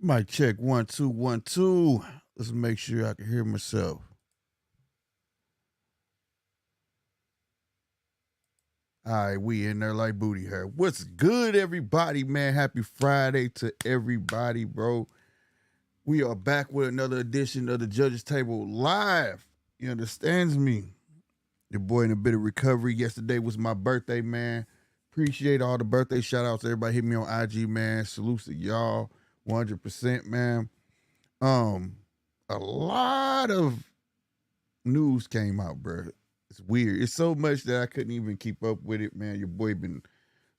Mic check 1 2 1 2. Let's make sure I can hear myself. All right, we in there like booty hair. What's good, everybody, man? Happy Friday to everybody, bro. We are back with another edition of the Judges Table live. You understands me? Your boy in a bit of recovery. Yesterday was my birthday, man. Appreciate all the birthday shout outs. Everybody hit me on IG, man. Salutes to y'all. 100%, man. A lot of news came out, bro. It's weird. It's so much that I couldn't even keep up with it, man. Your boy been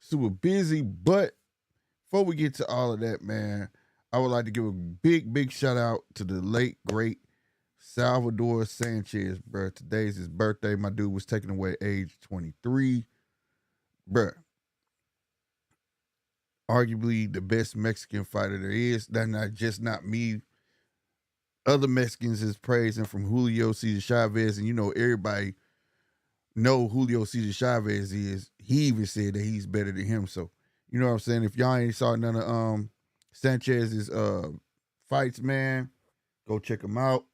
super busy. But before we get to all of that, man, I would like to give a big shout out to the late, great Salvador Sanchez, bro. Today's his birthday. My dude was taken away at age 23. Bro, arguably the best Mexican fighter there is. That's not me. Other Mexicans is praising from Julio Cesar Chavez, and you know everybody know Julio Cesar Chavez is. He even said that he's better than him. So you know what I'm saying. If y'all ain't saw none of Sanchez's fights, man, go check him out.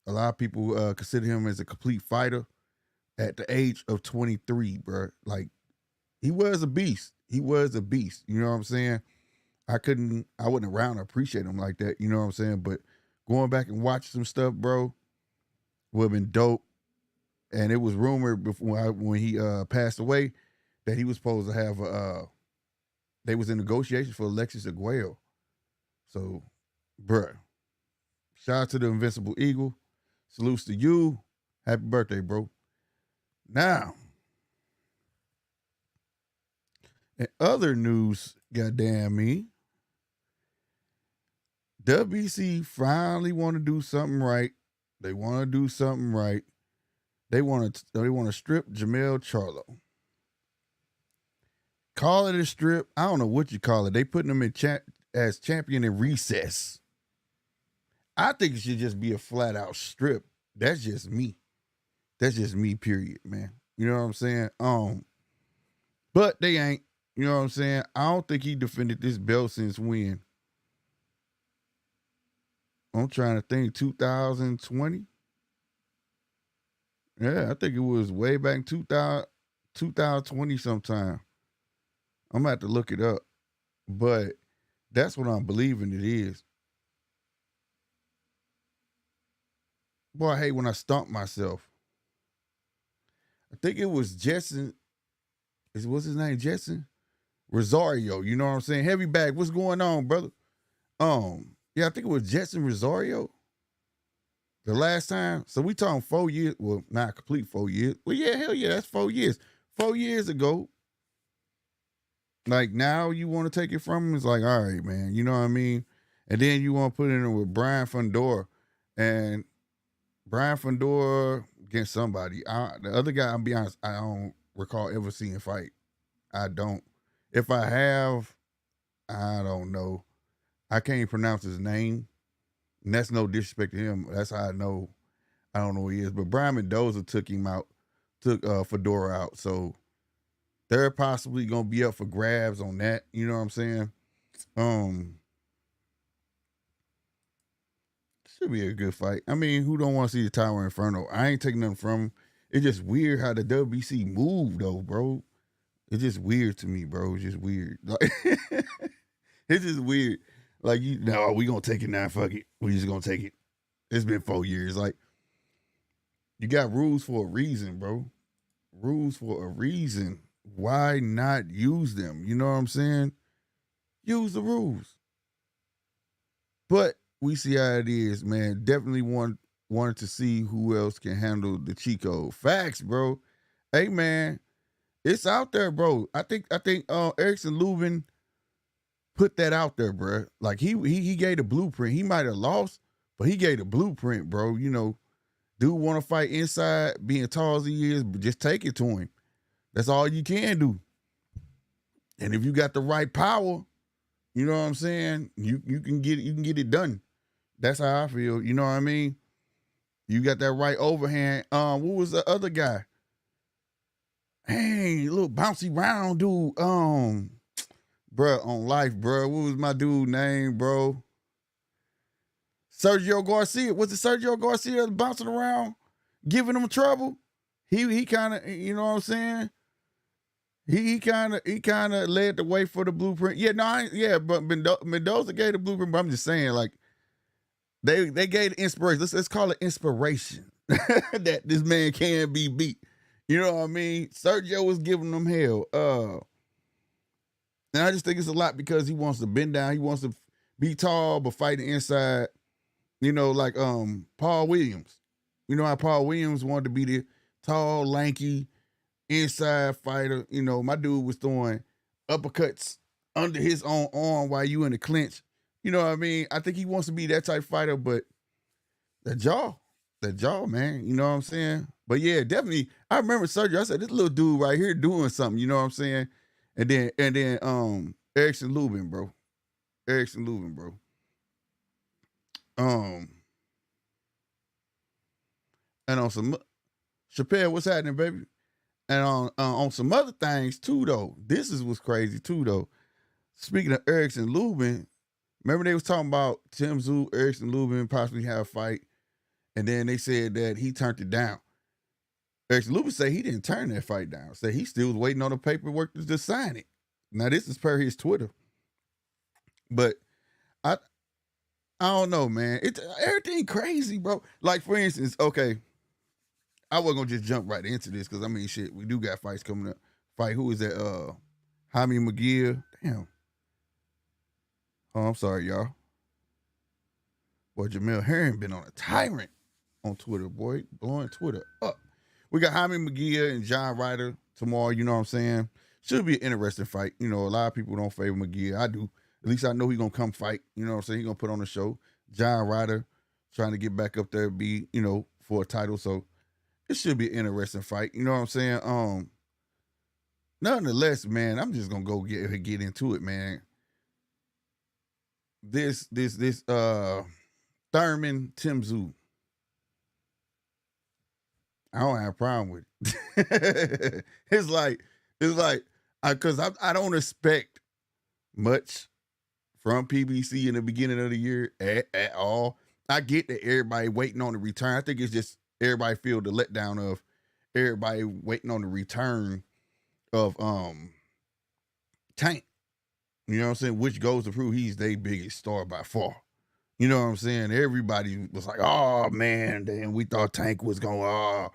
A lot of people consider him as a complete fighter at the age of 23, bro. Like he was a beast. He was a beast. You know what I'm saying. I wasn't around to appreciate him like that. You know what I'm saying. But going back and watching some stuff, bro, would have been dope. And it was rumored before when he passed away that he was supposed to have they was in negotiations for Alexis Aguayo. So, bruh, shout out to the Invincible Eagle. Salutes to you. Happy birthday, bro. Now, in other news, goddamn me, WBC finally want to do something right. They want to do something right. They want to strip Jermell Charlo. Call it a strip. I don't know what you call it. They putting him in as champion in recess. I think it should just be a flat out strip. That's just me. That's just me, period, man. You know what I'm saying? But they ain't. You know what I'm saying? I don't think he defended this belt since when? I'm trying to think. 2020? Yeah, I think it was way back in 2020 sometime. I'm going to have to look it up. But that's what I'm believing it is. Boy, I hate when I stump myself. I think it was Jetson. What's his name? Jetson? Rosario. You know what I'm saying? Heavy bag. What's going on, brother? Yeah, I think it was Jetson Rosario. The last time. So we talking 4 years. Well, not complete 4 years. Well, yeah, hell yeah, that's 4 years. 4 years ago. Like now you want to take it from him. It's like, all right, man. You know what I mean? And then you want to put it in with Brian Fundora. And Brian Fundora against somebody. The other guy, I'll be honest, I don't recall ever seeing fight. I don't. If I have, I don't know. I can't pronounce his name. And that's no disrespect to him. That's how I know. I don't know who he is. But Brian Mendoza took him out, took Fedora out. So they're possibly going to be up for grabs on that. You know what I'm saying? Should be a good fight. I mean, who don't want to see the Tower Inferno? I ain't taking nothing from him. It's just weird how the WBC moved, though, bro. It's just weird to me, bro. It's just weird. Like, it's just weird. Like, we gonna take it now. Fuck it. We just gonna take it. It's been 4 years. Like, you got rules for a reason, bro. Rules for a reason. Why not use them? You know what I'm saying? Use the rules. But we see how it is, man. Definitely wanted to see who else can handle the Chico. Facts, bro. Hey, man, it's out there, bro. I think Erickson Lubin put that out there, bro. Like he gave the blueprint. He might have lost, but he gave the blueprint, bro. You know, dude want to fight inside, being tall as he is, but just take it to him. That's all you can do. And if you got the right power, you know what I'm saying? You can get it done. That's how I feel. You know what I mean? You got that right overhand. What was the other guy? Hey, little bouncy round dude. Bruh, on life, bruh. What was my dude name, bro? Sergio Garcia. Was it Sergio Garcia bouncing around, giving him trouble? He kind of, you know what I'm saying? He kind of led the way for the blueprint. Yeah, no, yeah, but Mendoza gave the blueprint. But I'm just saying, like they gave the inspiration. Let's call it inspiration that this man can be beat. You know what I mean? Sergio was giving them hell. And I just think it's a lot because he wants to bend down. He wants to be tall but fight the inside. You know, like Paul Williams. You know how Paul Williams wanted to be the tall, lanky, inside fighter. You know, my dude was throwing uppercuts under his own arm while you in the clinch. You know what I mean? I think he wants to be that type fighter, but the jaw, man. You know what I'm saying? But yeah, definitely. I remember Sergio. I said, this little dude right here doing something. You know what I'm saying? And then Erickson Lubin, bro. Erickson Lubin, bro. Um, and on some Chappelle, what's happening, baby? And on some other things too, though. This is what's crazy too, though. Speaking of Erickson Lubin, remember they was talking about Tim Tszyu, Erickson Lubin possibly have a fight, and then they said that he turned it down. Erickson Lubin said he didn't turn that fight down. Said he still was waiting on the paperwork to just sign it. Now this is per his Twitter, but I I don't know, man. It's everything crazy, bro. Like for instance, okay, I wasn't gonna just jump right into this because I mean, shit, we do got fights coming up. Fight who is that? Jaime McGill. Damn. Oh, I'm sorry, y'all. Boy, Jamel Herring been on a tyrant on Twitter, boy, blowing Twitter up. We got Jaime McGill and John Ryder tomorrow. You know what I'm saying? Should be an interesting fight. You know, a lot of people don't favor McGill. I do. At least I know he's gonna come fight. You know what I'm saying? He's gonna put on a show. John Ryder trying to get back up there, be for a title. So it should be an interesting fight. You know what I'm saying? Nonetheless, man, I'm just gonna go get into it, man. This Thurman Tim Tszyu. I don't have a problem with it. it's like because I don't expect much from PBC in the beginning of the year at all. I get that everybody waiting on the return. I think it's just everybody feel the letdown of everybody waiting on the return of Tank. You know what I'm saying? Which goes to prove he's their biggest star by far. You know what I'm saying? Everybody was like, oh man, damn, we thought Tank was going, oh.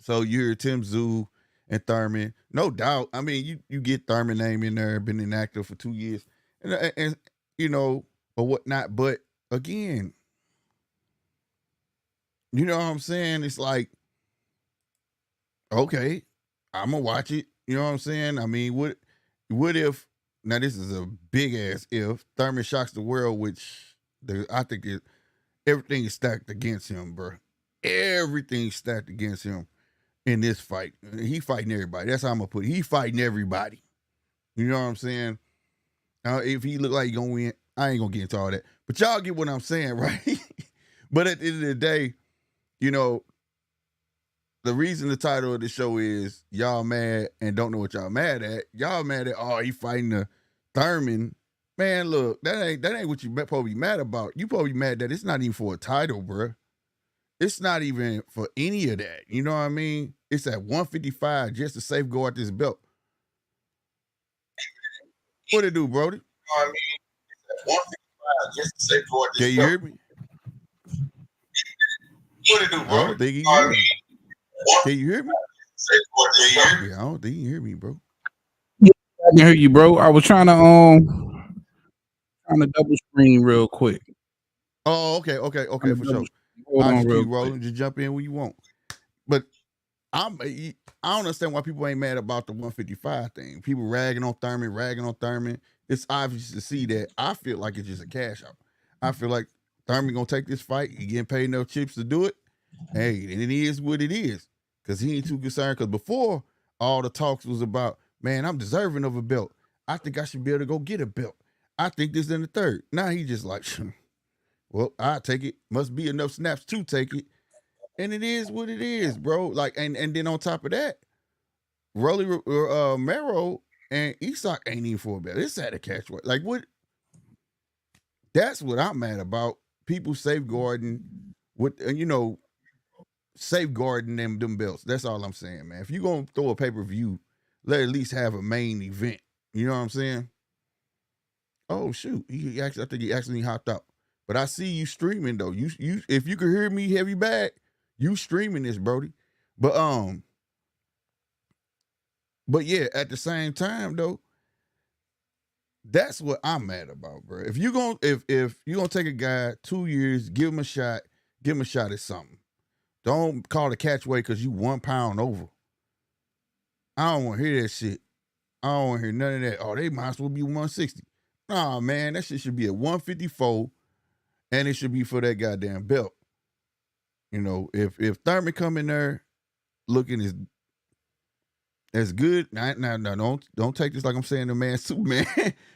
So you're Tim Tszyu and Thurman. No doubt. I mean, you get Thurman name in there, been inactive for 2 years. And or whatnot. But again, you know what I'm saying? It's like, okay, I'm gonna watch it. You know what I'm saying? I mean, what if now this is a big ass if Thurman shocks the world, which I think everything is stacked against him, bro. Everything's stacked against him in this fight. He fighting everybody. That's how I'm gonna put it. He fighting everybody. You know what I'm saying? If he look like he gonna win, I ain't gonna get into all that. But y'all get what I'm saying, right? But at the end of the day, the reason the title of the show is y'all mad and don't know what y'all mad at. Y'all mad at he fighting the Thurman. Man, look, that ain't what you supposed to be mad about. You probably mad that it's not even for a title, bro. It's not even for any of that. You know what I mean? It's at 155 just to safeguard this belt. What it do, Brody? You know what I mean? It's at 155 just to safeguard this belt. Can you hear me? What it do, bro? I don't think you hear me. Can you hear me? Yeah, I don't think you can hear me, bro. Yeah, I can hear you, bro. I was trying to double screen real quick. Oh, okay, for sure. I'll just keep rolling. Just jump in when you want. But I don't understand why people ain't mad about the 155 thing. People ragging on Thurman. It's obvious to see that I feel like it's just a cash out. I feel like Thurman gonna take this fight. He getting paid enough chips to do it. Hey, and it is what it is. Because he ain't too concerned. Because before, all the talks was about, man, I'm deserving of a belt. I think I should be able to go get a belt. I think this in the third. Now he just like, well, I take it. Must be enough snaps to take it. And it is what it is, bro. Like, and then on top of that, Rolly Mero And Isak ain't even for a belt. It's at a catch weight. Like what? That's what I'm mad about. People safeguarding with safeguarding them belts. That's all I'm saying, man. If you gonna throw a pay-per-view, let at least have a main event. You know what I'm saying? Oh shoot, I think he actually hopped out. But I see you streaming though. You if you could hear me heavy bag, you streaming this, Brody. But but yeah, at the same time though, that's what I'm mad about, bro. If you gonna if you gonna take a guy 2 years, give him a shot at something. Don't call it catch weight because you 1 pound over. I don't want to hear that shit. I don't want to hear none of that. Oh, they might as well be 160. Nah, man, that shit should be at 154, and it should be for that goddamn belt. You know, if Thurman come in there looking as good, now don't take this like I'm saying the man Superman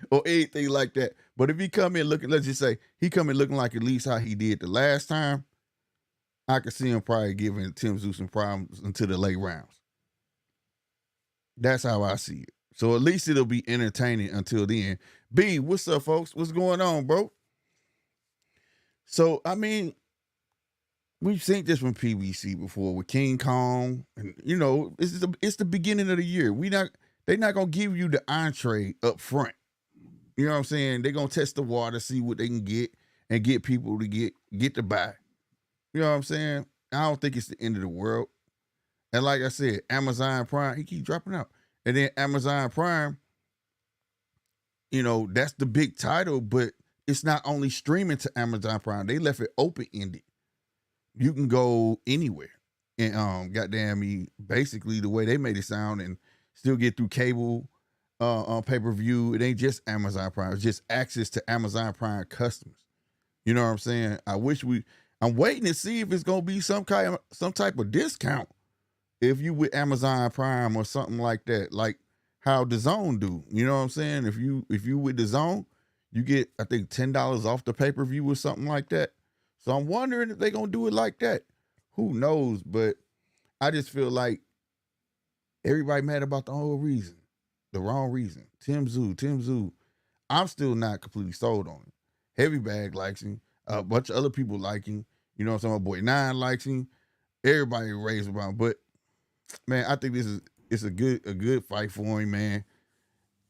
or anything like that. But if he come in looking, let's just say he come in looking like at least how he did the last time, I could see him probably giving Tim Zoo some problems until the late rounds. That's how I see it. So at least it'll be entertaining until then. B, what's up, folks? What's going on, bro? So, I mean, we've seen this from PBC before with King Kong. And, it's the beginning of the year. They're not going to give you the entree up front. You know what I'm saying? They're going to test the water, see what they can get, and get people to get to buy. You know what I'm saying? I don't think it's the end of the world. And like I said, Amazon Prime, he keep dropping out. And then Amazon Prime, that's the big title, but it's not only streaming to Amazon Prime. They left it open-ended. You can go anywhere. And goddamn me, basically the way they made it sound and still get through cable on pay-per-view. It ain't just Amazon Prime. It's just access to Amazon Prime customers. You know what I'm saying? I'm waiting to see if it's gonna be some type of discount if you with Amazon Prime or something like that, like how DAZN do. You know what I'm saying? If you with DAZN, you get I think $10 off the pay-per-view or something like that. So I'm wondering if they're gonna do it like that. Who knows? But I just feel like everybody mad about the whole reason. The wrong reason. Tim Zoo. I'm still not completely sold on him. Heavy Bag likes him. A bunch of other people like him. You know what I'm saying? My boy Nine likes him. Everybody raves about him. But man, I think it's a good fight for him, man.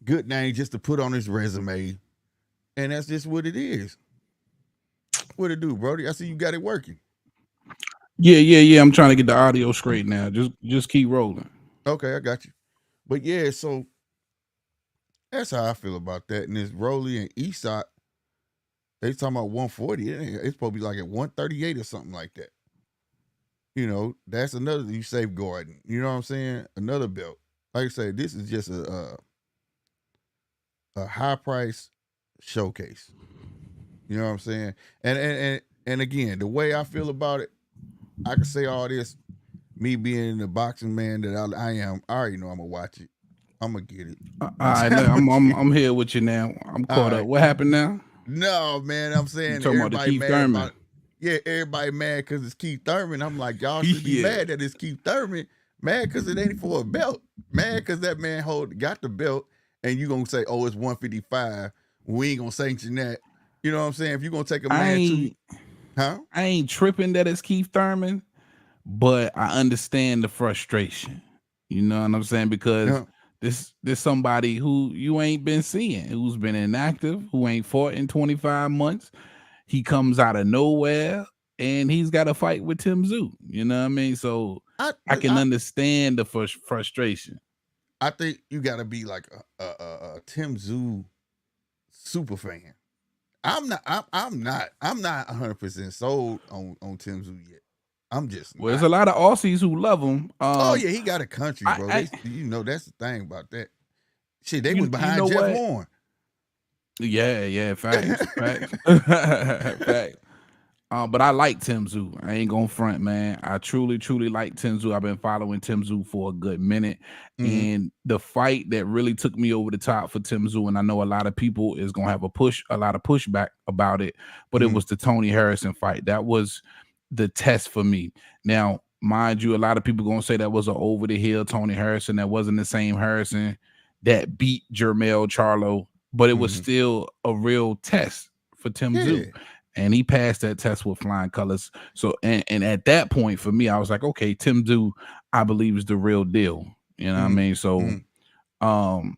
Good name just to put on his resume. And that's just what it is. What it do, Brody? I see you got it working. Yeah. I'm trying to get the audio straight now. Just keep rolling. Okay, I got you. But yeah, so that's how I feel about that. And this Rolly and Isak, they talking about 140. It's supposed to be like at 138 or something like that. That's another you safeguarding. You know what I'm saying? Another belt. Like I say, this is just a high price showcase. You know what I'm saying? And again, the way I feel about it, I can say all this. Me being the boxing man that I am, I already know I'm gonna watch it. I'm gonna get it. All right, I'm here with you now. I'm caught up. What happened now? No, man, I'm saying talking about the everybody Keith mad Thurman. about. Yeah, everybody mad because it's Keith Thurman. I'm like, y'all should be mad that it's Keith Thurman. Mad because it ain't for a belt. Mad because that man got the belt, and you gonna say, oh, it's 155. We ain't gonna sanction that. You know what I'm saying? If you gonna take a man I ain't tripping that it's Keith Thurman, but I understand the frustration. You know what I'm saying? Because this somebody who you ain't been seeing, who's been inactive, who ain't fought in 25 months. He comes out of nowhere and he's got a fight with Tim Zoo. You know what I mean? So I can understand the frustration. I think you got to be like a Tim Zoo super fan. I'm not 100% sold on Tim Zoo yet. I'm just well, there's a lot of Aussies who love him. Oh yeah, he got a country, bro. That's the thing about that. Shit, they was behind Jeff Horn. Yeah, facts. Facts. But I like Tim Zoo. I ain't gonna front, man. I truly like Tim Zoo. I've been following Tim Zoo for a good minute. Mm-hmm. And the fight that really took me over the top for Tim Zoo, and I know a lot of people is gonna have a lot of pushback about it, but it was the Tony Harrison fight. That was the test for me. Now, mind you, a lot of people gonna say that was an over the hill Tony Harrison. That wasn't the same Harrison that beat Jermel Charlo, but it was Mm-hmm. still a real test for Tim Zoo. Yeah. And he passed that test with flying colors. So, and at that point for me, I was like, okay, Tim Zoo, I believe is the real deal. You know what I Mm-hmm. mean? So, Mm-hmm. um,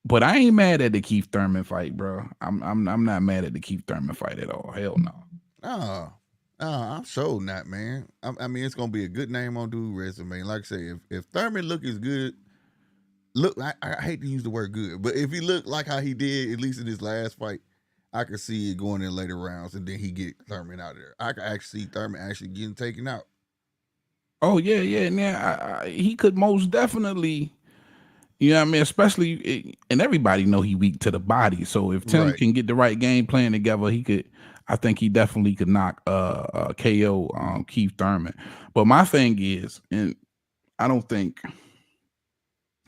but I ain't mad at the Keith Thurman fight, bro. I'm not mad at the Keith Thurman fight at all. Hell no. Oh, I'm so not, man. I mean, it's gonna be a good name on dude resume. Like I say, if Thurman look as good, I hate to use the word good, but if he looked like how he did, at least in his last fight, I could see it going in later rounds, and then he get Thurman out of there. I could actually see Thurman actually getting taken out. Oh yeah, yeah. Now he could most definitely. You know what I mean? Especially, and everybody know he weak to the body. So if Tim Right. can get the right game plan together, he could. I think he definitely could knock KO Keith Thurman. But my thing is, and I don't think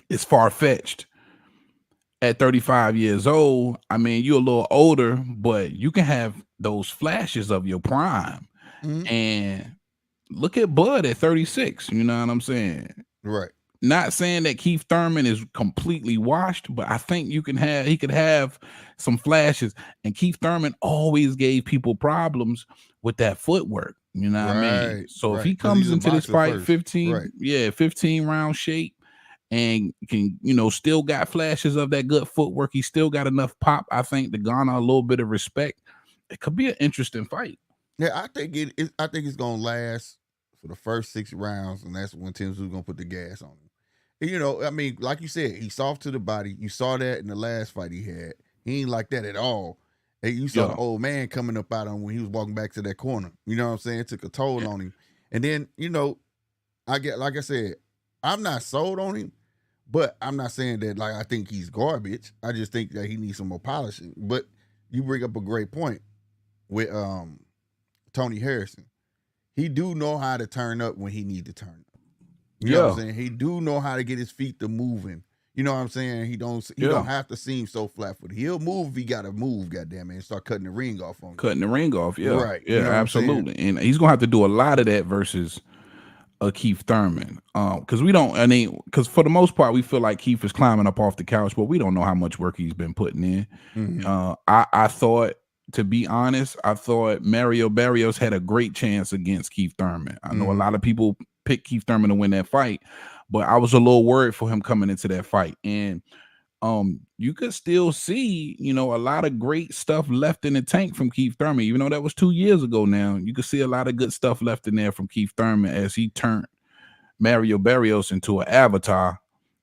it's far fetched. At 35 years old, I mean, you're a little older, but you can have those flashes of your prime. Mm-hmm. And look at Bud at 36. You know what I'm saying? Right. Not saying that Keith Thurman is completely washed, but I think he could have some flashes. And Keith Thurman always gave people problems with that footwork. You know what I mean? Right. So if Right. he Because he's comes a into this boxer fight first. 15, Right. yeah, 15 round shape and can, still got flashes of that good footwork, he still got enough pop, I think, to garner a little bit of respect. It could be an interesting fight. Yeah, I think it's gonna last for the first 6 rounds, and that's when Tim Tszyu gonna put the gas on him. And, I mean, like you said, he's soft to the body. You saw that in the last fight he had. He ain't like that at all. And you saw the Yeah. old man coming up out on him when he was walking back to that corner. You know what I'm saying? It took a toll Yeah. on him. And then, I get like I said, I'm not sold on him, but I'm not saying that like I think he's garbage. I just think that he needs some more polishing. But you bring up a great point with Tony Harrison. He do know how to turn up when he need to turn up. You know what I'm Yeah. saying? He do know how to get his feet to moving. You know what I'm saying? He don't Yeah. have to seem so flat footed. He'll move if he gotta move, goddamn it, and start cutting the ring off on Cutting the ring off. you. Yeah. Right. Yeah, You know what I'm saying? absolutely. And he's gonna have to do a lot of that versus Keith Thurman. Because we don't, I mean, because for the most part, we feel like Keith is climbing up off the couch, but we don't know how much work he's been putting in. Mm-hmm. I thought, to be honest, I thought Mario Barrios had a great chance against Keith Thurman. I know a lot of people picked Keith Thurman to win that fight, but I was a little worried for him coming into that fight. And you could still see, a lot of great stuff left in the tank from Keith Thurman, even though that was 2 years ago now. You could see a lot of good stuff left in there from Keith Thurman as he turned Mario Barrios into an avatar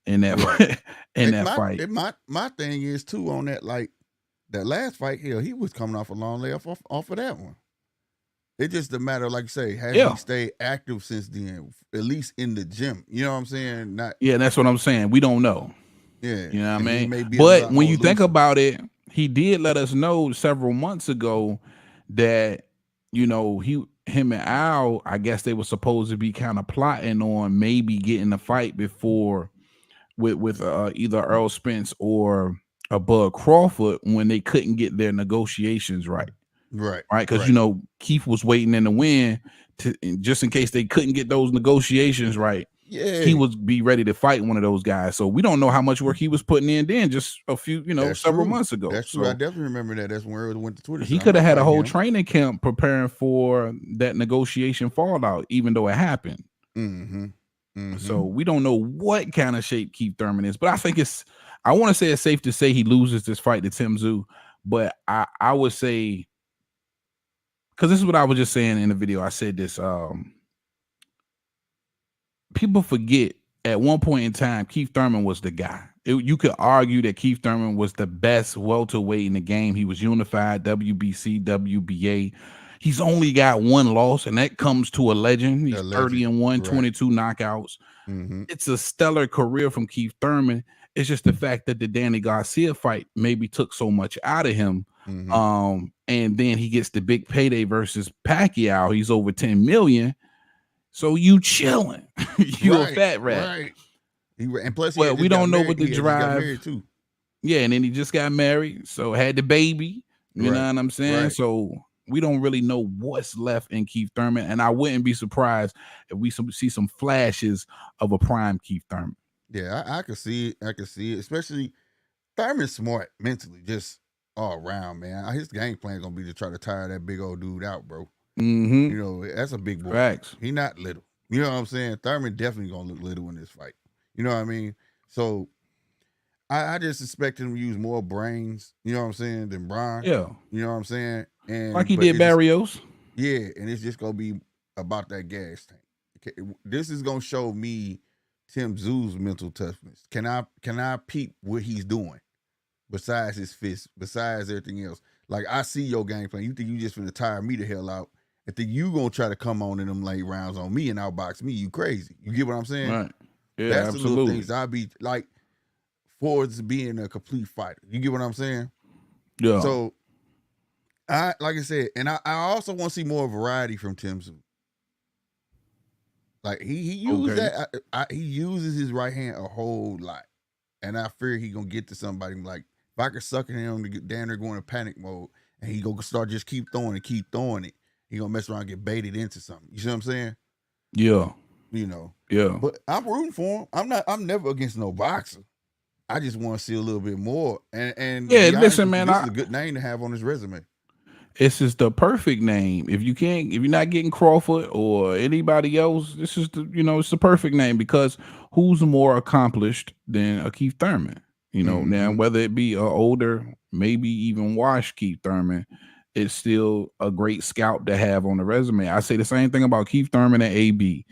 in that Right. in that fight. My thing is too on that, like that last fight here, he was coming off a long layoff off of that one. It's just a matter, like you say, has he Yeah. stayed active since then? At least in the gym. You know what I'm saying? Not Yeah, that's what I'm saying. We don't know. yeah. You know what I And he mean? may be a But lot when more you think looser. about it, he did let us know several months ago that, him and Al, I guess they were supposed to be kind of plotting on maybe getting a fight before with either Earl Spence or Bud Crawford when they couldn't get their negotiations right. Right. Right? Because Right. Keith was waiting in the wind to just in case they couldn't get those negotiations right. Yeah. He would be ready to fight one of those guys. So we don't know how much work he was putting in then just a few, That's several true. months ago. That's true. I So definitely remember that. That's when Earl went to Twitter. he Said, I'm could have not had a fighting whole him. training camp preparing for that negotiation fallout, even though it happened. Mm-hmm. Mm-hmm. So we don't know what kind of shape Keith Thurman is, but I think I want to say it's safe to say he loses this fight to Tim Tszyu, but I would say, because this is what I was just saying in the video. I said this, people forget at one point in time, Keith Thurman was the guy. You could argue that Keith Thurman was the best welterweight in the game. He was unified, WBC, WBA. He's only got one loss, and that comes to a legend. He's 30-1, Right. 22 knockouts. Mm-hmm. It's a stellar career from Keith Thurman. It's just the fact that the Danny Garcia fight maybe took so much out of him. Mm-hmm. And then he gets the big payday versus Pacquiao. He's over 10 million. So you chilling. You a fat rat. Right. And plus, Well, we don't know what the he had just got drive. married too. Yeah, and then he just got married, so had the baby. You know what I'm saying? Right. So we don't really know what's left in Keith Thurman, and I wouldn't be surprised if we see some flashes of a prime Keith Thurman. Yeah, I can see it. I can see it. Especially Thurman's smart mentally, just all around, man. His game plan gonna be to try to tire that big old dude out, bro. Mm-hmm. You know, that's a big boy. Facts. He not little. You know what I'm saying? Thurman definitely gonna look little in this fight. You know what I mean? So I just expect him to use more brains, you know what I'm saying, than Brian. Yeah. You know what I'm saying? Like he But did it's just Barrios. yeah, and it's just gonna be about that gas tank. This is gonna show me Tim Zoo's mental toughness. Can I peep what he's doing besides his fist, besides everything else? Like I see your game plan. You think you just gonna tire me the hell out, and think you gonna try to come on in them late rounds on me and outbox me? You crazy? You get what I'm saying? Right. Yeah, That's the little absolutely. things I be like Ford's being a complete fighter. You get what I'm saying? Yeah. So I like I said, and I also want to see more variety from Tim Zoo. Like he used Okay. that. He uses his right hand a whole lot, and I fear he gonna get to somebody like if I could sucker him to get down there going in panic mode, and he gonna start just keep throwing it. He gonna mess around and get baited into something. You see what I'm saying? Yeah. You know. Yeah. But I'm rooting for him. I'm never against no boxer. I just want to see a little bit more. And to Yeah. be honest Listen, with you, man. this is a good name to have on his resume. This is the perfect name. If you're not getting Crawford or anybody else, this is it's the perfect name because who's more accomplished than a Keith Thurman? Now Mm-hmm. whether it be a older, maybe even washed Keith Thurman, it's still a great scout to have on the resume. I say the same thing about Keith Thurman and AB.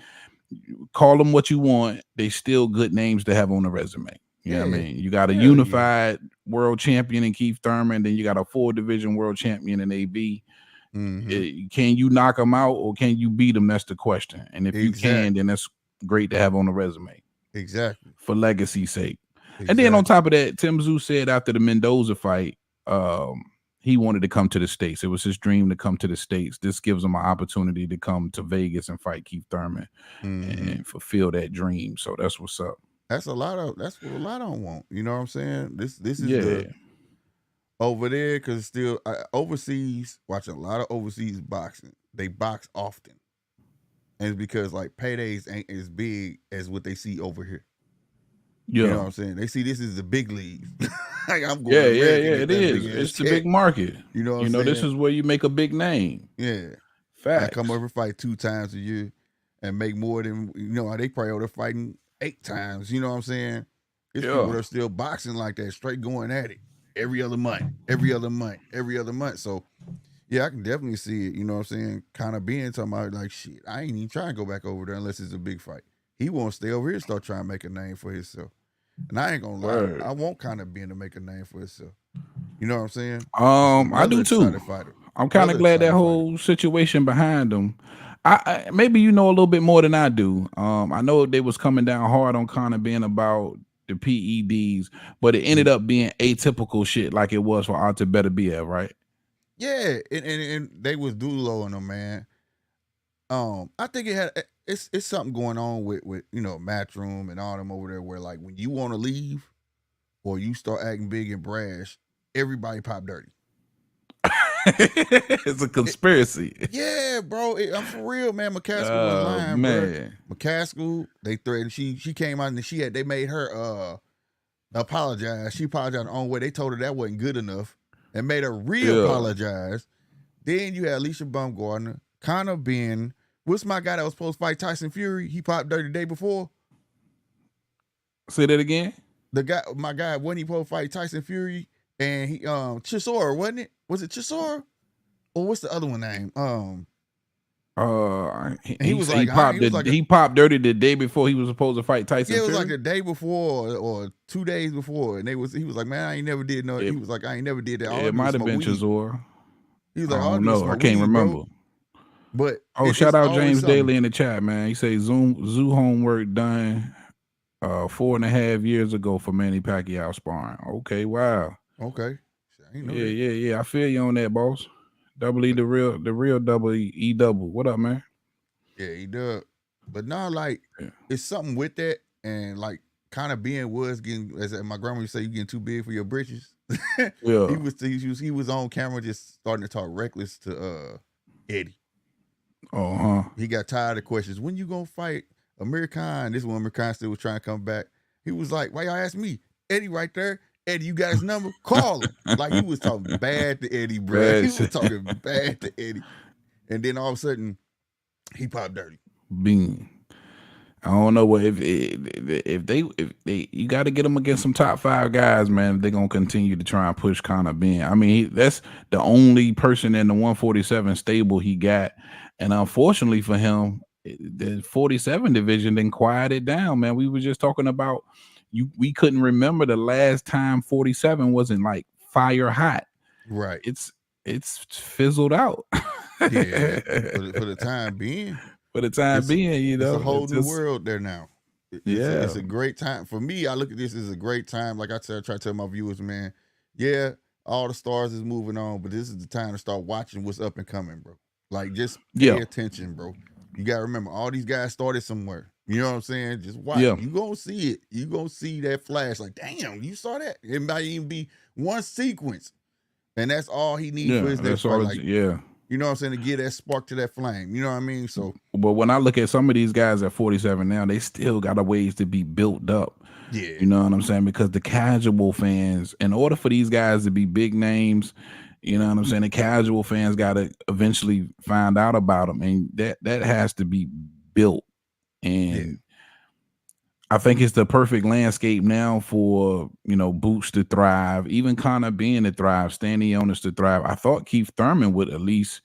Call them what you want, they still good names to have on the resume. You know what I Yeah. mean? You got a Hell yeah. unified world champion in Keith Thurman, then you got a 4 division world champion in AB. Mm-hmm. Can you knock them out or can you beat them? That's the question. And if you can, Exactly. then that's great to have on the resume Exactly. for legacy's sake. And then on Exactly. top of that, Tim Tszyu said after the Mendoza fight, he wanted to come to the States. It was his dream to come to the States. This gives him an opportunity to come to Vegas and fight Keith Thurman Mm-hmm. and fulfill that dream. So that's what's up. That's what a lot of them want. You know what I'm saying? This is the Yeah. over there because still overseas watching a lot of overseas boxing. They box often, and it's because like paydays ain't as big as what they see over here. You know what Yeah. I'm saying? They see this is the big leagues. Like I'm going Yeah, to yeah, America and yeah. get It that is. big ass It's the check. big market. You know what I'm This saying? is where you make a big name. Yeah. I come Facts. over fight 2 times a year and make more than they probably over fighting 8 times. You know what I'm saying? It's people Yeah. that are still boxing like that, straight going at it every other month, every other month, every other month. So yeah, I can definitely see it. You know what I'm saying? Kind of being talking about like shit. I ain't even trying to go back over there unless it's a big fight. He won't stay over here and start trying to make a name for himself. And I ain't gonna lie, Word. I want kind of being to make a name for himself. You know what I'm saying? This is I another do too. excited fighter. I'm kind of Another glad that excited fighter. whole situation behind him. Maybe you know a little bit more than I do. I know they was coming down hard on Connor being about the PEDs, but it ended up being atypical shit like it was for Artur Beterbiev, right? Yeah, and they was Dulo on them, man. I think it had it's something going on with Matchroom and all them over there where like when you want to leave or you start acting big and brash, everybody pop dirty. It's a It, conspiracy. yeah, bro, I'm for real, man. McCaskill was lying, bro. Man. McCaskill, they threatened. She came out and they made her apologize. She apologized her own way. They told her that wasn't good enough and made her Yeah. re-apologize. Then you had Alicia Baumgartner, Connor Ben. What's my guy that was supposed to fight Tyson Fury? He popped dirty the day before. Say that again. My guy, wasn't he supposed to fight Tyson Fury? And he Chisora, wasn't it? Was it Chisora? Or what's the other one name? And he He was said he like, popped he was like he popped dirty the day before he was supposed to fight yeah, Tyson it was like Fury. the day before or 2 days before, and he was like, man, I ain't never did no. It He was like, I ain't never did that. All I it do is might have smoke been weed. Chisora. He was I like, all I don't do is know. I smoke can't weed, remember. bro. But Oh, shout it's out always James something. Daly in the chat, man. He says zoo homework done 4.5 years ago for Manny Pacquiao sparring. Okay, wow. Okay, I didn't know Yeah, that. yeah, yeah. I feel you on that, boss. Double E, the real double E double. What up, man? Yeah, he does. But now, like, Yeah. it's something with that, and like, kind of being was getting, as my grandma used to say, you getting too big for your britches. he Yeah. was he was on camera just starting to talk reckless to Eddie. Uh-huh. He got tired of questions. When you gonna fight Amir Khan? This one Amir Khan still was trying to come back. He was like, "Why y'all ask me? Eddie right there. Eddie, you got his number? Call him." Like he was talking bad to Eddie, bro. He Bad was shit. talking bad to Eddie, and then all of a sudden he popped dirty. Bean. I don't know what if they you got to get them against some top 5 guys, man. If they're gonna continue to try and push Conor Ben. I mean, that's the only person in the 147 stable he got, and unfortunately for him, the 47 division then quieted down, man. We were just talking about you. We couldn't remember the last time 47 wasn't like fire hot. Right. It's fizzled out. Yeah. For the time being, For the time it's being, you it's a know, whole it's new just world there now. It's yeah, a great time for me. I look at this as a great time. Like I said, I try to tell my viewers, man. Yeah, all the stars is moving on, but this is the time to start watching what's up and coming, bro. Like just pay yeah, attention, bro. You gotta remember, all these guys started somewhere. You know what I'm saying? Just watch. yeah. You gonna see it. You gonna see that flash. Like, damn, you saw that? It might even be one sequence, and that's all he needs for Yeah, his next that's fight. all. Like, Yeah, you know what I'm saying? To get that spark to that flame. You know what I mean? So but when I look at some of these guys at 47 now, they still got a ways to be built up. yeah, You know what I'm saying? Because the casual fans, in order for these guys to be big names, you know what I'm saying, the casual fans got to eventually find out about them, and that has to be built. yeah, And I think it's the perfect landscape now for Boots to thrive, even Conor being to thrive, Stanley Jonas to thrive. I thought Keith Thurman would at least,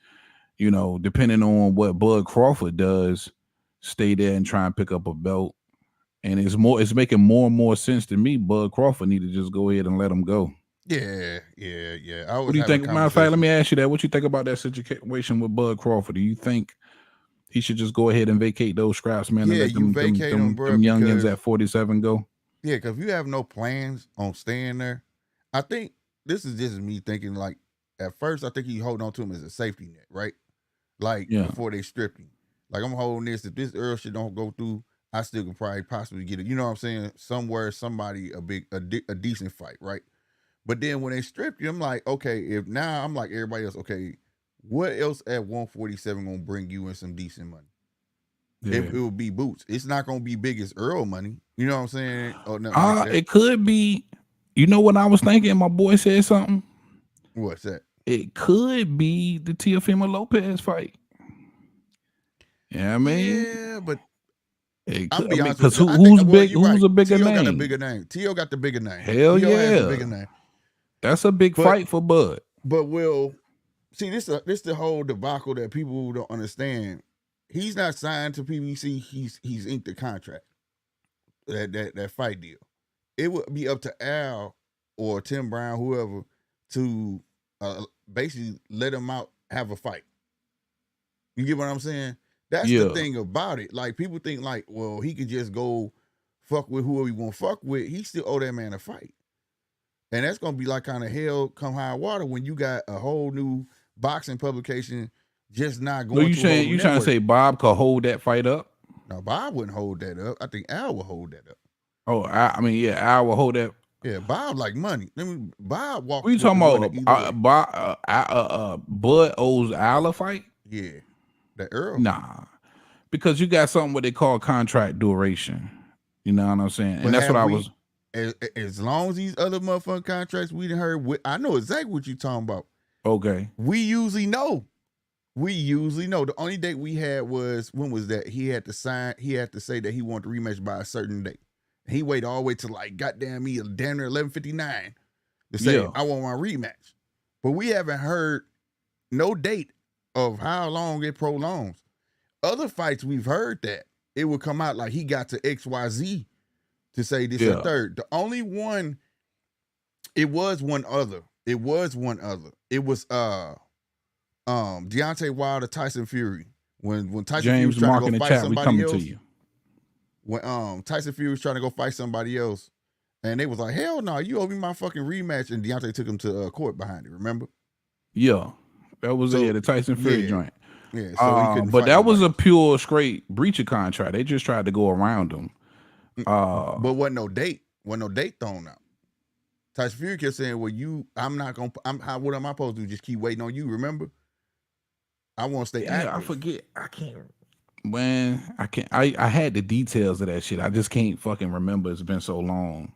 depending on what Bud Crawford does, stay there and try and pick up a belt. And it's making more and more sense to me. Bud Crawford need to just go ahead and let him go. yeah. I What was do you having a think? Matter of fact, let conversation. me ask you that. What you think about that situation with Bud Crawford? Do you think he should just go ahead and vacate those scraps, man, and Yeah, let you vacate them, bro, them youngins because at 47 go? yeah, because if you have no plans on staying there, I think this is just me thinking. Like at first, I think he hold on to him as a safety net, right? Like Yeah, before they stripped him. Like I'm holding this. If this Earl shit don't go through, I still could probably possibly get it. You know what I'm saying? Somewhere, somebody a decent fight, right? But then when they stripped you, I'm like, okay, if now I'm like everybody else, okay, what else at 147 gonna bring you in some decent money? yeah. It would be Boots. It's not gonna be big as Earl money. You know what I'm saying? Or nothing like that. It could be. You know what I was thinking? My boy said something. What's that? It could be the Teofimo Lopez fight. Yeah, I mean, Yeah, but it I'm could. gonna I be mean, honest with because you. I think who's well, big? you're right. Who's a bigger T.O. got a name? bigger name. T.O. got the bigger name. Hell T.O. has the yeah, bigger name. that's a big But fight for Bud. will see this the whole debacle that people don't understand. He's not signed to PBC. He's inked the contract. That fight deal. It would be up to Al or Tim Brown, whoever, to basically let him out, have a fight. You get what I'm saying? That's the Yeah, thing about it. Like people think like, well, he could just go fuck with whoever he want to fuck with. He still owe that man a fight, and that's gonna be like kind of hell come high water when you got a whole new boxing publication just not no, going to a whole new you trying to network. say Bob could hold that fight up? Now Bob wouldn't hold that up. I think Al would hold that up. Oh, I mean, yeah, I will hold that. Yeah, Bob like money. I mean, Bob What walks you with the talking money about? either way. Bud owes Al a fight? Yeah, the Earl. Nah, because you got something what they call contract duration. You know what I'm saying? And But that's what have I we, was. as long as these other motherfucking contracts we didn't heard, I know exactly what you talking about. Okay. We usually know. We usually know. The only date we had was when was that? He had to sign. He had to say that he wanted to rematch by a certain date. He waited all the way to like goddamn me damn near 11:59 to say Yeah. I want my rematch. But we haven't heard no date of how long it prolongs. Other fights we've heard that it would come out like he got to XYZ to say this or Yeah. third. The only one, it was one other. It was one other. It was Deontay Wilder, Tyson Fury. When Tyson Fury was James trying to Mark go in the fight chat, we somebody coming to else, you. when Tyson Fury was trying to go fight somebody else, and they was like, hell no, you owe me my fucking rematch, and Deontay took him to court behind it, remember? Yeah. That was So the Tyson Fury yeah, joint. yeah. So he couldn't But fight that was nobody a else. pure straight breach of contract. They just tried to go around him. But wasn't no date. Wasn't no date thrown out. Tyson Fury kept saying, well, I'm not gonna what am I supposed to do? Just keep waiting on you, remember? I want to stay Yeah, I active. forget. I can't. Man, I can't. I had the details of that shit. I just can't fucking remember. It's been so long.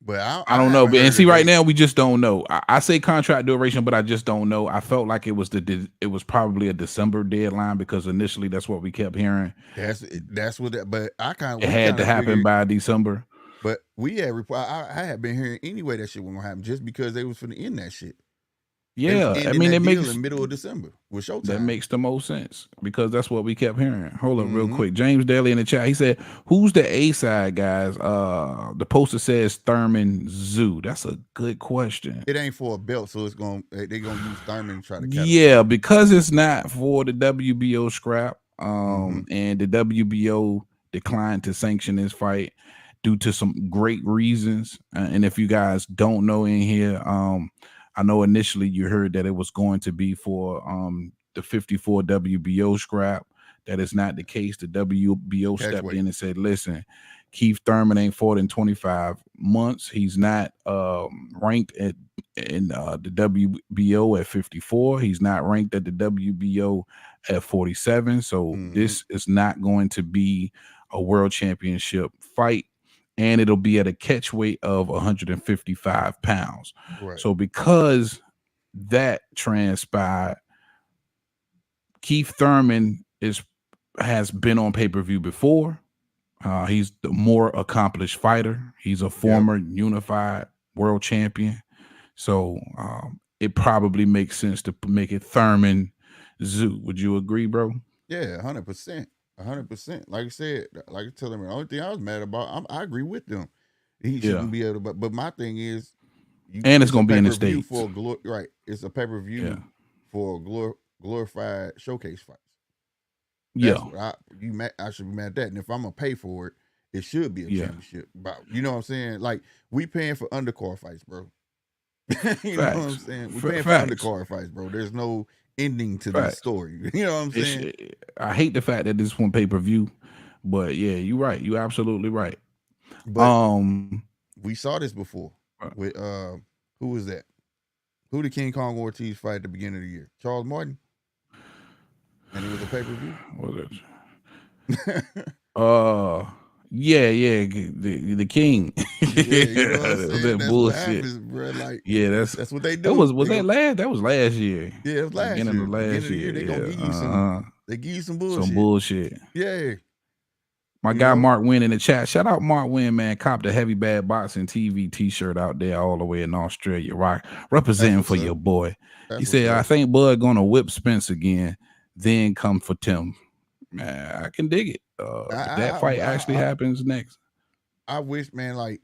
But I I don't know. haven't But and heard a see, right date. now we just don't know. I say contract duration, but I just don't know. I felt like it was probably a December deadline because initially that's what we kept hearing. That's what that. But It we had kind to of happen figured. by December. But we had I had been hearing anyway that shit wasn't gonna happen just because they was finna end that shit. They was Yeah, I ending mean that deal in middle of December with that Showtime. makes the most sense because that's what we kept hearing. Hold up, real Mm-hmm. quick. James Daly in the chat. He said, "Who's the A side guys?" The poster says Thurman Zoo. That's a good question. It ain't for a belt, so they gonna use Thurman to try to Yeah, catapult. because it's not for the WBO scrap, Mm-hmm. and the WBO declined to sanction this fight due to some great reasons. And if you guys don't know in here, I know initially you heard that it was going to be for the 54 WBO scrap. That is not the case. The WBO Catch stepped weight. in and said, "Listen, Keith Thurman ain't fought in 25 months. He's not ranked at in the WBO at 54. He's not ranked at the WBO at 47. So Mm-hmm. this is not going to be a world championship fight. And it'll be at a catch weight of 155 pounds. Right. So because that transpired, Keith Thurman has been on pay-per-view before. He's the more accomplished fighter. He's a Yep. former unified world champion. So it probably makes sense to make it Thurman Zoo. Would you agree, bro? Yeah. 100%. 100%. Like I said, like I tell them, the only thing I was mad about, I agree with them. He Yeah. shouldn't be able to. But my thing is, And it's it's a gonna be pay in the per view States. for right. It's a pay per Yeah. view for glorified showcase fights. That's Yeah. what I should be mad at that. And if I'm gonna pay for it, it should be a Yeah. championship. But you know what I'm saying? Like we paying for undercard fights, bro. You know what I'm Facts. saying? We paying for Facts. undercard fights, bro. There's no ending to this Facts. story. You know what I'm saying? I hate the fact that this one pay-per-view, but yeah, you're right. You're absolutely right. But Um we saw this before with who was that? Who did King Kong Ortiz fight at the beginning of the year? Charles Martin, and it was a pay per view. what is uh yeah, the king. Yeah, you know what I'm Was saying? that That's what bullshit. happens, bro. Like Yeah, that's what they that do. was They go, that was last year. yeah, it was last Beginning year. of Beginning last of the year, year. they gonna give Yeah. you they give you some Some bullshit. bullshit. Yeah, My you guy know, Mark Wynn in the chat. Shout out Mark Wynn, man. Cop the Heavy Bad Boxing TV t-shirt out there all the way in Australia. Rock that's representing what's for up. your boy. He That's what's said, I up. think Bud gonna whip Spence again, then come for Tim. Man, I can dig it. If that I fight actually happens next. I wish, man. Like,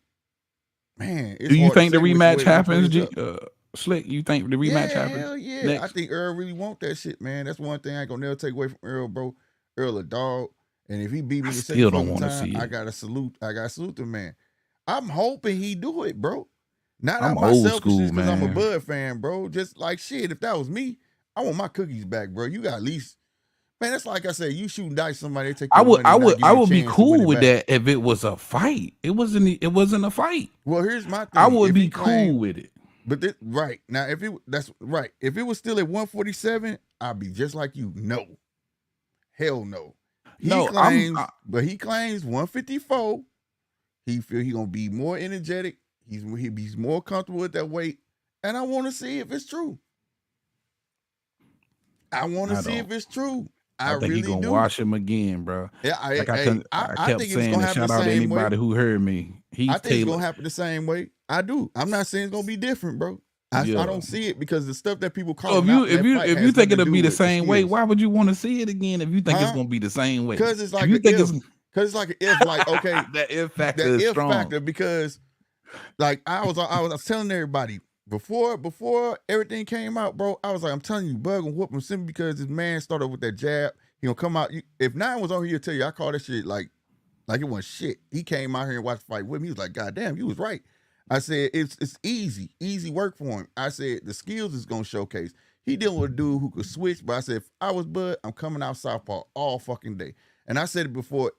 man, Do it's you hard to think the say rematch which way happens, it's up. Slick? You think the rematch Yeah, happens hell yeah. I next? think Earl really want that shit, man. That's one thing I ain't gonna never take away from Earl, bro. Earl a dog. And if he beat I me the second still don't fucking want to time, see I it. gotta salute. I gotta salute the man. I'm hoping he do it, bro. Not I'm out my old selfishness school, because I'm a man. Bud fan, bro. Just like shit. If that was me, I want my cookies back, bro. You got at least, man. That's like I said. You shooting dice, somebody they take your money, and not give I you a would be chance to win cool it with back. that if it was a fight. It wasn't a fight. Well, here's my I thing. would If he be cool claimed, with it. but right now, that's right. If it was still at 147, I'd be just like you. No, hell no. No, He claims 154. He feel he gonna be more energetic. He's more comfortable with that weight, and I want to see if it's true. I want to I see don't. if it's true. I I think he really gonna do. wash him again, bro. Yeah, Like I I kept think it's saying, gonna and happen the shout out to same way. anybody who heard me. I Heath think it's Taylor. gonna happen the same way. I do. I'm not saying it's gonna be different, bro. I Yeah. don't see it because the stuff that people So calling out in that fight if you has think nothing to it'll do be the with the same way, skills, why would you want to see it again if you think it's huh? gonna be the same way? Because it's If like you an think if. it's Because it's like an if. Like okay, that if factor that is if strong. factor. Because like I was telling everybody before everything came out, bro. I was like, I'm telling you, Bug gonna whoop him simply because this man started with that jab. He gonna come out. If Nine was on here, tell you, I call that shit like it wasn't shit. He came out here and watched the fight with me. He was like, God damn, you was right. I said, it's easy work for him. I said, the skills is gonna showcase. He dealing with a dude who could switch, but I said, if I was Bud, I'm coming out southpaw all fucking day. And I said it before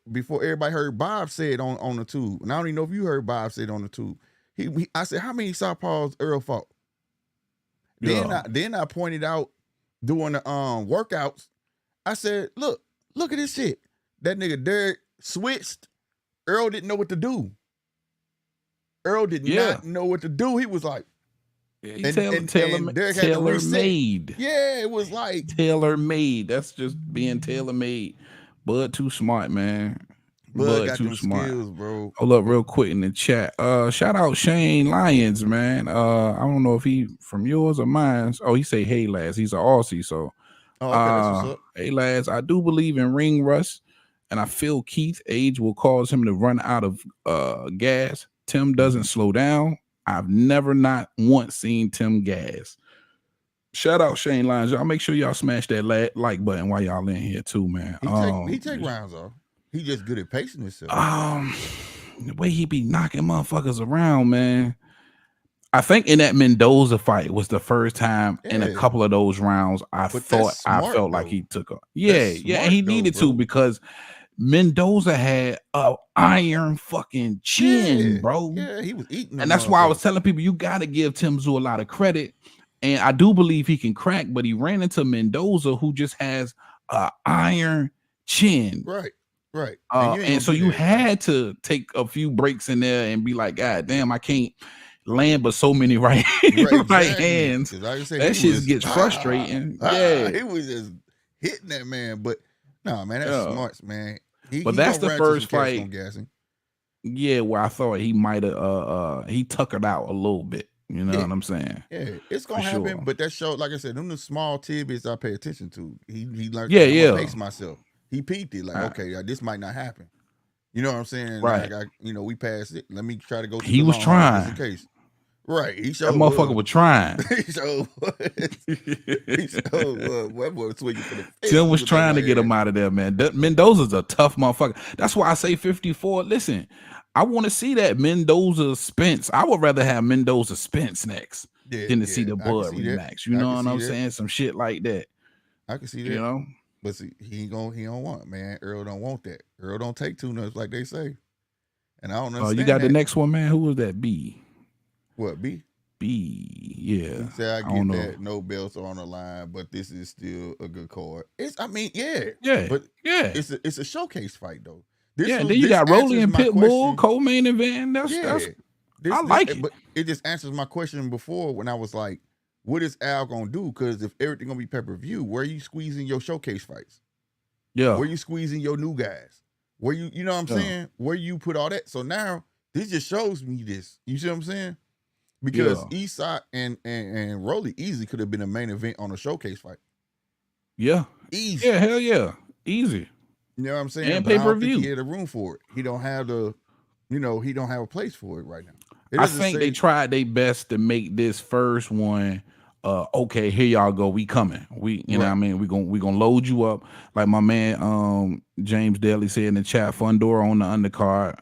everybody heard Bob say it on the tube. And I don't even know if you heard Bob say it on the tube. I said, how many southpaws Earl fought? Yeah. Then I pointed out doing the workouts. I said, look at this shit. That nigga Derek switched. Earl didn't know what to do. Earl did Yeah. not know what to do. He was like, Yeah, he and Derek had to tailor reset. made. Yeah, it was like Tailor made. That's just being tailor made. Bud too smart, man. Bud Bud got too them smart. skills, bro. Hold up real quick in the chat. Shout out Shane Lyons, man. I don't know if he from yours or mine. Oh, he say hey lads. He's an Aussie, so Oh, okay, that's what's up. hey lads, I do believe in ring rust, and I feel Keith age will cause him to run out of gas. Tim doesn't slow down. I've never not once seen Tim gas. Shout out Shane Lyons. Y'all make sure y'all smash that like button while y'all in here too, man. He take rounds off. He just good at pacing himself. The way he be knocking motherfuckers around, man. I think in that Mendoza fight was the first time in a Yeah. couple of those rounds I But that's I smart, felt like though. he took a That's yeah, and smart, he though, needed to bro. because Mendoza had a iron fucking chin, bro. Yeah, he was eating them And that's why I was motherfuckers. telling people you gotta give Tim Tszyu a lot of credit. And I do believe he can crack, but he ran into Mendoza, who just has a iron chin. Right. And you ain't And gonna so get you everything. had to take a few breaks in there and be like, God damn, I can't land but so many right hands. Because like I said, That he shit was gets frustrating. Yeah. he was just hitting that man. But no, man, that's smarts, man. But He that's gonna the run into some first cats fight. gonna gas him. Yeah, where I thought he might have he tuckered out a little bit. You know what I'm saying? Yeah, it's gonna happen. Sure. But that show, like I said, them the small tidbits I pay attention to. He learned, Yeah, I'm gonna yeah. pace myself. He peaked it, like, okay, this might not happen. You know what I'm saying? Right. Like we passed it. Let me try to go through He the was long haul just in trying. case. Right. He That sure motherfucker was trying. he sure was. He sure was. That boy was swinging for the Tim fences was with that trying to right get him hand. out of there, man. Mendoza's a tough motherfucker. That's why I say 54. Listen, I want to see that Mendoza Spence. I would rather have Mendoza Spence next than to see the I can Bud see that. rematch. You I know can what see I'm that. saying? Some shit like that. I can see You that. know? But see, he don't want, man. Earl don't want that. Earl don't take too much, like they say. And I don't understand. You got that. the next one, man. Who was that? B. What, B? B. Yeah. He said, I don't get know. that no belts are on the line, but this is still a good card. Yeah. But Yeah. it's a showcase fight though. Then you got Rolly and Pitbull, co-main event. That's I like it. But it just answers my question before when I was like, what is Al gonna do? Because if everything gonna be pay-per-view, where are you squeezing your showcase fights? Yeah. Where you squeezing your new guys? Where you know what I'm saying? Where you put all that? So now this just shows me this. You see what I'm saying? Because Eastside and Rolly easily could have been a main event on a showcase fight. Yeah. Easy. Yeah, hell yeah. Easy. You know what I'm saying? And but I don't pay-per-view. think he had a room for it. He don't have he don't have a place for it right now. I think they tried their best to make this first one okay, here y'all go. We coming. You know what I mean? We gonna load you up. Like my man James Daly said in the chat, Fundora on the undercard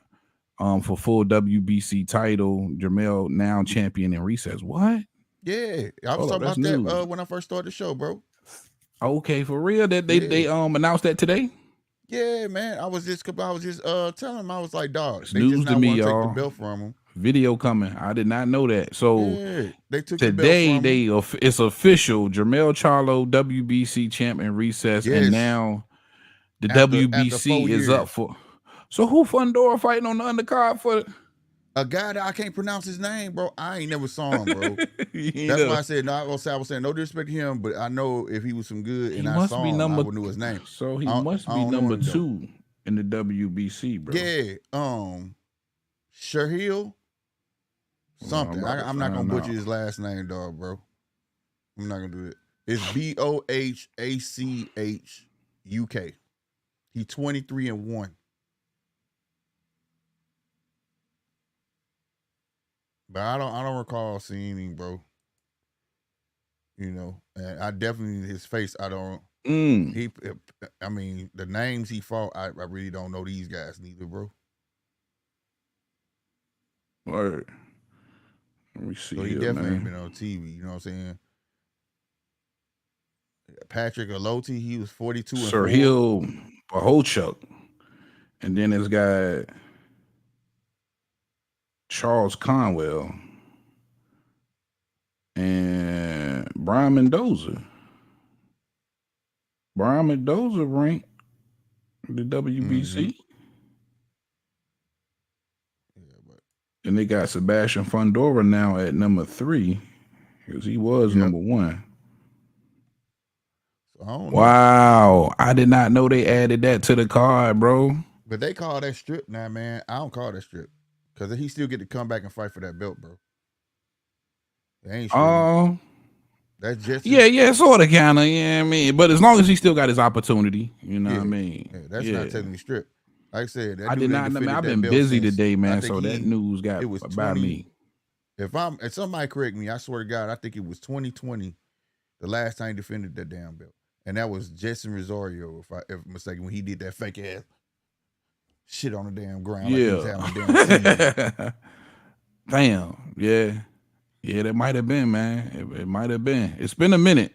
for full WBC title. Jermell now champion in recess. What? Yeah. I was talking about that when I first started the show, bro. Okay, for real. That they announced that today? Yeah, man. I was just telling him, I was like, dog, It's they news just to not me, want to take y'all. the belt from him. Video coming. I did not know that. So they took today the belt from him. it's official. Jermell Charlo WBC champ in recess, and now the WBC is up for. So who Fundora fighting on the undercard for? A guy that I can't pronounce his name, bro. I ain't never saw him, bro. That's why I said no. I was saying no disrespect to him, but I know if he was some good and I saw him, I would know his name. So he must be number 2 in the WBC, bro. Yeah, Shahil something. I'm not gonna butcher his last name, dog, bro. I'm not gonna do it. It's BOHACHUK. He's 23-1. But I don't recall seeing him, bro. You know, and I definitely his face. I don't. I mean, the names he fought, I really don't know these guys neither, bro. Word. Let me see. So he definitely ain't been on TV. You know what I'm saying? Patrick Aloti, he was 42 and Sir Hill Bohochuk. And then this guy Charles Conwell and Brian Mendoza. Brian Mendoza ranked the Mm-hmm. WBC, Yeah, but and they got Sebastian Fundora now at number 3 because he was yep. number 1. So I don't know. Wow, I did not know they added that to the card, bro. But they call that strip now, man. I don't call that strip. Cause he still get to come back and fight for that belt, bro. They ain't stripping. Oh, That's just yeah, as yeah, sort of, kind of, yeah. I mean, but as long as he still got his opportunity, you know what I yeah. mean? Yeah, that's not Yeah, technically strip. Like I said, that I did dude ain't not know, man. defended I've that been belt busy since today, I man. think So that news got it was by 20. me. If somebody correct me, I swear to God, I think it was 2020 the last time he defended that damn belt. And that was Jetson Rosario, if I'm mistaken, when he did that fake ass shit on the damn ground like he was Yeah. having a damn seizure. Damn. Yeah. Yeah, that might have been, man. It might have been. It's been a minute.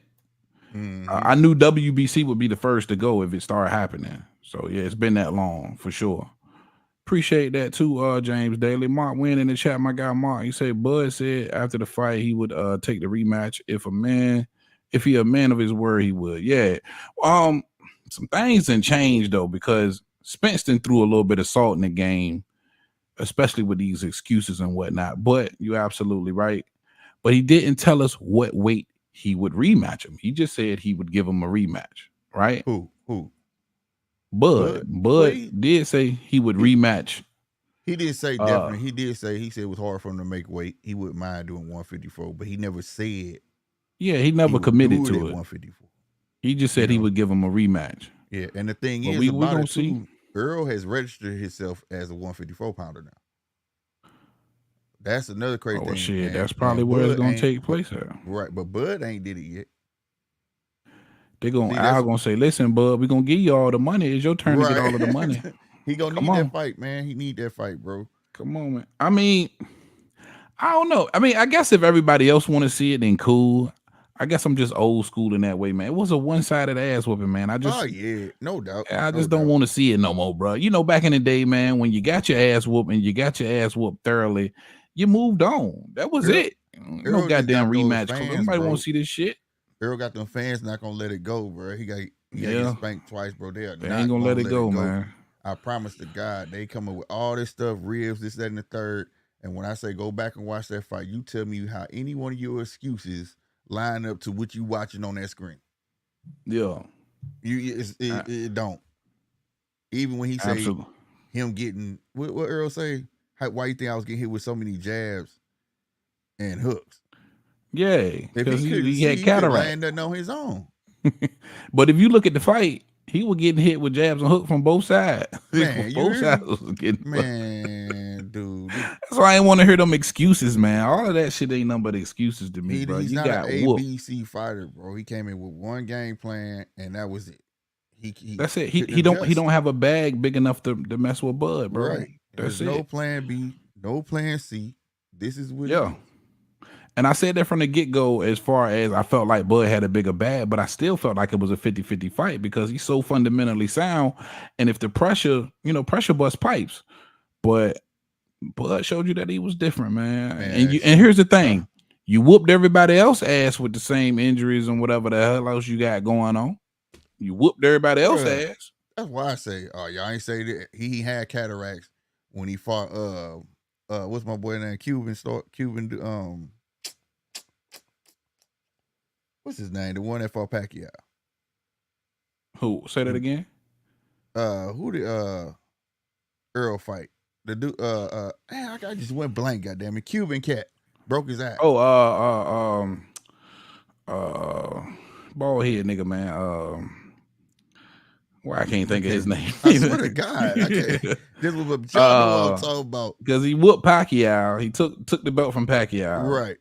Mm-hmm. I knew WBC would be the first to go if it started happening. So yeah, it's been that long for sure. Appreciate that too, James Daly. Mark Wynn in the chat, my guy Mark. He said Bud said after the fight he would take the rematch if he a man of his word, he would. Yeah. Um, some things didn't change though, because Spence threw a little bit of salt in the game, especially with these excuses and whatnot. But you're absolutely right. But he didn't tell us what weight he would rematch him. He just said he would give him a rematch, right? Who? Bud. Bud? Well, Bud did say he would he rematch. he did say Uh, definitely. He said it was hard for him to make weight. He wouldn't mind doing 154, but he never said yeah, he he never would committed do it at to it. 154. He just You said he know? would give him a rematch. Yeah. And the thing But is we about gonna it see. too, Earl has registered himself as a 154 pounder now. That's another crazy Oh well, thing. shit. That's probably And where it's Bud gonna ain't take but place at. right, but Bud ain't did it yet. They gonna See, Al that's gonna say, listen, Bud, we gonna give you all the money. It's your turn to get right. all of the money. He gonna Come need that on, fight, man. He need that fight, bro. come on, man. I mean, I don't know. I mean, I guess if everybody else want to see it, then cool. I guess I'm just old school in that way, man. It was a one-sided ass whooping, man. Oh yeah, no doubt, I no just don't doubt. want to see it no more, bro. You know, back in the day, man, when you got your ass whooped and you got your ass whooped thoroughly, you moved on. That was Earl, it. No Earl just goddamn got those rematch. fans, Nobody want bro. to see this shit. Earl got them fans not gonna let it go, bro. He got to get Yeah, spanked twice, bro. They are they ain't not gonna gonna let it let it go, go. man. I promise to God, they coming with all this stuff, ribs, this, that, and the third. And when I say go back and watch that fight, you tell me how any one of your excuses line up to what you watching on that screen. Yeah, It don't. Even when he say absolutely. him getting what Earl say, why you think I was getting hit with so many jabs and hooks? Yeah, If because he couldn't he see, had he could cataract. land nothing on his own. But if you look at the fight, he was getting hit with jabs and hook from both sides. Man, you Both hear sides me? was getting. Man, dude, That's why I ain't want to hear them excuses, man. All of that shit ain't nothing but excuses to me, bro. he's You not an got whooped. ABC fighter, bro. He came in with one game plan, and that was it. He That's it. couldn't He adjust. don't have a bag big enough to mess with Bud, bro. Right. There's That's no it. plan B, no plan C. This is what it Yeah. is. And I said that from the get go, as far as I felt like Bud had a bigger bag, but I still felt like it was a 50-50 fight because he's so fundamentally sound. And if the pressure, pressure bust pipes. But Bud showed you that he was different, man. Man, And shoot. here's the thing. You whooped everybody else ass with the same injuries and whatever the hell else you got going on. You whooped everybody else Bruh, ass. that's why I say, y'all ain't say that he had cataracts when he fought what's my boy name? Cuban what's his name? The one that fought Pacquiao. Who? Say that The again. who did Earl fight? The dude man, I just went blank, goddamn it. Cuban cat broke his eye. Oh, uh, bald head nigga, man. Well, I can't I think of his can't name. I swear to God, I can't this was what y'all know what I'm talking about. Because he whooped Pacquiao. He took the belt from Pacquiao. Right.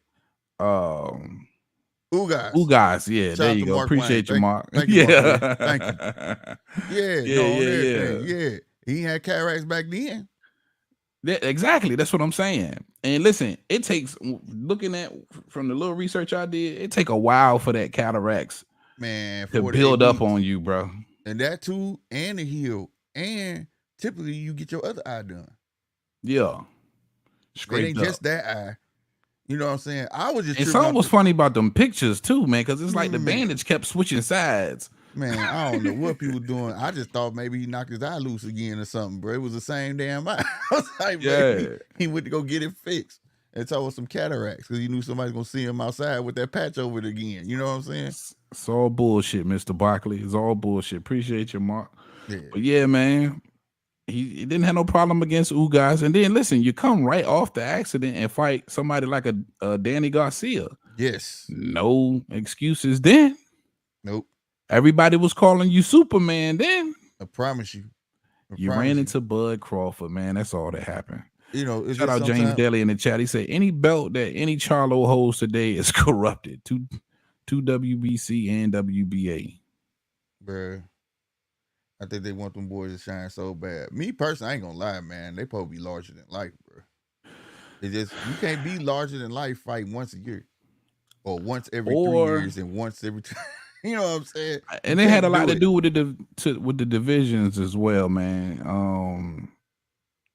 Um, Ugas. Ugas, yeah, Shout there out you to go. Mark Wayne. Appreciate you, Mark. Thank you, Mark Wayne. Thank you. Yeah, Yeah, yeah, no, on yeah, everything. yeah. Yeah. He had cataracts back then. Exactly. That's what I'm saying. And listen, it takes looking at from the little research I did. It take a while for that cataracts Man, to 4 to 8 build up weeks. on you, bro. And that too, and the heel. And typically you get your other eye done. Yeah, It ain't scraped up. just that eye. You know what I'm saying? I was just And tripping something off was the funny about them pictures too, man, because it's like the man. bandage kept switching sides. Man, I don't know what people doing. I just thought maybe he knocked his eye loose again or something, bro. It was the same damn eye. I was like, maybe Yeah. he went to go get it fixed and told us some cataracts because he knew somebody's gonna see him outside with that patch over it again. You know what I'm saying? It's all bullshit, Mr. Barkley. It's all bullshit. Appreciate you, Mark. Yeah. But yeah, man, he didn't have no problem against Ugas. And then listen, you come right off the accident and fight somebody like a Danny Garcia. Yes. No excuses then. Nope. Everybody was calling you Superman then. I promise you. You ran into Bud Crawford, man. That's all that happened. You know, Shout out James Daly in the chat. He said, any belt that any Charlo holds today is corrupted. Two WBC and WBA. Bruh. I think they want them boys to shine so bad. Me personally, I ain't gonna lie, man. They probably be larger than life, bro. It just you can't be larger than life fighting once a year. Or once every 3 years and once every you know what I'm saying? And it had a lot to do with the divisions as well, man.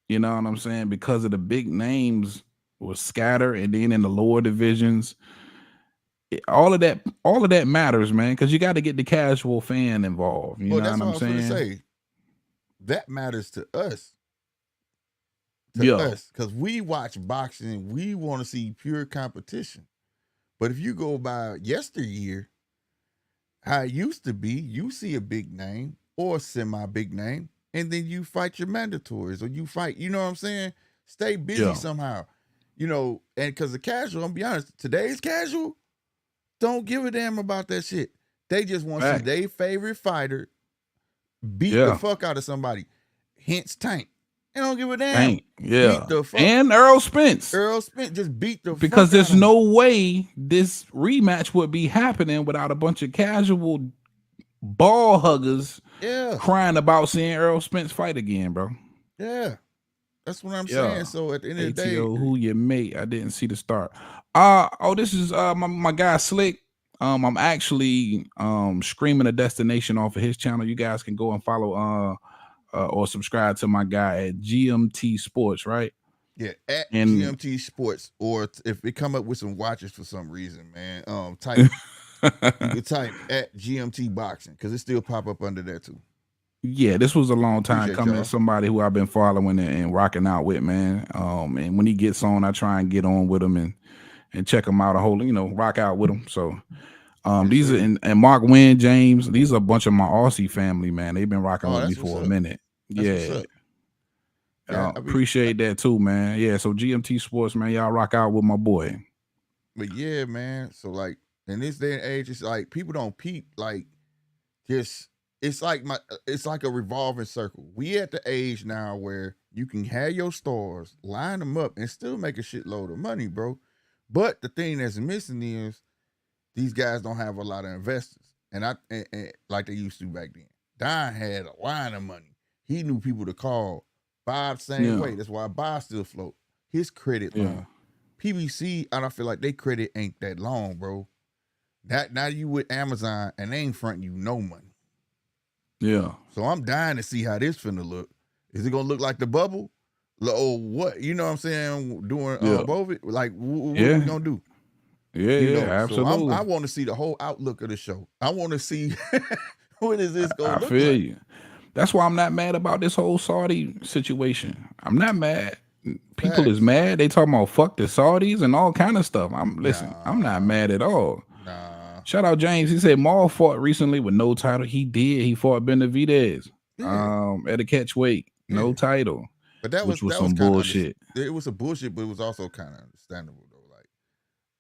You know what I'm saying? Because of the big names was scattered, and then in the lower divisions, all of that matters, man. Because you got to get the casual fan involved. You know what I'm saying? Say. That matters to us. Us, because we watch boxing, we want to see pure competition. But if you go by yesteryear, how it used to be, you see a big name or semi-big name, and then you fight your mandatories or you fight, you know what I'm saying? Stay busy somehow. You know, and because the casual, I'm gonna be honest, today's casual don't give a damn about that shit. They just want to see their favorite fighter beat the fuck out of somebody. Hence Tank. They don't give a damn. Tank, yeah. Beat the fuck. And Earl Spence. Earl Spence just beat the fuck because there's out no way this rematch would be happening without a bunch of casual ball huggers crying about seeing Earl Spence fight again, bro. Yeah. That's what I'm saying. So at the end of the day, who you mate? I didn't see the start. This is my guy Slick. I'm actually screaming a destination off of his channel. You guys can go and follow or subscribe to my guy at GMT Sports, right? Yeah, at GMT Sports, or if it come up with some watches for some reason, man, type you can type at GMT Boxing because it still pop up under there too. Yeah, this was a long time coming. Somebody who I've been following and rocking out with, man. And when he gets on, I try and get on with him and check him out a whole, rock out with him. So these are and Mark Wynn, James, these are a bunch of my Aussie family, man. They've been rocking with me for a minute. Yeah. Appreciate that too, man. Yeah, so GMT Sports, man, y'all rock out with my boy. But yeah, man. So like in this day and age, it's like people don't peep like just it's like a revolving circle. We at the age now where you can have your stars, line them up, and still make a shitload of money, bro. But the thing that's missing is these guys don't have a lot of investors, and like they used to back then. Don had a line of money. He knew people to call. Bob same way. That's why Bob still float. His credit long. PBC, I don't feel like their credit ain't that long, bro. Now you with Amazon and they ain't fronting you no money. Yeah. So I'm dying to see how this finna look. Is it gonna look like the bubble? Or what? You know what I'm saying? Doing both it? Like what are we gonna do? Yeah, absolutely. So I want to see the whole outlook of the show. I want to see what is this gonna look like. I feel you. That's why I'm not mad about this whole Saudi situation. I'm not mad. People is mad. They talking about fuck the Saudis and all kind of stuff. I'm not mad at all. Nah. Shout out James. He said Maul fought recently with no title. He did. He fought Benavidez at a catch weight, no title. But that was some bullshit. It was a bullshit, but it was also kind of understandable though. Like,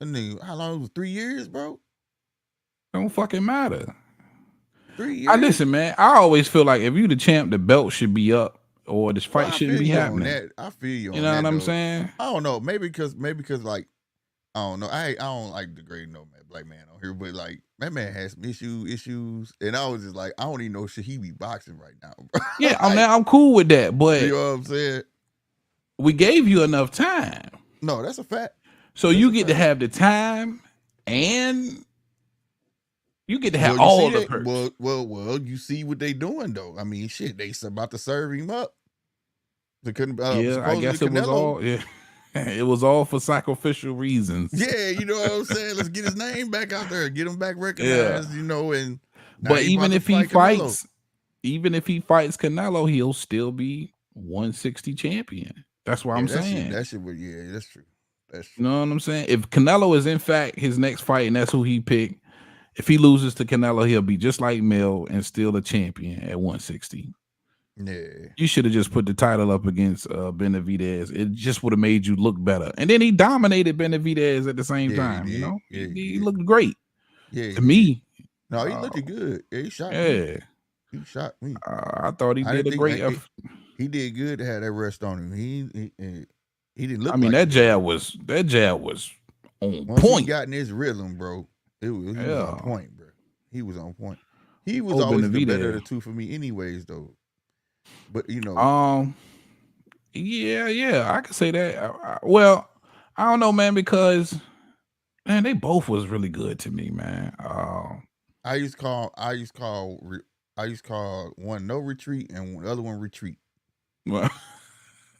I mean, how long? It was 3 years, bro. Don't fucking matter. 3 years. Listen, man. I always feel like if you the champ, the belt should be up, or this fight shouldn't be happening. I feel you. You know what I'm saying? I don't know. Maybe because like I don't know. I don't like degrading no black man on here, but like that man has some issues, and I was just like, I don't even know should he be boxing right now, bro. Yeah, like, I'm cool with that, but you know what I'm saying? We gave you enough time. No, that's a fact. So you get to have the time and you get to have all the perks. Well, you see what they doing though. I mean, shit, they about to serve him up. They couldn't. I guess it was all. Yeah, it was all for sacrificial reasons. Yeah, you know what I'm saying. Let's get his name back out there, get him back recognized. You know, and Now But he about to fight Canelo. even if he fights Canelo, he'll still be 160 champion. That's what I'm Yeah, saying. that shit was yeah, that's true. That's You true. know what I'm saying? If Canelo is in fact his next fight and that's who he picked, if he loses to Canelo, he'll be just like Mel and still a champion at 160. Yeah. You should have just put the title up against Benavidez. It just would have made you look better. And then he dominated Benavidez at the same Yeah, he time. You did. know, Yeah, he he did. looked great Yeah, he to did. me. No, he Uh, looked good. Yeah, he shot me. yeah, He shot me. I thought he I did didn't a think great. he did good to have that rest on him. He didn't I look mean, like he was hurt. that jab was on Once he point. got in his rhythm, bro, he was on Yeah, point, bro. He was on point. He was oh always the better of Benavidez. the two for me, anyways, though. But Um, yeah, I could say that. Well, I don't know, man, because man, they both was really good to me, man. I used to call one no retreat and the other one retreat. Well,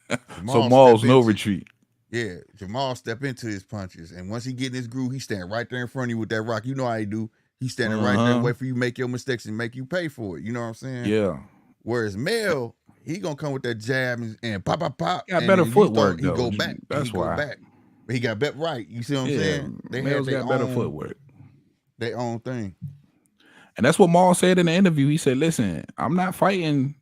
so Jamal step Maul's no into retreat. Yeah, Jamal step into his punches, and once he get in his groove, he stand right there in front of you with that rock. You know how he do. He standing right there, Uh-huh. wait for you to make your mistakes and make you pay for it. You know what I'm saying? Yeah. Whereas Mel, he gonna come with that jab and pop, pop, pop, Got and better then you footwork start. He though. go back and he That's go why. back. But he got bet right. You see what I'm Yeah, saying? They had Mel's got better footwork. their own thing. And that's what Maul said in the interview. He said, listen, I'm not fighting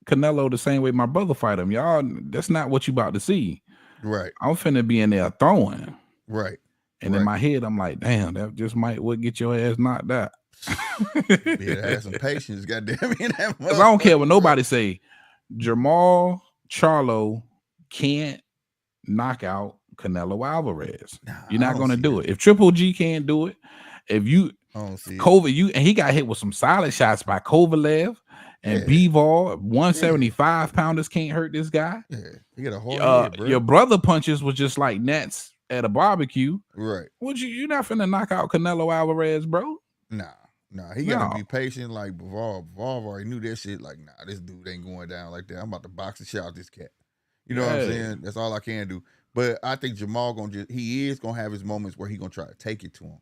Canelo the same way my brother fight him. Y'all, that's not what you about to see. Right, I'm finna be in there throwing. right, And in my head, I'm like, damn, that just might would get your ass knocked out. Yeah, have some patience, goddamn me, in that Because I don't care what motherfucker, bro. nobody say. Jamal Charlo can't knock out Canelo Alvarez. Nah, You're I not don't gonna see do that. it. If Triple G can't do it, if you I don't see it. COVID, and he got hit with some solid shots by Kovalev and Yeah, Bivol. yeah, 175 pounders can't hurt this guy. yeah. He got a hard head, bro. Your brother punches was just like gnats at a barbecue. Right. Would you're not finna knock out Canelo Alvarez, bro? Nah. He gotta No. be patient like Bavard. Bavard already knew that shit. Like, nah, this dude ain't going down like that. I'm about to box the shit out this cat. You know what I'm Yeah. saying? That's all I can do. But I think Jamal he is gonna have his moments where he gonna try to take it to him.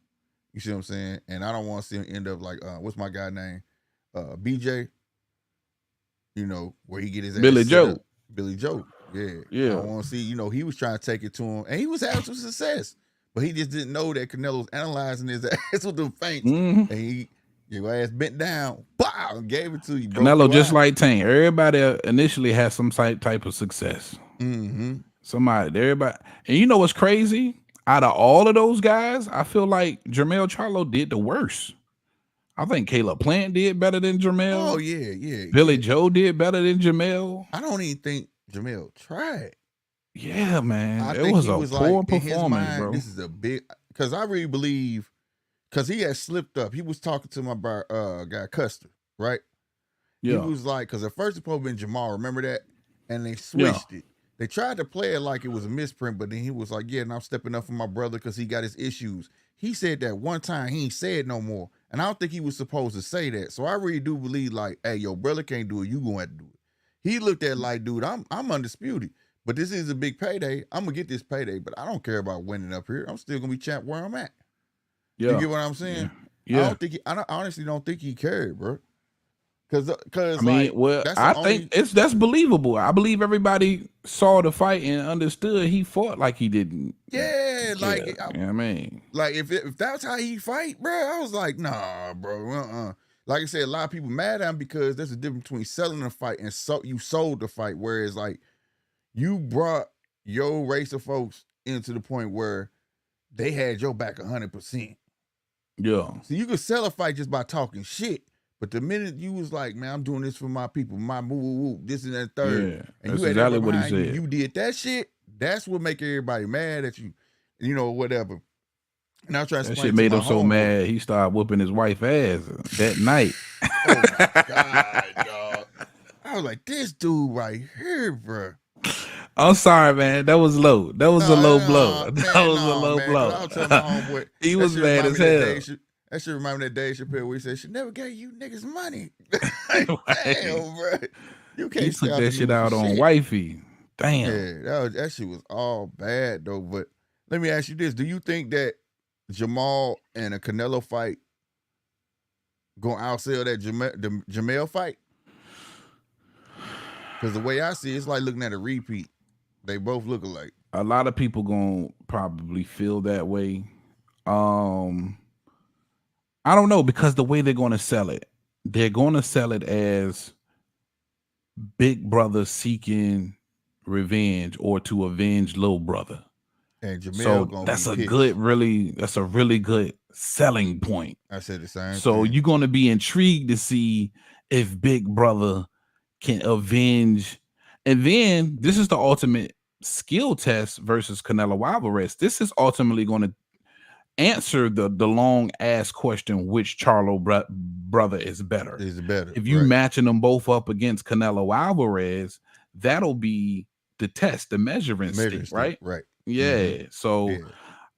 You see what I'm saying? And I don't want to see him end up like what's my guy name? BJ. You know, where he get his Billy ass set Joe. up. Billy Joe. Yeah. I Yeah. don't want to see, he was trying to take it to him and he was having some success. But he just didn't know that Canelo was analyzing his ass with the feints. Mhm. And your ass bent down, pow, and gave it to you. Canelo just like Tank. Everybody initially has some type of success. Mm-hmm. Everybody. And you know what's crazy? Out of all of those guys, I feel like Jermell Charlo did the worst. I think Caleb Plant did better than Jermell. Oh, yeah. Billy Joe did better than Jermell. I don't even think Jamel tried. Yeah, man. It was he a was poor like, in his performance, mind, bro. this is a big, because I really believe, because he had slipped up. He was talking to my guy Custer, right? Yeah. He was like, because at first it probably been Jamal, remember that? And they switched it. They tried to play it like it was a misprint, but then he was like, yeah, and I'm stepping up for my brother because he got his issues. He said that one time, he ain't said no more. And I don't think he was supposed to say that. So I really do believe like, hey, your brother can't do it, you gonna have to do it. He looked at it like, dude, I'm undisputed. But this is a big payday. I'm gonna get this payday, but I don't care about winning up here. I'm still gonna be champ where I'm at. Yeah. You get what I'm saying? Yeah. I honestly don't think he cared, bro. Cause I mean, I think that's believable. I believe everybody saw the fight and understood he fought like he didn't. Yeah, like you know what I mean, like if that's how he fight, bro, I was like, nah, bro. Like I said, a lot of people mad at him because there's a difference between selling a fight and you sold the fight. Whereas like you brought your race of folks into the point where they had your back 100%. Yeah. So you could sell a fight just by talking shit. But the minute you was like, man, I'm doing this for my people, my woo, this and that third, Yeah, and that's you had exactly everybody what he behind said. you did that shit, that's what make everybody mad at you, whatever. And I was trying to That explain shit made to him my so homeboy. mad he started whooping his wife ass that night. Oh my God, dog. I was like, this dude right here, bro. I'm sorry, man. That was low. That was a low blow. Man, that was a low blow. I was telling my homeboy, He was mad as hell. That shit remind me of that Dave Chappelle where he said, she never gave you niggas money. Like, damn, bro. You can't He took that shit out on wifey. Damn. Yeah, that shit was all bad, though. But let me ask you this. Do you think that Jamal and a Canelo fight gonna outsell that Jamel fight? Because the way I see it, it's like looking at a repeat. They both look alike. A lot of people gonna probably feel that way. Um, I don't know because the way they're gonna sell it as big brother seeking revenge or to avenge little brother. And Jamel So gonna be pissed. that's a really good selling point. I said the same So thing. you're gonna be intrigued to see if Big Brother can avenge. And then this is the ultimate skill test versus Canelo Alvarez. This is ultimately going to answer the long ass question: which brother is better? Is better, If you right? matching them both up against Canelo Alvarez, that'll be the test, the measuring Measuring stick, stick, right? right? Mm-hmm. Yeah. So Yeah,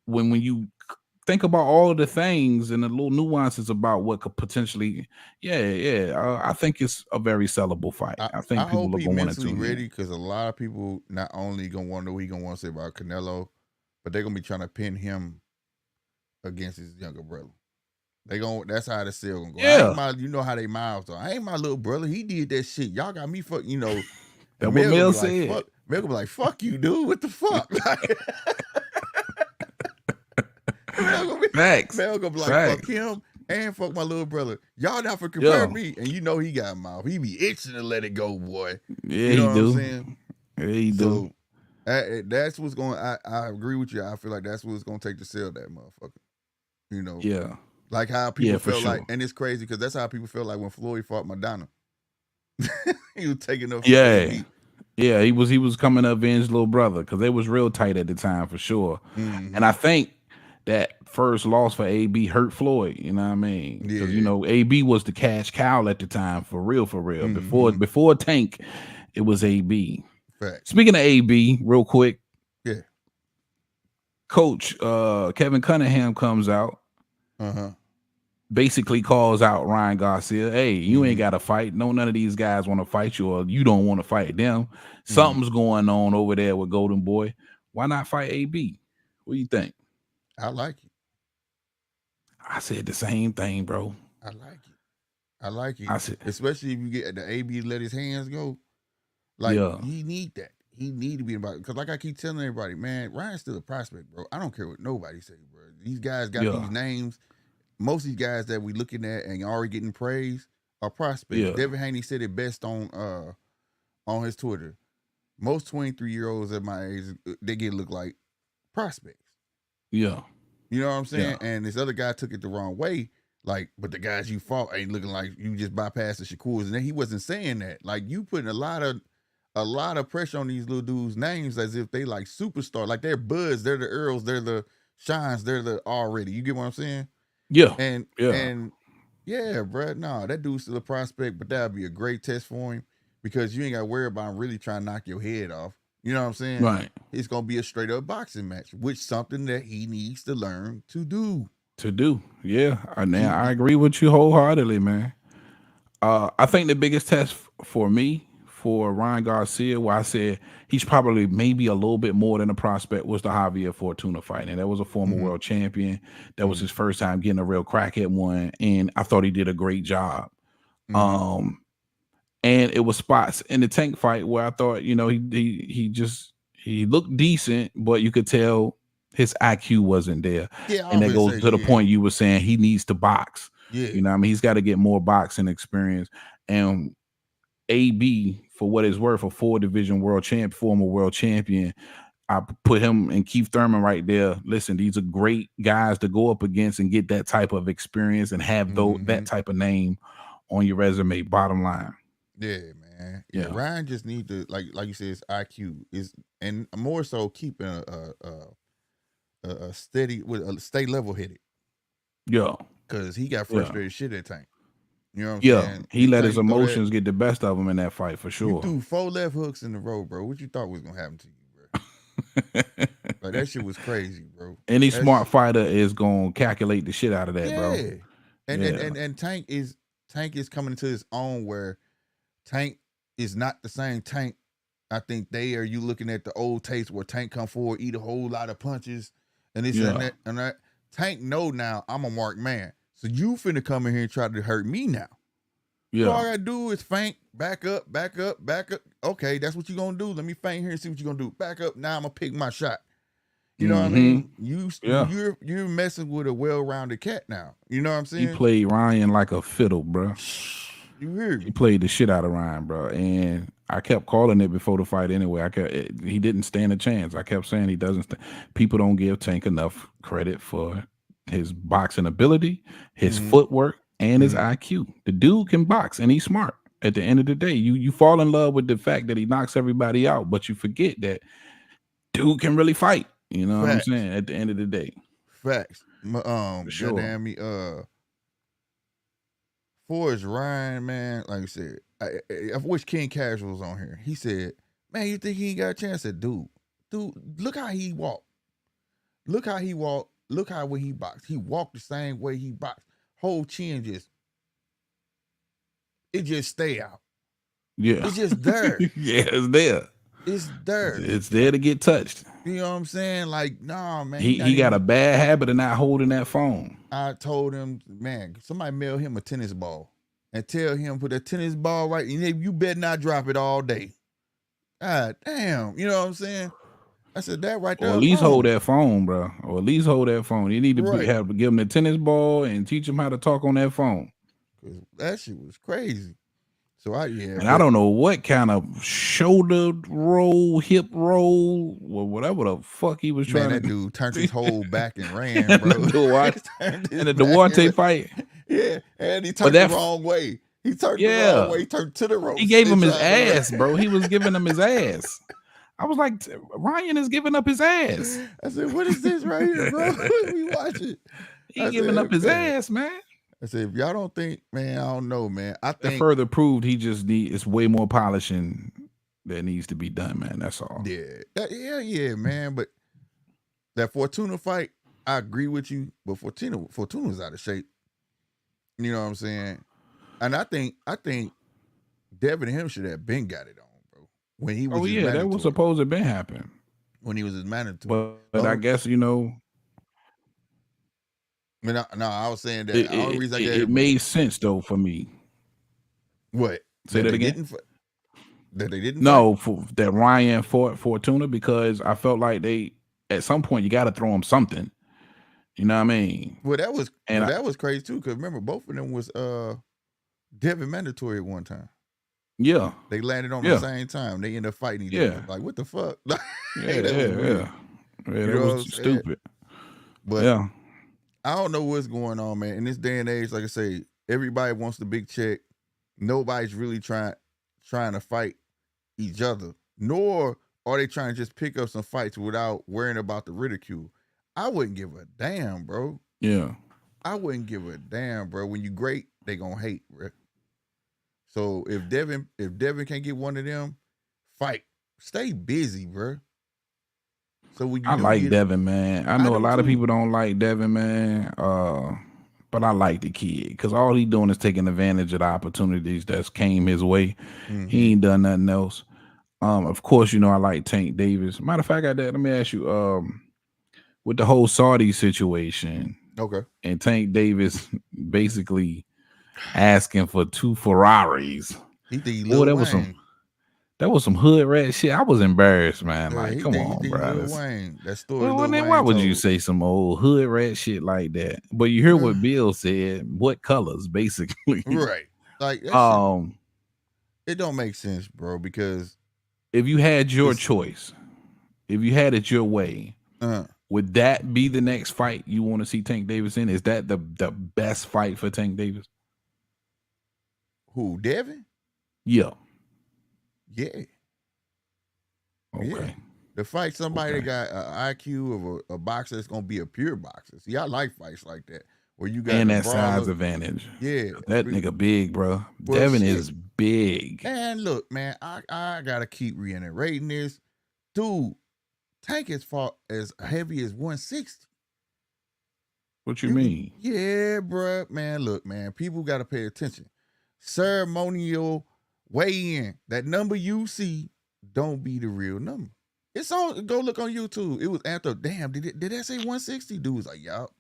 when you think about all of the things and the little nuances about what could potentially, I think it's a very sellable fight. I I think people hope are he gonna want to mentally tune in. ready because a lot of people not only gonna want to know what he gonna want to say about Canelo, but they're gonna be trying to pin him against his younger brother. That's how the sale gonna go. I ain't Yeah, my you know how they mouths are. I ain't my little brother. He did that shit. Y'all got me fuck, that and what Mel gonna Mel be like, said. fuck. Mel gonna be like, fuck you, dude. What the fuck? Like, Mel gonna be Facts, Mel gonna be like, fuck facts. him and fuck my little brother. Y'all not for compare Yeah, me. And you know he got a mouth. He be itching to let it go, boy. yeah, You know he what I'm do. saying? Yeah, he do. So that's what's going. I agree with you. I feel like that's what's going to take to sell that motherfucker. You know, Yeah, like how yeah, people for felt like, sure. and it's crazy because that's how people felt like when Floyd fought Madonna. He was taking up for Yeah, AB. yeah, he was coming to avenge little brother because they was real tight at the time for sure. And Mm-hmm. I think that first loss for AB hurt Floyd. You know what I mean? Because Yeah. AB was the cash cow at the time for real, for real. Before Mm-hmm. before Tank, it was AB. Facts. Speaking of AB, real quick, Yeah. Coach Kevin Cunningham comes out, Uh-huh. basically calls out Ryan Garcia. Hey, you ain't Mm-hmm. got to fight. No, none of these guys want to fight you, or you don't want to fight them. Mm-hmm. Something's going on over there with Golden Boy. Why not fight AB? What do you think? I like it. I said the same thing, bro. I like it. I like it. I said, Especially if you get the AB to let his hands go. Like yeah, he need that. He need to be about because like I keep telling everybody, man, Ryan's still a prospect, bro. I don't care what nobody say, bro. These guys got yeah, these names. Most of these guys that we looking at and already getting praise are prospects. yeah, Devin Haney said it best on his Twitter. Most 23-year-olds at my age, they get look like prospects. yeah, You know what I'm yeah, saying? And this other guy took it the wrong way. Like, but the guys you fought ain't looking like you just bypassed the Shakurs. And then he wasn't saying that. Like you putting a lot of pressure on these little dudes' names as if they like superstar. Like they're buds, they're the Earls, they're the Shines, they're the already. You get what I'm saying? yeah, And yeah, and yeah, bro. No, that dude's still a prospect, but that'd be a great test for him because you ain't got to worry about him really trying to knock your head off. You know what I'm saying? right. It's gonna be a straight up boxing match, which something that he needs to learn to do. To do, yeah. Now I He agree with you wholeheartedly, man. I think the biggest test for me for Ryan Garcia, where I said he's probably maybe a little bit more than a prospect, was the Javier Fortuna fight. And that was a former mm-hmm, world champion. That was mm-hmm, his first time getting a real crack at one. And I thought he did a great job. mm-hmm. Um, and it was spots in the Tank fight where I thought, he looked decent, but you could tell his IQ wasn't there. Yeah, I And that always goes say to the yeah, point you were saying he needs to box. yeah. You know what I mean? He's got to get more boxing experience. And AB, for what it's worth, a four-division former world champion, I put him and Keith Thurman right there. Listen, these are great guys to go up against and get that type of experience and have Mm-hmm. that type of name on your resume. Bottom line. Yeah, man. Yeah, Yeah. Ryan just need to like you said, his IQ is and more so keeping a steady with a stay level headed Yeah. because he got Yeah. frustrated shit at Tank. You know what I'm Yeah. saying? He let Anytime his you throw that, emotions get the best of him in that fight for you sure. threw 4 left hooks in the row, bro. What you thought was gonna happen to you, bro? Like that shit was crazy, bro. Any That's smart fighter is gonna calculate the shit out of that, bro. yeah. Yeah. And Tank is coming into his own where Tank is not the same Tank. I think you looking at the old tapes where Tank come forward, eat a whole lot of punches, and this and Yeah. that and that. Tank know now I'm a marked man. So you finna come in here and try to hurt me now. So all Yeah. I gotta do is feint, back up, back up, back up. Okay, that's what you gonna do. Let me feint here and see what you gonna do. Back up. Now I'm gonna pick my shot. You know what I Mm-hmm. mean? Yeah. You're messing with a well-rounded cat now. You know what I'm He saying? played Ryan like a fiddle, bro. You hear He me? played the shit out of Ryan, bro. And I kept calling it before the fight anyway. He didn't stand a chance. I kept saying he doesn't. People don't give Tank enough credit for his boxing ability, his Mm-hmm. footwork, and his Mm-hmm. IQ. The dude can box and he's smart. At the end of the day, you fall in love with the fact that he knocks everybody out, but you forget that dude can really fight. You know what I'm Facts. saying? At the end of the day, Facts. for sure. Goddamn me. For Ryan, man, like I said, I wish King Casual was on here. He said, "Man, you think he ain't got a chance?" I said, dude, look how he walked. Look how he walked. Look how when he boxed. He walked the same way he boxed. Whole chin just stay out. Yeah. It's just there. Yeah, it's there. It's there. It's there to get touched. You know what I'm saying? Like, nah, man, he not He got a even. bad habit of not holding that phone. I told him, man, somebody mail him a tennis ball and tell him put a tennis ball right. And you better not drop it all day. God damn, you know what I'm saying? I said that right Or there at least hold alone. that phone, bro. Or at least hold that phone. You need to Right. have to give him the tennis ball and teach him how to talk on that phone. Cause that shit was crazy. So And I but don't know what kind of shoulder roll, hip roll, or whatever the fuck he was man, trying to that do. dude turned his whole back and ran, And the bro. Duarte, Turned his and the back Duarte fight. yeah, and he But turned the wrong way. He turned the wrong yeah, way. He turned to the he ropes gave and him his tried to run. ass, bro. He was giving him his ass. I was like, Ryan is giving up his ass. I said, "What is this right here, bro? We watch it." He I giving up said, his "Man." ass, man. I said, "If y'all don't think, man, I don't know, man. I That think, further proved he just it's way more polishing that needs to be done, man. That's all. yeah, man. But that Fortuna fight, I agree with you. But Fortuna was out of shape. You know what I'm saying? And I think Devin and him should have been got it on, bro. When he was Oh his yeah, that was mandatory. supposed to have been happen. When he was his mandatory. But I guess I mean, no, I was saying that it, the only it reason I it it gave made sense though for me. what Say that that they again. didn't that they didn't fight. No, for that Ryan fought Fortuna because I felt like they at some point you got to throw him something. You know what I mean? Well, And that was crazy too. Because remember, both of them was Devin mandatory at one time. yeah, They landed on the yeah, same time. They ended up fighting each other. yeah, Like, what the fuck? yeah, Hey, that was yeah, weird. yeah. Yeah, You that know what was I'm saying? stupid. But Yeah, I don't know what's going on, man. In this day and age, like I say, everybody wants the big check. Nobody's really trying to fight each other. Nor are they trying to just pick up some fights without worrying about the ridicule. I wouldn't give a damn, bro. yeah. I wouldn't give a damn, bro. When you great, they gonna hate, bro. So if Devin can't get one of them, fight. Stay busy, bro. So when you I do like get, Devin, man. I I know a do lot of too. people don't like Devin, man. But I like the kid because all he doing is taking advantage of the opportunities that's came his way. Mm-hmm. He ain't done nothing else. Of course, I like Tank Davis. Matter of fact, I got that. Let me ask you, with the whole Saudi situation Okay. and Tank Davis basically asking for 2 Ferraris. He think he Boy, Lil Wayne. that was some hood rat shit. I was embarrassed, man. Yeah, Like, he come think he on, think he bro. Lil Wayne. That story Well, Lil then why Wayne would you told. say some old hood rat shit like that? But you hear what Bill said. What colors, basically? Right. Like that shit. um, It don't make sense, bro. Because if you had your it's choice, if you had it your way, uh would that be the next fight you want to see Tank Davis in? Is that the best fight for Tank Davis? who Devin? Yeah. Yeah, yeah. Okay. To fight somebody that Okay. got an IQ of a boxer that's gonna be a pure boxer. See, I like fights like that where you got And the that size brawler. advantage. Yeah. That nigga big, bro. Well, Devin shit. is big. And look, man, I gotta keep reiterating this, dude. Tank is fought as heavy as 160. What you mean? Yeah, bruh. Man, look, man, people got to pay attention. Ceremonial weigh-in. That number you see don't be the real number. It's on. Go look on YouTube. It was after. Damn, did that say 160? Dude was like, yup.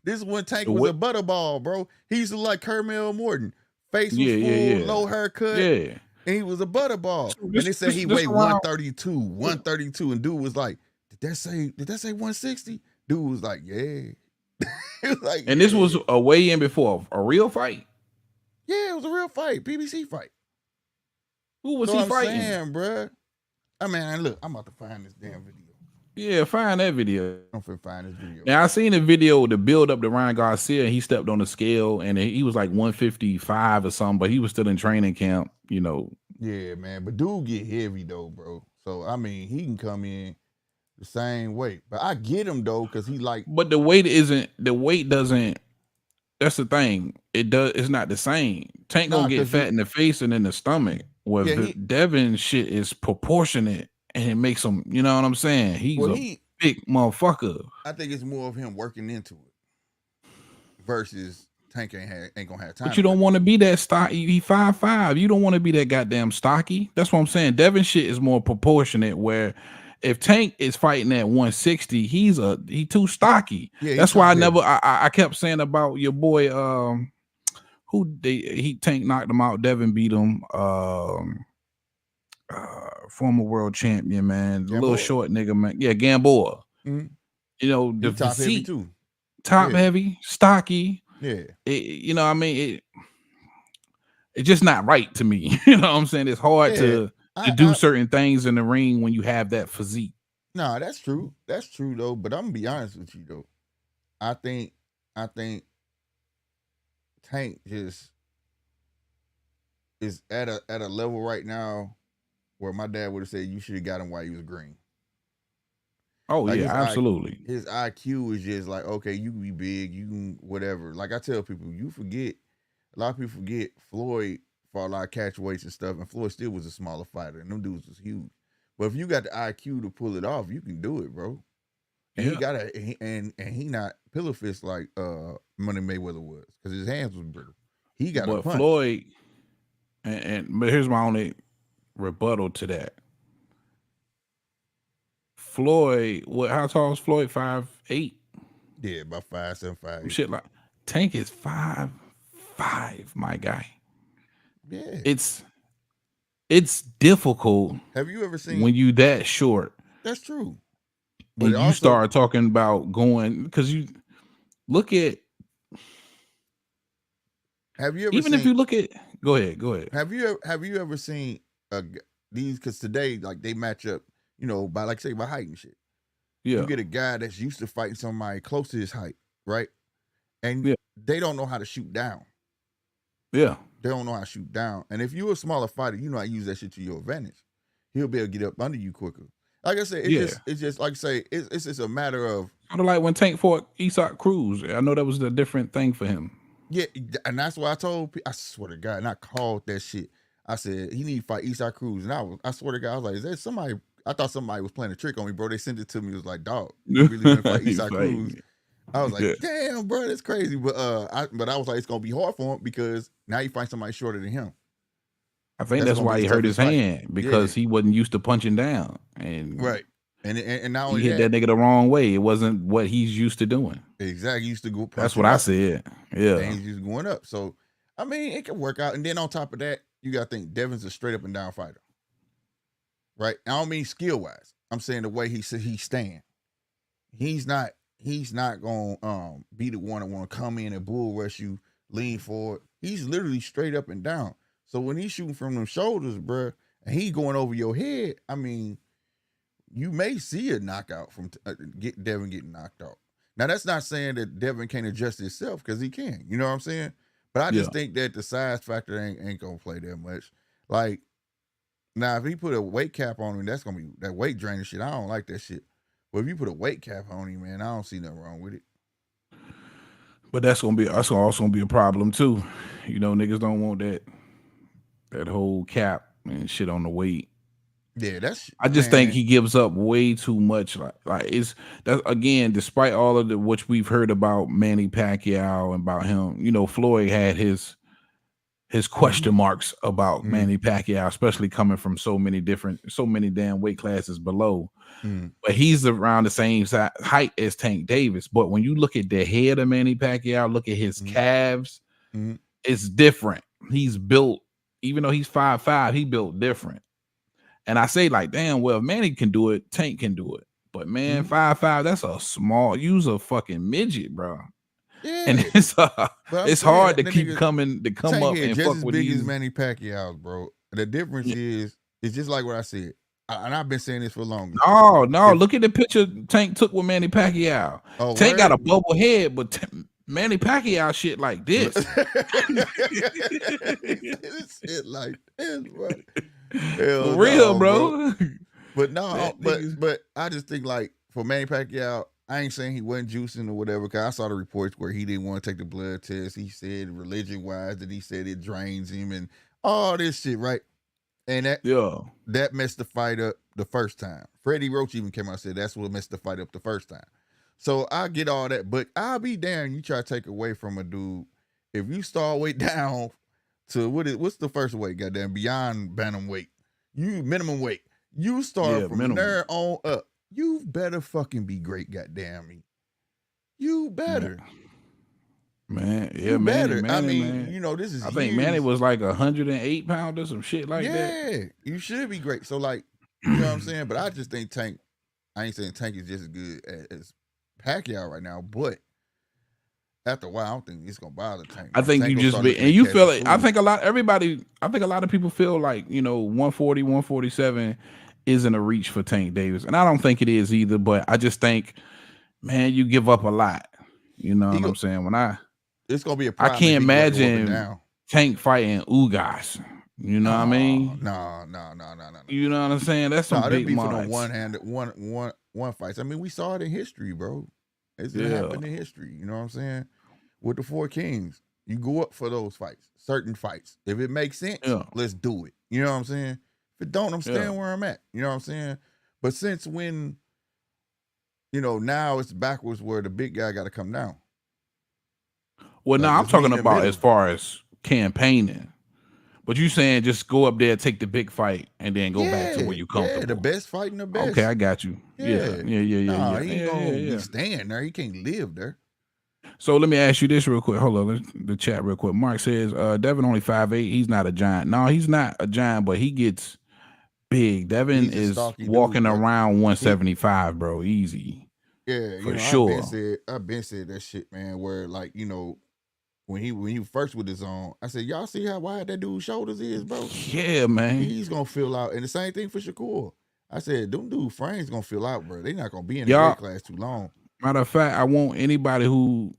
This is when Tank The was a way, butterball, bro. He used to look like Carmel Morton. Face was yeah, full, yeah, low haircut, yeah, yeah. and he was a butterball. So And they said he this weighed around, 132, 132. And dude was like, did that say 160? Dude was like, yeah. He was like, and this was yeah. a weigh in before a real fight. Yeah, it was a real fight, PBC fight. Who was So he I'm fighting? saying, bruh. I mean, look, I'm about to find this damn video. Yeah, find that video. I'm finna find this video. Now I seen the video to build up to Ryan Garcia. He stepped on the scale and he was like 155 or something, but he was still in training camp. You know, Yeah, man. But dude get heavy though, bro. So I mean, he can come in the same weight. But I get him though, because he like, but the weight isn't. The weight doesn't. That's the thing. It does. It's not the same. Tank gonna nah, get cause fat in the face and in the stomach. Where yeah, he Devin shit is proportionate and it makes him. You know what I'm saying? He's well a he big motherfucker. I think it's more of him working into it versus Tank ain't gonna have But time you to don't work want to into be that stocky. He 5'5". You don't want to be that goddamn stocky. That's what I'm saying. Devin shit is more proportionate. Where if Tank is fighting at 160, he too stocky. it. Yeah, he That's why top heavy. I kept saying about your boy he Tank knocked him out. Devin beat him. Former world champion, man. The little Gamboa. short nigga, man. Yeah, Gamboa. Mm-hmm. You know, the He top heavy physique, too. top Yeah, heavy, stocky. yeah, You know what I mean? It's just not right to me. You know what I'm saying? It's hard yeah. to do certain things in the ring when you have that physique. Nah, that's true. That's true though. But I'm gonna be honest with you though. I think I think Tank just is at a level right now where my dad would have said you should have got him while he was green. Oh Like yeah, absolutely. his IQ is just like, okay, you can be big, you can whatever. Like I tell people, you forget a lot of people forget Floyd fought a lot of catch weights and stuff, and Floyd still was a smaller fighter, and them dudes was huge. But if you got the IQ to pull it off, you can do it, bro. And he Yeah. got and he not pillow fist like Money Mayweather was, because his hands was brittle. He got a But punch. Floyd, but here's my only rebuttal to that. Floyd, how tall is Floyd? 5'8"? Yeah, about 5'7", 5'8". Shit like Tank is 5'5", my guy. Yeah. It's difficult Have you ever seen? when you that short That's true. But and you also, start talking about going because you look at have you ever even if seen? you look at go ahead. Have you ever seen these? Because today, like they match up, by like say by height and shit. You Yeah. get a guy that's used to fighting somebody close to his height, right? And Yeah. they don't know how to shoot down. Yeah. They don't know how to shoot down. And if you're a smaller fighter, you know how to use that shit to your advantage. He'll be able to get up under you quicker. Like I said, Yeah. it's just like I say, it's just a matter of Kind of like when Tank fought Isak Cruz. I know that was a different thing for him. yeah, and that's why I told people, I swear to God, and I called that shit. I said he need to fight Isak Cruz, and I swear to God, I was like, is there somebody? I thought somebody was playing a trick on me, bro. They sent it to me. It was like, dog, you really want to fight He's Isak like, Cruz? I was like, yeah. damn, bro, that's crazy. But I was like, it's gonna be hard for him because now you find somebody shorter than him. I think That's that's gonna be why the he hurt his toughest fight. hand because he wasn't used to punching down, and Right. And not he only hit that nigga the wrong way. It wasn't what he's used to doing. exactly, he used to go That's punching what I up, said. and Yeah. he's just going up. So I mean, it can work out. And then on top of that, you gotta think Devin's a straight up and down fighter, right? I don't mean skill wise. I'm saying the way he stand. He's not gonna be the one that want to come in and bull rush you, lean forward. He's literally straight up and down. So when he's shooting from them shoulders, bruh, and he going over your head, I mean, you may see a knockout from Devin getting knocked out. Now that's not saying that Devin can't adjust himself, because he can. You know what I'm saying? But I just Yeah. think that the size factor ain't gonna play that much. Like now, if he put a weight cap on him, that's gonna be that weight draining shit. I don't like that shit. But if you put a weight cap on him, man, I don't see nothing wrong with it. But that's also gonna be a problem too. You know, niggas don't want that whole cap and shit on the weight. Yeah, that's I just think man. he gives up way too much. Like it's that again, despite all of the which we've heard about Manny Pacquiao and about him, you know, Floyd had his his Mm-hmm. question marks about Mm-hmm. Manny Pacquiao, especially coming from so many damn weight classes below. Mm-hmm. But he's around the same height as Tank Davis. But when you look at the head of Manny Pacquiao, look at his calves, Mm-hmm. it's different. He's built, even though he's 5'5", he built different. And I say, like, damn, well, if Manny can do it, Tank can do it. But man, Mm-hmm. 5'5", that's a small, use a fucking midget, bro. And Yeah. But I'm it's saying hard that to the keep nigga coming to come Tank up head and just fuck as with big as these. Manny Pacquiao's, bro. The difference is, it's just like what I said. And I've been saying this for longer. No, If look at the picture Tank took with Manny Pacquiao. oh Tank got word, a bubble head, but Manny Pacquiao shit like this. this shit like this, bro. Hell For real, no, bro. bro. But no, That nigga. but I just think like for Manny Pacquiao, I ain't saying he wasn't juicing or whatever. Cause I saw the reports where he didn't want to take the blood test. He said religion wise that he said it drains him and all this shit, right? And Yeah. that messed the fight up the first time. Freddie Roach even came out and said that's what messed the fight up the first time. So I get all that, but I'll be damned you try to take away from a dude if you start way down to what's the first weight? Goddamn, beyond bantamweight, you minimum weight. You start Yeah, from minimum. there on up. You better fucking be great, goddamn me. You better. Man, yeah, You better. I Manny, mean, man. this is I think Manny years. was like 108 pounds or some shit like that. Yeah, you should be great. So like, you know what I'm saying? But I just think Tank. I ain't saying Tank is just as good as Pacquiao right now, but after a while, I don't think it's gonna bother Tank, I man. think Tank you gonna just start be, looking and at you cats feel as it. I food. think a lot of people feel like, 140, 147 isn't a reach for Tank Davis. And I don't think it is either, but I just think, man, you give up a lot. You know He what I'm go, saying? it's gonna be a I problem if can't he go up to up and imagine down. Tank fighting Ugas. You know what I No, mean? no, no, no, no, no, no. You know what I'm saying? That's some No, they're big beefing on mutts. one fights. I mean, we saw it in history, bro. It's Yeah. happened in history. You know what I'm saying? With the Four Kings, you go up for those fights, certain fights. If it makes sense, Yeah. let's do it. You know what I'm saying? If it don't, I'm Yeah. staying where I'm at. You know what I'm saying? But since when, now it's backwards where the big guy got to come down. Well, Like, now I'm let's meet talking in the about as middle. far as campaigning. But you saying just go up there, take the big fight, and then go back to where Yeah, you yeah, the comfortable. best fighting the Okay, I best. got you. Yeah, Yeah. yeah, yeah, yeah, Nah, yeah, he ain't yeah, yeah, gonna be yeah. staying there. He can't live there. So let me ask you this real quick. Hold on, the chat real quick. Mark says, Devin only 5'8". He's not a giant. No, he's not a giant, but he gets big. Devin He's a is stocky dude, walking but around he 175, bro. Easy. yeah, For I've sure. been said that shit, man, where like, when he first with his on, I said, y'all see how wide that dude's shoulders is, bro? Yeah, man. He's gonna fill out. And the same thing for Shakur. I said, them dude frames gonna fill out, bro. They not gonna be in the weight Y'all, class too long. matter of fact, I want anybody who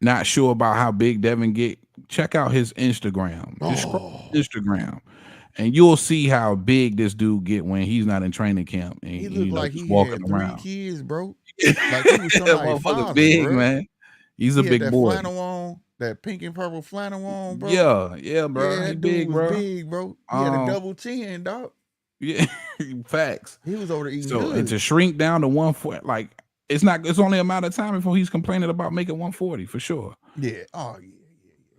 not sure about how big Devin get, check out his Instagram. Just scroll Oh, Instagram, and you'll see how big this dude get when he's not in training camp and he looked like just he walking had 3 around. kids, bro. Like he was That somebody's motherfucker father, big, bro. man. He's a He had big that boy. flannel on, that pink and purple flannel on, bro. Yeah, bro. Yeah, He that dude big, was bro. big, bro. He had a double chin, dog. Yeah, facts. He was over there eating So, and good. to shrink down to 140, like it's only a matter of time before he's complaining about making 140 for sure. Yeah. Oh yeah.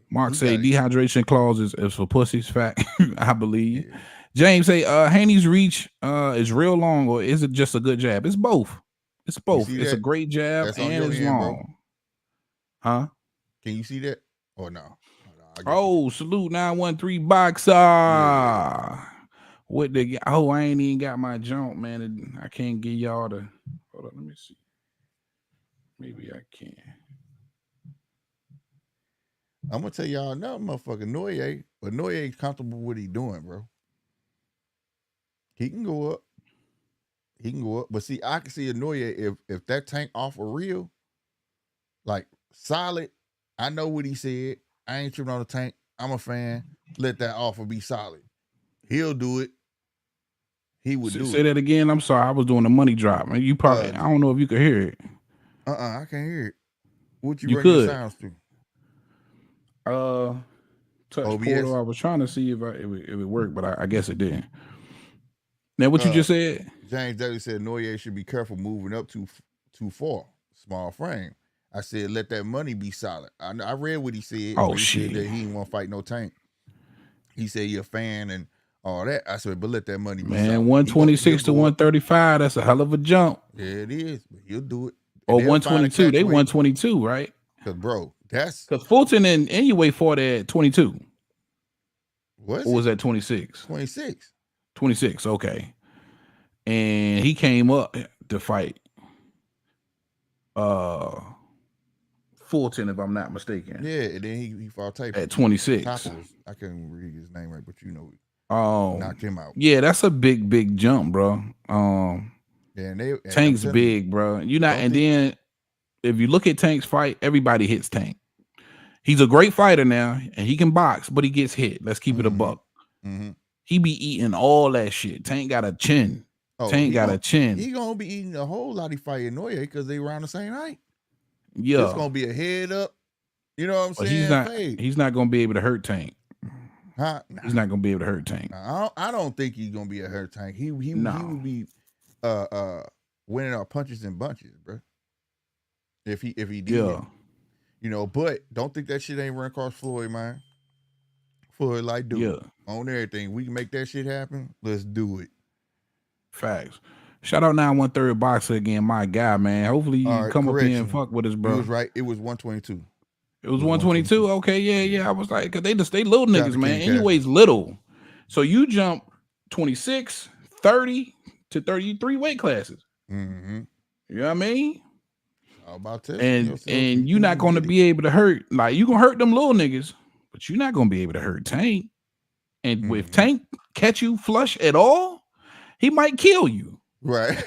Mark He say got it. dehydration clauses is for pussies. Fact, I believe. Yeah. James say Haney's reach is real long, or is it just a good jab? It's both. It's You both. see It's a that? great jab That's on and your it's end, bro. long. Huh? Can you see that? Or no? I guess you Oh, salute 913 boxer. Yeah. With the I ain't even got my jump, man. I can't get y'all to hold on. Let me see. Maybe I can. I'm gonna tell y'all now, motherfucker Noye, but Noye's comfortable with what he doing, bro. He can go up. He can go up. But see, I can see a Noye if that tank offer real, like solid. I know what he said. I ain't tripping on the tank. I'm a fan. Let that offer be solid. He'll do it. He would do Say it. that again. I'm sorry. I was doing a money drop. Man, you probably I don't know if you could hear it. I can't hear it. What you You bring your could. sounds to? Touch portal. OBS? I was trying to see if it would work, but I guess it didn't. Now what you just said? James Daly said Noye should be careful moving up too far. Small frame. I said, let that money be solid. I read what he said, Oh where he said shit, that he didn't want to fight no Tank. He said he a fan and all that. I said, but let that money be man, solid. He'll 126 to go up. 135. That's a hell of a jump. Yeah, it is, but he'll do it, and Or they'll find a 122. catch They weight. 122, right? Cause bro, that's Because Fulton and Inoue fought at 22. was Or it was that 26? 26. 26. Okay. And he came up to fight uh Fulton, if I'm not mistaken, Yeah, and then he fought Tyson. at 26. Tapos. I can't read his name right, but knocked Um, him out. yeah, that's a big jump, bro. Yeah, and I'm Tank's telling you, big, bro. You not, don't and think then if you look at Tank's fight, everybody hits Tank. He's a great fighter now, and he can box, but he gets hit. Let's keep it a buck. Mm-hmm. He be eating all that shit. Tank got a chin. Oh, Tank got a chin. he gonna be eating a whole lot of fight in Noye because they around the same height. Yeah, It's gonna be a head up. You know what I'm but saying? Fade. he's not gonna be able to hurt Tank. Huh? Nah. He's not gonna be able to hurt Tank. Nah, I don't think he's gonna be a hurt Tank. He would be winning our punches and bunches, bro. If he did. Yeah. You know, but don't think that shit ain't run across Floyd, man. Floyd like, dude, Yeah. on everything. We can make that shit happen. Let's do it. Facts. Shout out 913 Boxer again, my guy, man. Hopefully you come up here and fuck with us, bro. You was right. It was 122. It was 122. Okay, yeah. I was like, cause they little niggas, man. Anyways, little. So you jump 26, 30 to 33 weight classes. Mm-hmm. You know what I mean? All about this. And you're not gonna be able to hurt, like you gonna hurt them little niggas, but you're not gonna be able to hurt Tank. And if Tank catch you flush at all, he might kill you. Right.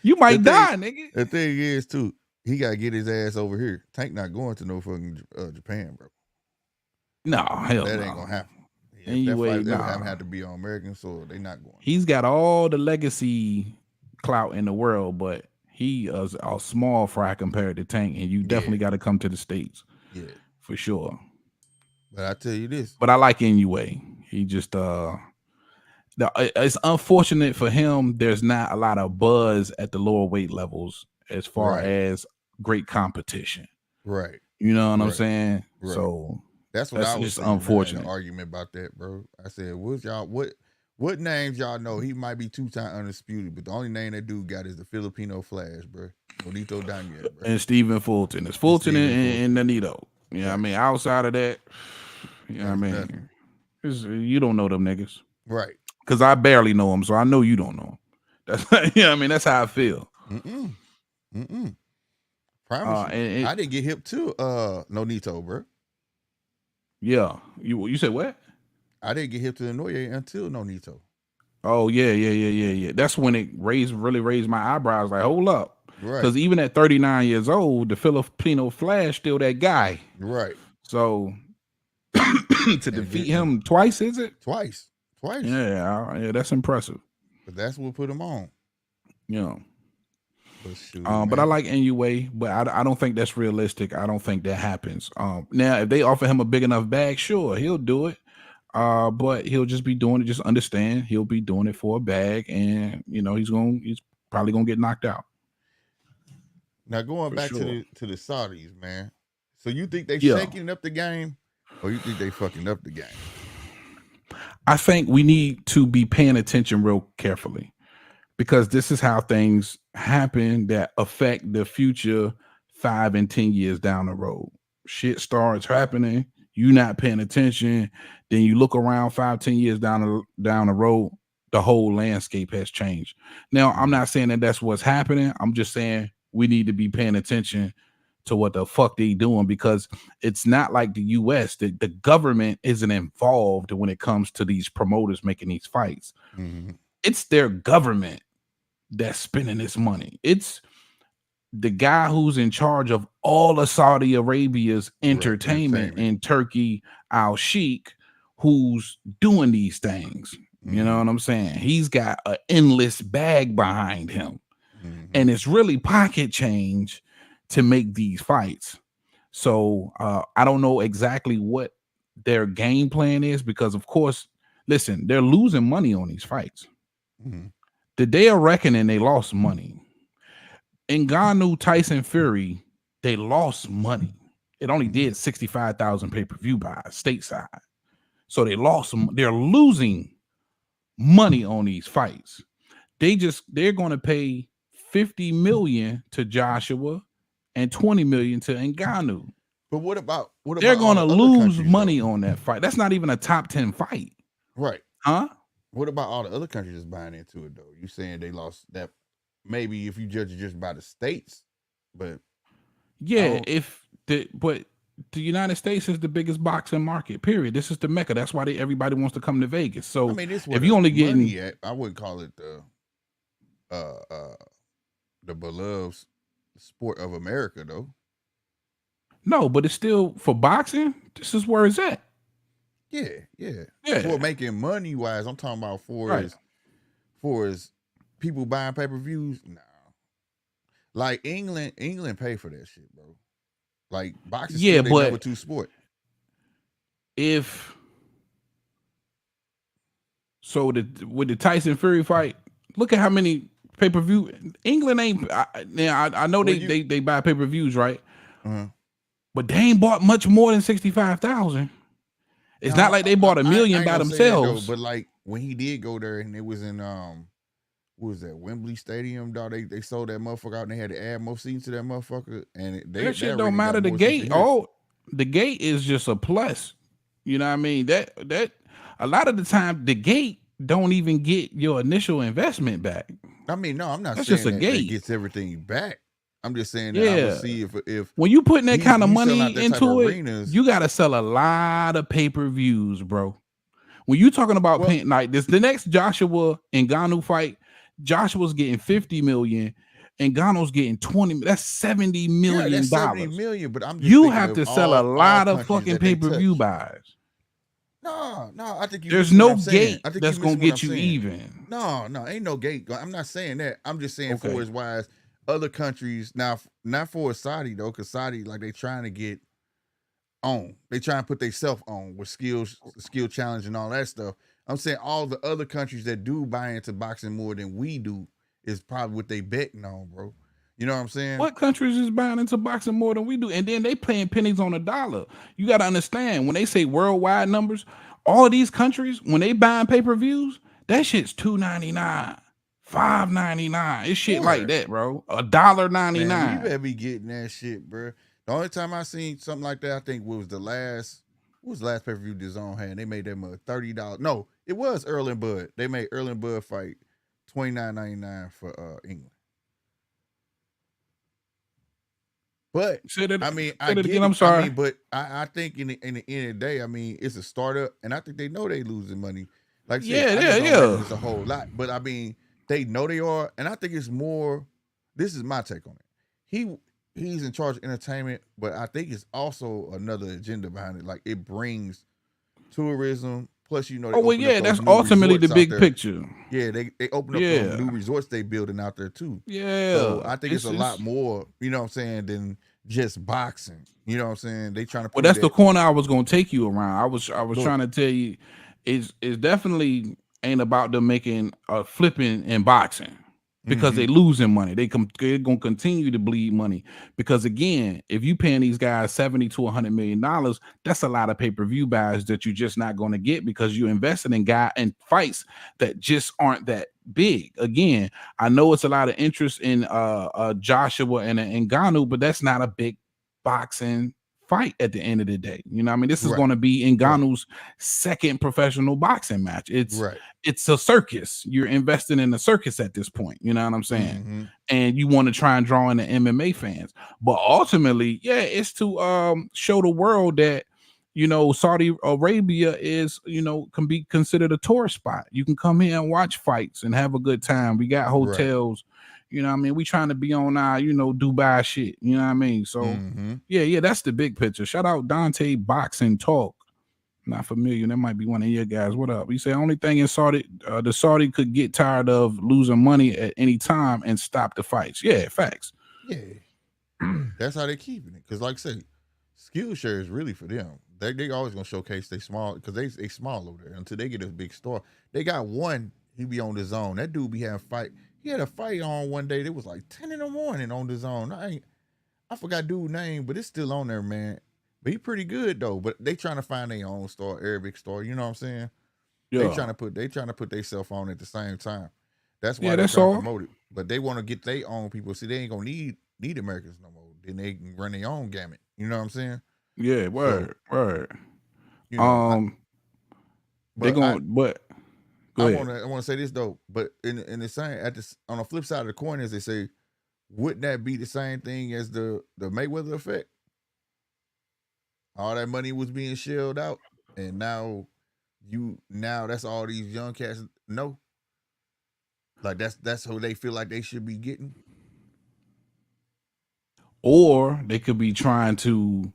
you might die, nigga. The thing is, too, he got to get his ass over here. Tank not going to no fucking Japan, bro. No, hell that no. ain't going to happen. Anyway, that fight have to be on American soil. They not going. He's got all the legacy clout in the world, but he is a small fry compared to Tank, and you definitely got to come to the States. Yeah. For sure. But I tell you this. But I like Inoue. He just it's unfortunate for him. There's not a lot of buzz at the lower weight levels as far as great competition. Right. You know what I'm saying? Right. So that's what I was just unfortunate. An argument about that, bro. I said, what names y'all know? He might be 2-time undisputed, but the only name that dude got is the Filipino Flash, bro. Bonito Daniel, bro. And Stephen Fulton. It's Fulton and Nanito. You know what I mean? Outside of that, you know what I mean? You don't know them niggas. Right. Because I barely know them, so I know you don't know them. That's I mean, that's how I feel. Promise you. I didn't get hip to Nonito, bro. Yeah. You said what? I didn't get hip to the Noye until Nonito. Oh, yeah. That's when it really raised my eyebrows. Like, hold up. Right. Because even at 39 years old, the Filipino Flash still that guy. Right. So to defeat him twice, is it? Twice. Yeah, that's impressive. But that's what put him on. Yeah. But I like Inoue, but I don't think that's realistic. I don't think that happens. Now, if they offer him a big enough bag, sure, he'll do it. But he'll just be doing it. Just understand, he'll be doing it for a bag, and he's probably gonna get knocked out. Now going back to the Saudis, man. So you think they shaking up the game, or you think they fucking up the game? I think we need to be paying attention real carefully, because this is how things happen that affect the future 5 and 10 years down the road. Shit starts happening, you not paying attention, then you look around 5-10 years down the road, the whole landscape has changed. Now, I'm not saying that that's what's happening. I'm just saying we need to be paying attention to what the fuck they doing, because it's not like the U.S. The government isn't involved when it comes to these promoters making these fights. Mm-hmm. It's their government that's spending this money. It's the guy who's in charge of all of Saudi Arabia's entertainment in Turkey, Al Sheikh, who's doing these things. Mm-hmm. You know what I'm saying? He's got an endless bag behind him. Mm-hmm. And it's really pocket change to make these fights. So I don't know exactly what their game plan is, because of course, listen, they're losing money on these fights. The day of reckoning, they lost money. Ngannou Tyson Fury they lost money. It only did 65,000 pay-per-view buys stateside. So they're losing money on these fights. They're going to pay 50 million to Joshua and 20 million to Ngannou. But what about They're all going the to other lose countries money though? on that fight. That's not even a top 10 fight. Right. Huh? What about all the other countries that's buying into it though? You saying they lost that? Maybe if you judge it just by the states, but I Yeah, don't. but the United States is the biggest boxing market. Period. This is the mecca. That's why everybody wants to come to Vegas. I So mean, this where if you the only getting money at. I wouldn't call it uh uh the beloved sport of America though. no, but it's still for boxing. This is where it's at. Yeah, yeah. For Yeah, making money wise, I'm talking about right. for as people buying pay per views. Nah, like England pay for that shit, bro. Like boxing Yeah, still their number but two sport. if so, with the Tyson Fury fight, look at how many pay-per-view England ain't. I know Well, they buy pay-per-views, right? uh But they ain't bought much more than 65,000. It's not no, like they bought a I million ain't by gonna say that though. themselves. But like when he did go there and it was in what was that Wembley Stadium? Dog, they sold that motherfucker out and they had to add more seats to that motherfucker, and That they shit don't already got matter. The more seats than gate, here. the gate is just a plus. You know what I mean? That a lot of the time the gate don't even get your initial investment back. I mean, no, I'm not That's just saying a that gate. gets everything back. I'm just saying that I would Yeah. see if When you putting that kind of he's selling out money that type of into it, arenas. you gotta sell a lot of pay-per-views, bro. When you talking about Well, paying like this, the next Joshua and Ngannou fight, Joshua's getting 50 million and Ngannou's getting 20. That's 70 yeah, million that's 70 dollars. million, but I'm just You thinking have of to sell a all lot of countries fucking that they pay-per-view touch. buys. No, I think you There's missing what no I'm saying. gate I think you that's gonna missing what I'm get you saying. even. No, ain't no gate. I'm not saying that. I'm just saying for Okay. as wise other countries now, not for Saudi though, because Saudi like they trying to get on. They trying to put themselves on with skill challenge and all that stuff. I'm saying all the other countries that do buy into boxing more than we do is probably what they betting on, bro. You know what I'm saying? What countries is buying into boxing more than we do? And then they paying pennies on a dollar. You got to understand when they say worldwide numbers, all of these countries, when they buying pay-per-views, that shit's $2.99, $5.99. It's shit like Boy, that, bro. $1.99. man, we better be getting that shit, bro. The only time I seen something like that, I think was the last. What was the last pay per view DAZN had? They made them $30. No, it was Earl and Bud. They made Earl and Bud fight $29.99 for England. But Say that, I mean, say I that again. get I'm it. I sorry. mean, but I think in the end of the day, I mean, it's a startup, and I think they know they losing money. Like I said, Yeah, I yeah, just don't imagine yeah. it's a whole lot. But I mean, they know they are, and I think it's more. This is my take on it. He's in charge of entertainment, but I think it's also another agenda behind it. Like it brings tourism. Plus, you know, they Oh, well, opened up yeah, those that's new ultimately the resorts out big there. picture. Yeah, they open up those Yeah, new resorts they building out there too. So yeah. I think it's a lot more, you know what I'm saying, than just boxing. You know what I'm saying? They trying to Well, prove that's the that. corner I was gonna take you around. I was Go ahead. trying to tell you, it's definitely ain't about them making flipping and boxing because Mm-hmm. they losing money. They're gonna continue to bleed money because again, if you paying these guys 70 to $100 million, that's a lot of pay per view buys that you're just not gonna get because you invested in guy and fights that just aren't that big. Again, I know it's a lot of interest in Joshua and Ngannou, but that's not a big boxing fight at the end of the day. You know what I mean? This is Right. going to be Right. Ngannou's second professional boxing match. Right. It's a circus. You're investing in a circus at this point. You know what I'm saying? Mm-hmm. And you want to try and draw in the MMA fans. But ultimately, yeah, it's to show the world that Saudi Arabia is, can be considered a tourist spot. You can come here and watch fights and have a good time. We got Right. hotels. You know what I mean? We trying to be on our, Dubai shit. You know what I mean? So Mm-hmm. yeah, that's the big picture. Shout out Dante Boxing Talk. Not familiar. That might be one of your guys. What up? You say only thing in Saudi, the Saudi could get tired of losing money at any time and stop the fights. Yeah, facts. Yeah. That's how they keeping it. Cause like I say, Skillshare is really for them. They always gonna showcase they small because they small over there until they get a big star. They got one, he be on the zone. That dude be having fight. He had a fight on one day that was like 10 in the morning on the zone. I forgot dude's name, but it's still on there, man. But he pretty good though. But they trying to find their own star, Arabic star. You know what I'm saying? Yeah, They trying to put themselves on at the same time. That's why yeah, they that's trying to all. promote it. But they want to get their own people. See, they ain't gonna need Americans no more. Then they can run their own gamut. You know what I'm saying? Yeah, So word. you know, Um, they but going, but go ahead. I wanna say this though. But in the same at this on the flip side of the coin, as they say, wouldn't that be the same thing as the Mayweather effect? All that money was being shelled out, and now that's all these young cats know. Like that's who they feel like they should be getting. Or they could be trying to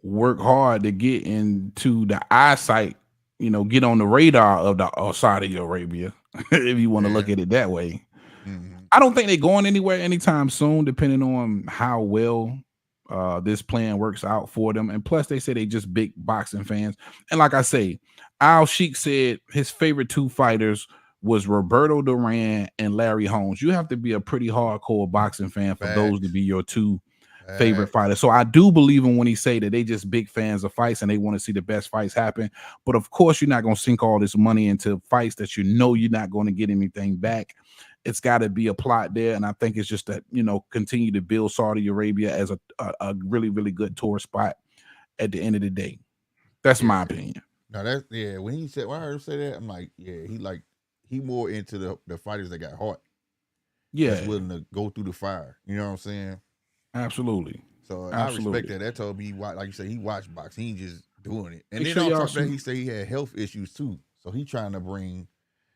work hard to get into the eyesight, get on the radar of the Saudi Arabia, if you want to look Yeah. at it that way. Mm-hmm. I don't think they're going anywhere anytime soon, depending on how well this plan works out for them. And plus, they say they just big boxing fans. And like I say, Al Sheik said his favorite two fighters was Roberto Duran and Larry Holmes. You have to be a pretty hardcore boxing fan for those to Facts. be your two favorite Facts. fighters. So I do believe him when he say that they just big fans of fights and they want to see the best fights happen. But of course, you're not going to sink all this money into fights that you know you're not going to get anything back. It's got to be a plot there, and I think it's just that continue to build Saudi Arabia as a really really good tourist spot. At the end of the day, that's my Yeah. opinion. No, that's yeah. When I heard him say that, I'm like, yeah, he more into the fighters that got heart, that's Yeah, willing to go through the fire. You know what I'm saying? absolutely, So I respect absolutely. that. That told me like you said, he watched boxing. He ain't just doing it. And Make then sure on y'all top of that, some. he said he had health issues too. So he trying to bring.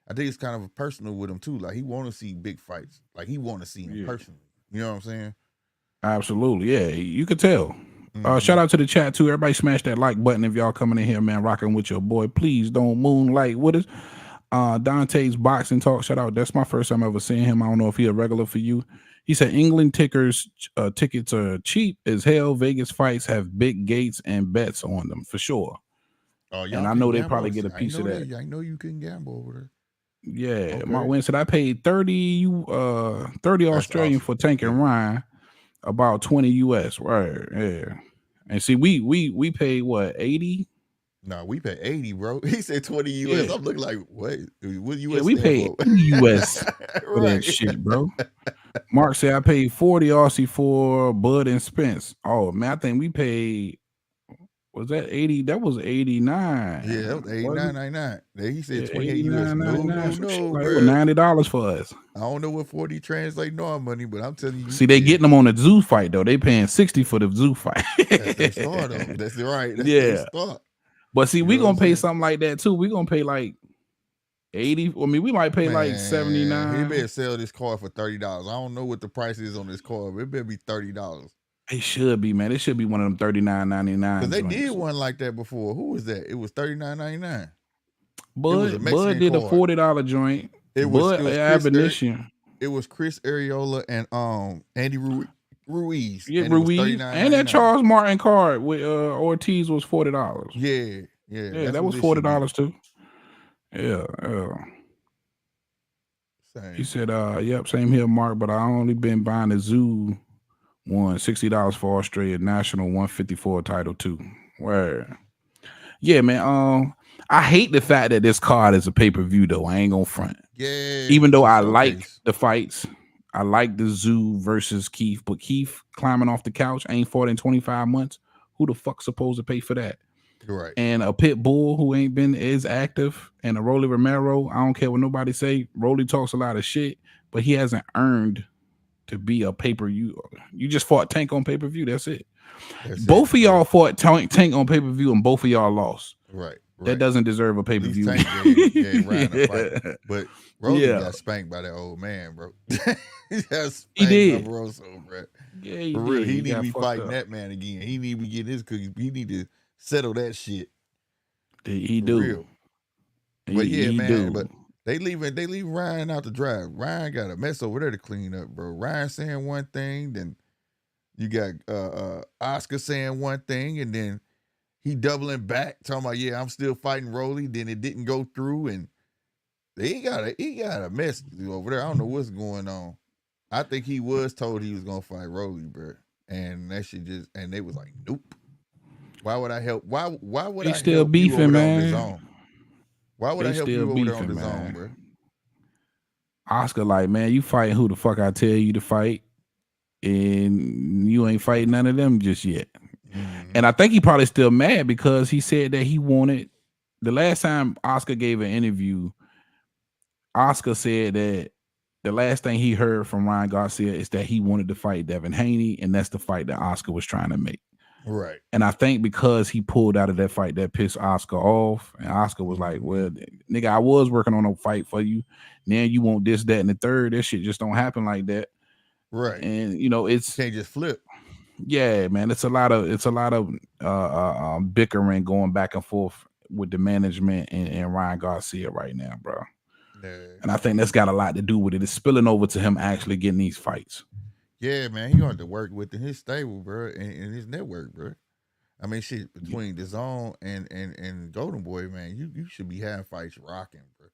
I think it's kind of personal with him too. Like he want to see big fights. Like he want to see him Yeah, personally. You know what I'm saying? absolutely. Yeah, you could tell. Mm-hmm. Shout out to the chat too. Everybody smash that like button if y'all coming in here, man, rocking with your boy. Please don't moonlight with us. Dante's boxing talk. Shout out. That's my first time ever seeing him. I don't know if he a regular for you. He said England tickets are cheap as hell. Vegas fights have big gates and bets on them for sure. Oh, And y'all I can know they gamble. probably get See, a I piece of know that. that. I know you can gamble over Yeah, there. Mark Okay, Wynn said I paid 30 that's Australian awesome. for Tank Yeah. and Ryan, about 20 US. Right. Yeah. And see, we paid what, 80? No, we pay 80, bro. He said 20 US. Yeah. I'm looking like, what Yeah, US we stand paid for? 80 US for that Right. shit, bro. Mark said I paid 40 Aussie for Bud and Spence. Oh man, I think we paid, was that 80? That was Yeah, that 89. was Was it? 89.99. Then he said Yeah, 28 US. No, 89.99, no, some shit no, like what, bro. $90 for us. I don't know what 40 translate to our money, but I'm telling you, See, they yeah, getting them on the zoo fight though. They paying 60 for the zoo fight. that's their star though. That's right. That's their Yeah. star. But see, You we know what I'm gonna pay saying? something like that too. We gonna pay like 80. I mean, we might pay like Man, he 79. better sell this car for $30. I don't know what the price is on this car, but it better be $30. It should be, man. It should be one of them 39.99 Because they did joints. one like that before. Who was that? It was $39.99. It was a Bud Mexican did a card. $40 joint. It Bud was Abinition. it was Chris Ariola and Andy Ruiz, Yeah, and it was thirty Ruiz. nine And ninety that nine. Charles Martin card with Ortiz was $40. Yeah, yeah, Yeah, that's that what was this should be $40 too. Yeah, yeah. He saying. said, yep, same here, Mark, but I only been buying the zoo one, $60 for Australia National, 150 for a title too. Where yeah, man. I hate the fact that this card is a pay-per-view though. I ain't gonna front. Yeah, Even it's though a I like showcase. the fights, I like the Zoo versus Keith, but Keith climbing off the couch ain't fought in 25 months. Who the fuck supposed to pay for that? You're right. And a pit bull who ain't been as active, and a Rolly Romero. I don't care what nobody say. Rolly talks a lot of shit, but he hasn't earned to be a pay-per-view. You just fought Tank on pay-per-view. That's it. That's it. Both of But y'all fought Tank on pay-per-view, and both of y'all lost. right, That right. doesn't deserve a At least pay-per-view. Tank gave Ryan a fight, Yeah. but Rolly Yeah, got spanked by that old man, bro. He got he spanked by did. Barroso, bro. Yeah, he For real, did. he He need to got be fucked fighting up. that man again. He need to be getting his cookies. He need to settle that shit He for do. real. But yeah, He man. do. But they leave Ryan out to dry. Ryan got a mess over there to clean up, bro. Ryan saying one thing, then you got Oscar saying one thing, and then he doubling back, talking about yeah, I'm still fighting Rolly. Then it didn't go through, and he got a mess over there. I don't know what's going on. I think he was told he was gonna fight Rolly, bro. and that shit just and they was like, nope. Why would I help? Why would They I still help you over beefing, there on the man. zone? Why would I They help still you over there on beefing, the zone, man. bro? Oscar, like, man, you fighting who the fuck I tell you to fight, and you ain't fighting none of them just yet. Mm-hmm. And I think he probably still mad because he said that he wanted. The last time Oscar gave an interview, Oscar said that the last thing he heard from Ryan Garcia is that he wanted to fight Devin Haney, and that's the fight that Oscar was trying to make. Right. And I think because he pulled out of that fight, that pissed Oscar off. And Oscar was like, Mm-hmm. well, nigga, I was working on a fight for you. Now you want this, that, and the third. That shit just don't happen like that. Right. And You it's can't just flip. yeah, man. It's a lot of bickering going back and forth with the management and Ryan Garcia right now, bro. Nah. And I think that's got a lot to do with it. It's spilling over to him actually getting these fights. Yeah, man. He gonna have to work within his stable, bro, and his network, bro. I mean, shit between the zone and Golden Boy, man, you should be having fights rocking, bro.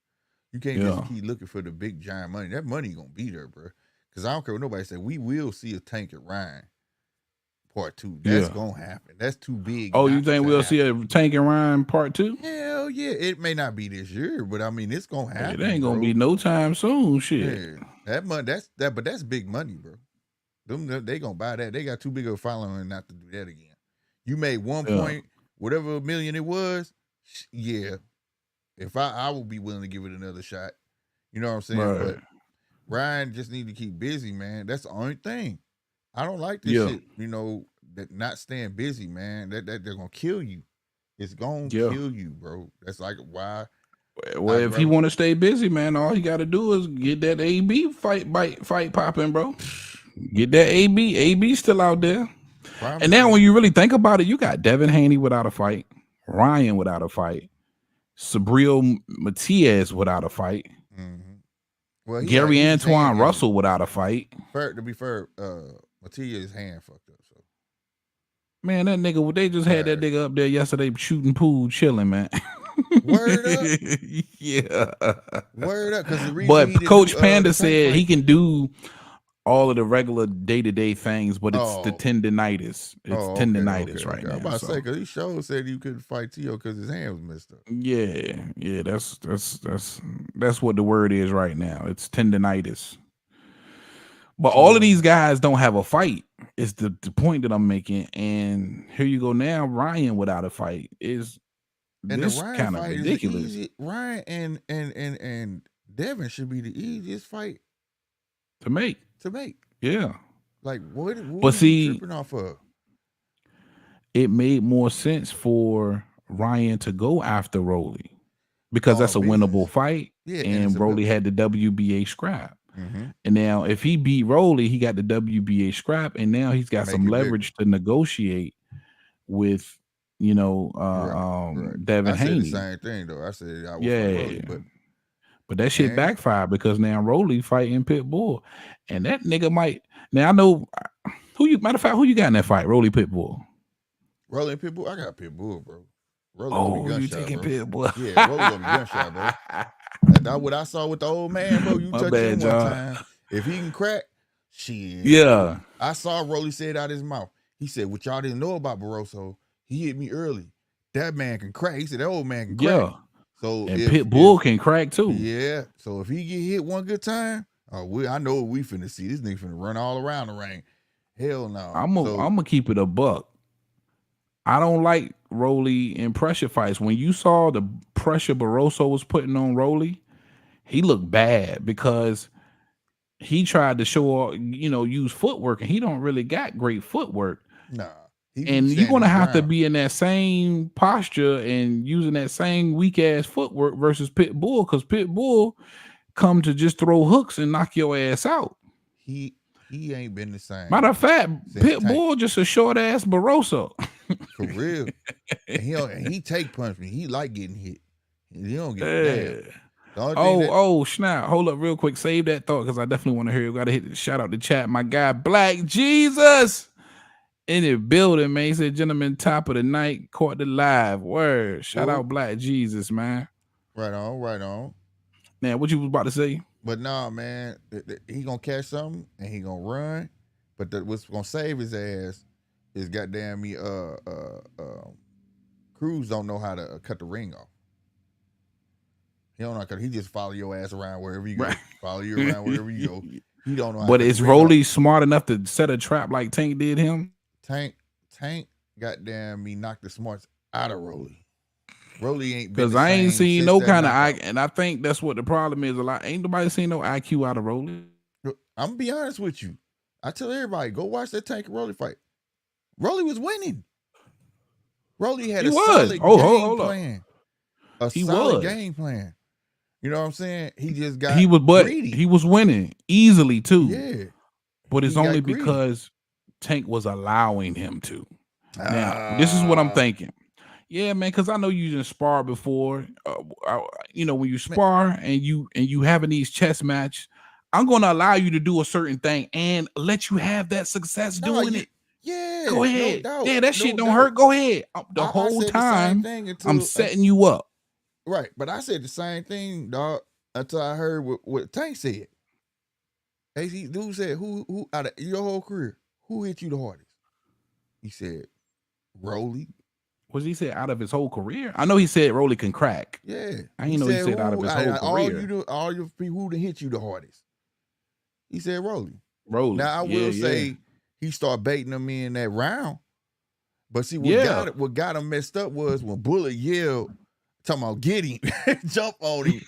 You can't just Yeah, keep looking for the big giant money. That money gonna be there, bro. Because I don't care what nobody say. We will see a Tank at Ryan part 2. That's yeah. gonna happen. That's too big Oh, you not think to we'll see happen. a Tank and Ryan part two? Hell yeah. It may not be this year, but I mean it's gonna It happen, ain't gonna be bro. no time soon. Shit. Yeah. That money but that's big money, bro. Them they gonna buy that. They got too big of a following not to do that again. You made one Yeah, point, whatever million it was, yeah. If I would be willing to give it another shot. You know what I'm saying? right. But Ryan just need to keep busy, man. That's the only thing. I don't like this Yeah, shit, that not staying busy, man. That they're gonna kill you. It's gonna yeah. kill you, bro. That's like why Well, I'd if he rather want to stay busy, man, all he got to do is get that AB fight popping, bro. Get that AB. AB still out there. And promise now, you. when you really think about it, you got Devin Haney without a fight, Ryan without a fight, Sabril Matias without a fight, Mm-hmm. Well, Gary his hand Antoine injured. Russell without a fight. Fair to be fair, Matia's hand fucked up. So Man, that nigga, they just had that sorry. nigga up there yesterday shooting pool, chilling, man. Word up, Yeah. word up. Because the reason he But didn't do Coach the Panda tank said he fight. can do all of the regular day-to-day things, but it's the Oh, tendonitis. It's okay, tendonitis right okay. I'm now. about to say So because he showed said he couldn't fight Tio because his hand was messed up. yeah, that's what the word is right now. It's tendonitis. But all of So these guys don't have a fight. Is the point that I'm making. And here you go now, Ryan without a fight. Is and the this Ryan kind of fight is the ridiculous easy. Ryan and Devin should be the easiest fight to make? to make. Yeah. Like what But is you see, tripping off of? it made more sense for Ryan to go after Rolly because On that's a winnable business, fight. yeah, and it's And a belt Rolly fight. had the WBA scrap. Mm-hmm. And now if he beat Rolly, he got the WBA scrap. And now he's got Make some it bigger. leverage to negotiate with, Right, right. Devin I said the Haney. same thing though. I said I would fight Yeah. Rolly, but But that shit man, backfired because now Rolly fighting Pitbull. And that nigga might now I know who you matter of fact, who you got in that fight? Rolly Pitbull. Rolly and Pitbull, I got Pitbull, bro. Rolly gonna be Oh, you gunshot, taking bro. Pitbull. Yeah, Rolly gonna be gunshot, bro. That what I saw with the old man, bro. You My touch him bad, one John. time, if he can crack, shit. Yeah. I saw Rolly say it out his mouth. He said, "What y'all didn't know about Barroso? He hit me early. That man can crack." He said, "That old man can crack." Yeah. So And if Pitbull can crack too. yeah, so if he get hit one good time, I know what we finna see. This nigga finna run all around the ring. Hell no. I'm So gonna keep it a buck. I don't like Rolly in pressure fights. When you saw the pressure Barroso was putting on Rolly, he looked bad because he tried to show use footwork and he don't really got great footwork. nah, he be And you're standing gonna his have to ground. be in that same posture and using that same weak ass footwork versus Pitbull, because Pitbull come to just throw hooks and knock your ass out. He ain't been the Matter same of fact, since Tank Pitbull just a short ass Barroso. for real. And he take punishment. He like getting hit. He don't give a damn. Yeah. The only thing that Oh, snap. Hold up real quick. Save that thought because I definitely want to hear it. Gotta hit shout out the chat. My guy Black Jesus in the building, man. He said, gentlemen, top of the night, caught the live. Word. Shout whoop, out Black Jesus, man. right on, right on. Now, what you was about to say? But nah, man, he gonna catch something and he gonna run. But what's gonna save his ass is goddamn me. Cruz don't know how to cut the ring off. He don't know. He just follow your ass around wherever you Right. go. Follow you around wherever you go. He don't know how to But cut the is ring off. Rolly smart enough to set a trap like Tank did him? Tank, Tank, goddamn me, knocked the smarts out of Rolly. Rolly ain't been Because the I ain't same seen since no that kind of knockout. and I think that's what the problem is. A lot ain't nobody seen no IQ out of Rolly. I'm gonna be honest with you. I tell everybody, go watch that Tank and Rolly fight. Rolly was winning. Rolly had He a was. solid Oh, game hold up. plan. A He solid was. game plan. You know what I'm saying? He just got He was, but greedy. he was winning easily too. Yeah. But it's He only got greedy. because Tank was allowing him to. Now, this is what I'm Ah, thinking. Yeah, man, because I know you didn't spar before. When you man. spar and you having these chess match, I'm gonna allow you to do a certain thing and let you have that success No, doing it. Go yeah, no ahead. doubt. Yeah, that shit No don't doubt. hurt. Go ahead. The I whole said the same time thing I'm until setting you up. right, but I said the same thing, dog, until I heard what Tank said. AC dude said, who out of your whole career, who hit you the hardest? He said, Rolly. Was he said out of his whole career? I know he said Rolly can crack. Yeah. I He ain't know he said, said out of who his whole career. all your people who hit you the hardest? He said Rolly. Rolly. Now I Yeah, will yeah. say he started baiting them in that round. But see, Yeah. what got him messed up was when Bullet yelled, talking about get him, jump on him.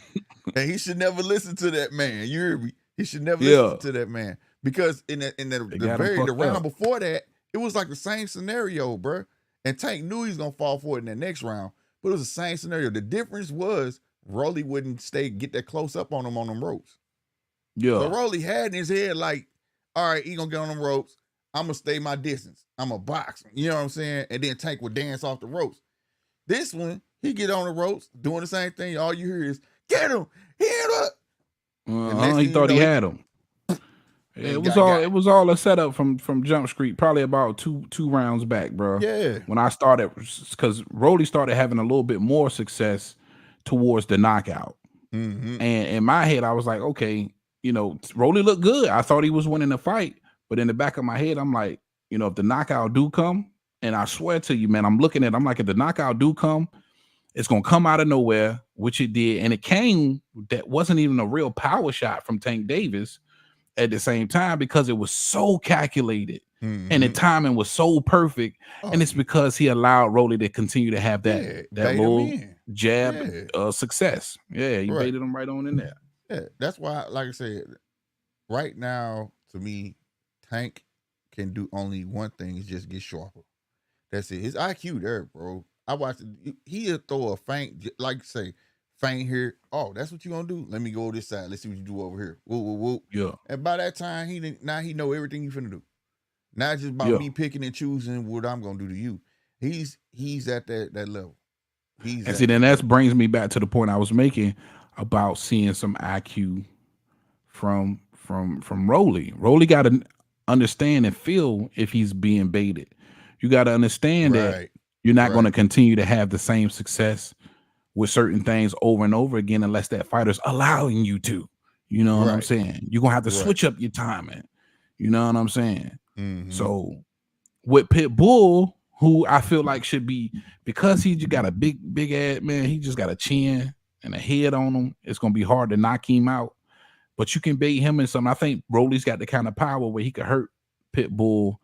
And he should never listen to that man. You hear me? He should never listen Yeah. to that man. Because in They got him the fucked round up. before that, it was like the same scenario, bro. And Tank knew he was gonna fall for it in that next round, but it was the same scenario. The difference was Rolly wouldn't get that close up on them ropes. So Yeah. Rolly had in his head like, all right, he gonna get on them ropes. I'm gonna stay my distance. I'm gonna box. You know what I'm saying? And then Tank would dance off the ropes. This one, he get on the ropes, doing the same thing. All you hear is, get him, hit him up. And next He thing you thought he know, had him. Yeah, and it he was got all got. it was all a setup from Jump Street, probably about two rounds back, bro. Yeah. When I started, because Rolly started having a little bit more success towards the knockout, Mm-hmm. and in my head, I was like, okay, Rolly looked good. I thought he was winning the fight, but in the back of my head, I'm like, if the knockout do come, and I swear to you, man, I'm looking at, I'm like, if the knockout do come, it's gonna come out of nowhere, which it did, and it came. That wasn't even a real power shot from Tank Davis at the same time because it was so calculated and the Mm-hmm. timing was so perfect. Oh, And it's because he allowed Rolly to continue to have that yeah. that Bait him little in. jab Yeah. success. Yeah, he Right. baited him right on in there. Yeah. That's why, like I said, right now, to me, Tank can do only one thing is just get sharper. That's it. His IQ there, bro. I watched it. He'll throw a feint, like say, feint here. Oh, that's what you gonna do? Let me go this side. Let's see what you do over here. Whoop, whoop, whoop. Yeah, And by that time, now he know everything you finna do. Not just about yeah. me picking and choosing what I'm gonna do to you. He's at that level. He's And at see, then that that level. brings me back to the point I was making about seeing some IQ from Rolly. Rolly got to understand and feel if he's being baited. You got to understand that Right. you're not going Right. to continue to have the same success with certain things over and over again unless that fighter's allowing you to. You know what I'm Right. saying? You're gonna have to Right. switch up your timing. You know what I'm saying? Mm-hmm. So with Pitbull, who I feel like should be, because he just got a big ass man, he just got a chin and a head on him. It's gonna be hard to knock him out. But you can bait him in something. I think Broly's got the kind of power where he could hurt Pitbull.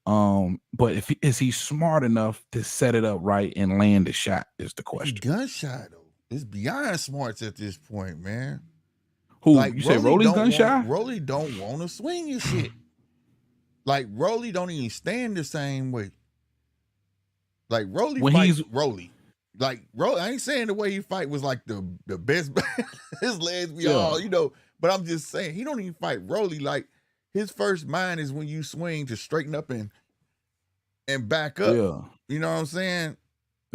But is he smart enough to set it up right and land the shot is the He question. gunshot though. It's beyond smarts at this point, man. Who Like you say Rolly's gun shy? Rolly don't want to swing your shit. Like Rolly don't even stand the same way. Like Rolly When fight he's Rolly. Like Rolly, I ain't saying the way he fight was like the best. His legs be yeah, all, but I'm just saying he don't even fight Rolly. Like his first mind is when you swing to straighten up and back up. yeah, You know what I'm saying? At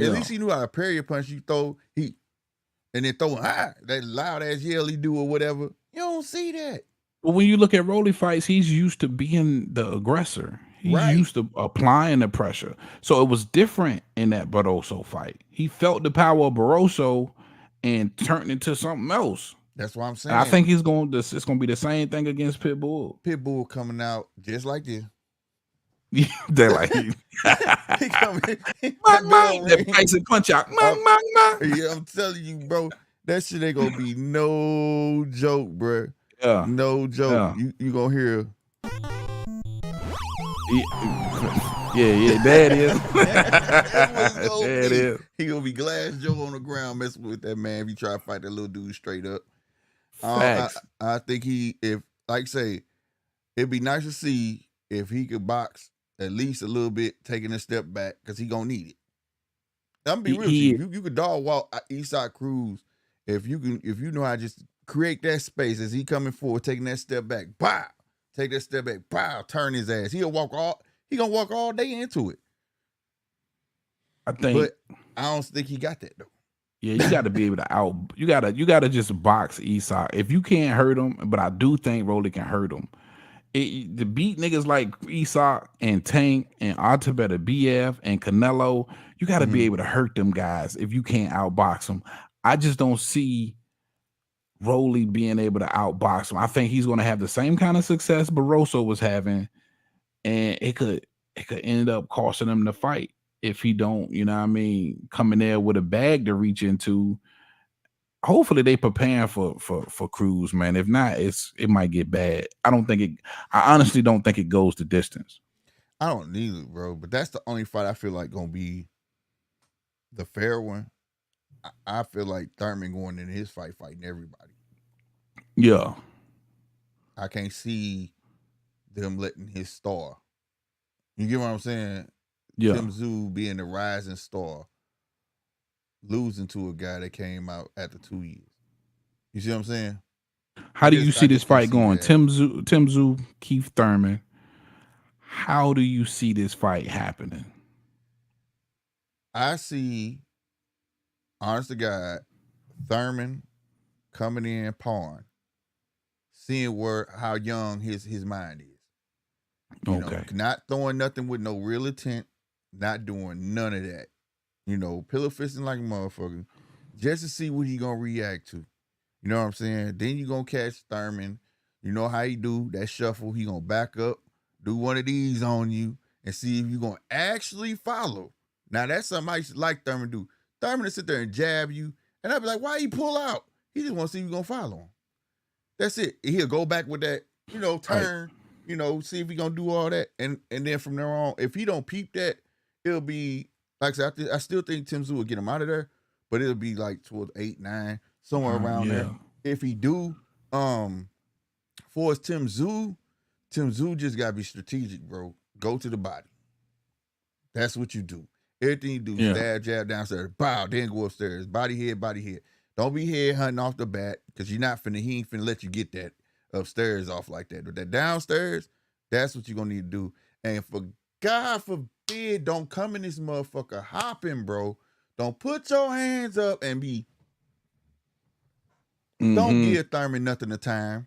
yeah. least he knew how to parry a punch. You throw and then throw that loud ass yell he do or whatever. You don't see that. But when you look at Rolly fights, he's used to being the aggressor. He's Right. used to applying the pressure. So it was different in that Barroso fight. He felt the power of Barroso and turned into something else. That's what I'm And I saying. think it's gonna be the same thing against Pitbull. Pitbull coming out just like this. They're like, He come in, mang that bell mang. That ring. Tyson punch out, I'm, mang mang mang. yeah, I'm telling you, bro, that shit ain't gonna be no joke, bro. Yeah, No joke. yeah. You gonna hear Yeah, yeah, there it is. that's what it's gonna There it be. is. He gonna be Glass Joe on the ground messing with that man if you try to fight that little dude straight up. I Facts. I think if like say it'd be nice to see if he could box at least a little bit, taking a step back because he gonna need it. I'm gonna be real with you. He You could dog walk Eastside Cruz if you know how to just create that space as he coming forward, taking that step back, bow, take that step back, bow, turn his ass. He gonna walk all day into it. I think, But I don't think he got that though. yeah, you got to be able to out. You gotta just box Esau. If you can't hurt him, but I do think Rolly can hurt him. To beat niggas like Esau and Tank and Altabetta BF and Canelo, you got to be Mhm. able to hurt them guys if you can't outbox them. I just don't see Rolly being able to outbox him. I think he's going to have the same kind of success Barroso was having, and it could end up costing him the fight if he don't, you know what I mean, coming there with a bag to reach into. Hopefully they preparing for Cruz, man. If not, it might get bad. I honestly don't think it goes the distance. I don't need it, bro. But that's the only fight I feel like gonna be the fair one. I feel like Thurman going in his fighting everybody. Yeah. I can't see them letting his star. You get what I'm saying? Yeah. Tim Zoo being the rising star, losing to a guy that came out after 2 years. You see what I'm saying? How do you I see this just can't fight see going? that happening. Tim Zoo, Keith Thurman. How do you see this fight happening? I see, honest to God, Thurman coming in pawn, seeing where how young his mind is. You know, Okay. not throwing nothing with no real intent, not doing none of that. You know, pillow fisting like a motherfucker, just to see what he gonna react to. You know what I'm saying? Then you gonna catch Thurman. You know how he do that shuffle. He gonna back up, do one of these on you, and see if you gonna actually follow. Now that's something I used to like Thurman do. Thurman to sit there and jab you, and I'd be like, why he pull out? He just want to see if you gonna follow him. That's it. He'll go back with that, Right. turn, see if he gonna do all that. And then from there on, if he don't peep that, it'll be like I said, I still think Tim Zoo will get him out of there, but it'll be like towards 8, 9, somewhere around there. Yeah. If he do, for his Tim Zoo just gotta be strategic, bro. Go to the body. That's what you do. Everything you do, Yeah. stab, jab, downstairs, bow, then go upstairs. Body, head, body, head. Don't be head hunting off the bat because he ain't finna let you get that upstairs off like that. But that downstairs, that's what you're gonna need to do. And for God forbid, don't come in this motherfucker hopping, bro. Don't put your hands up and don't Mm-hmm. give Thurman nothing to time.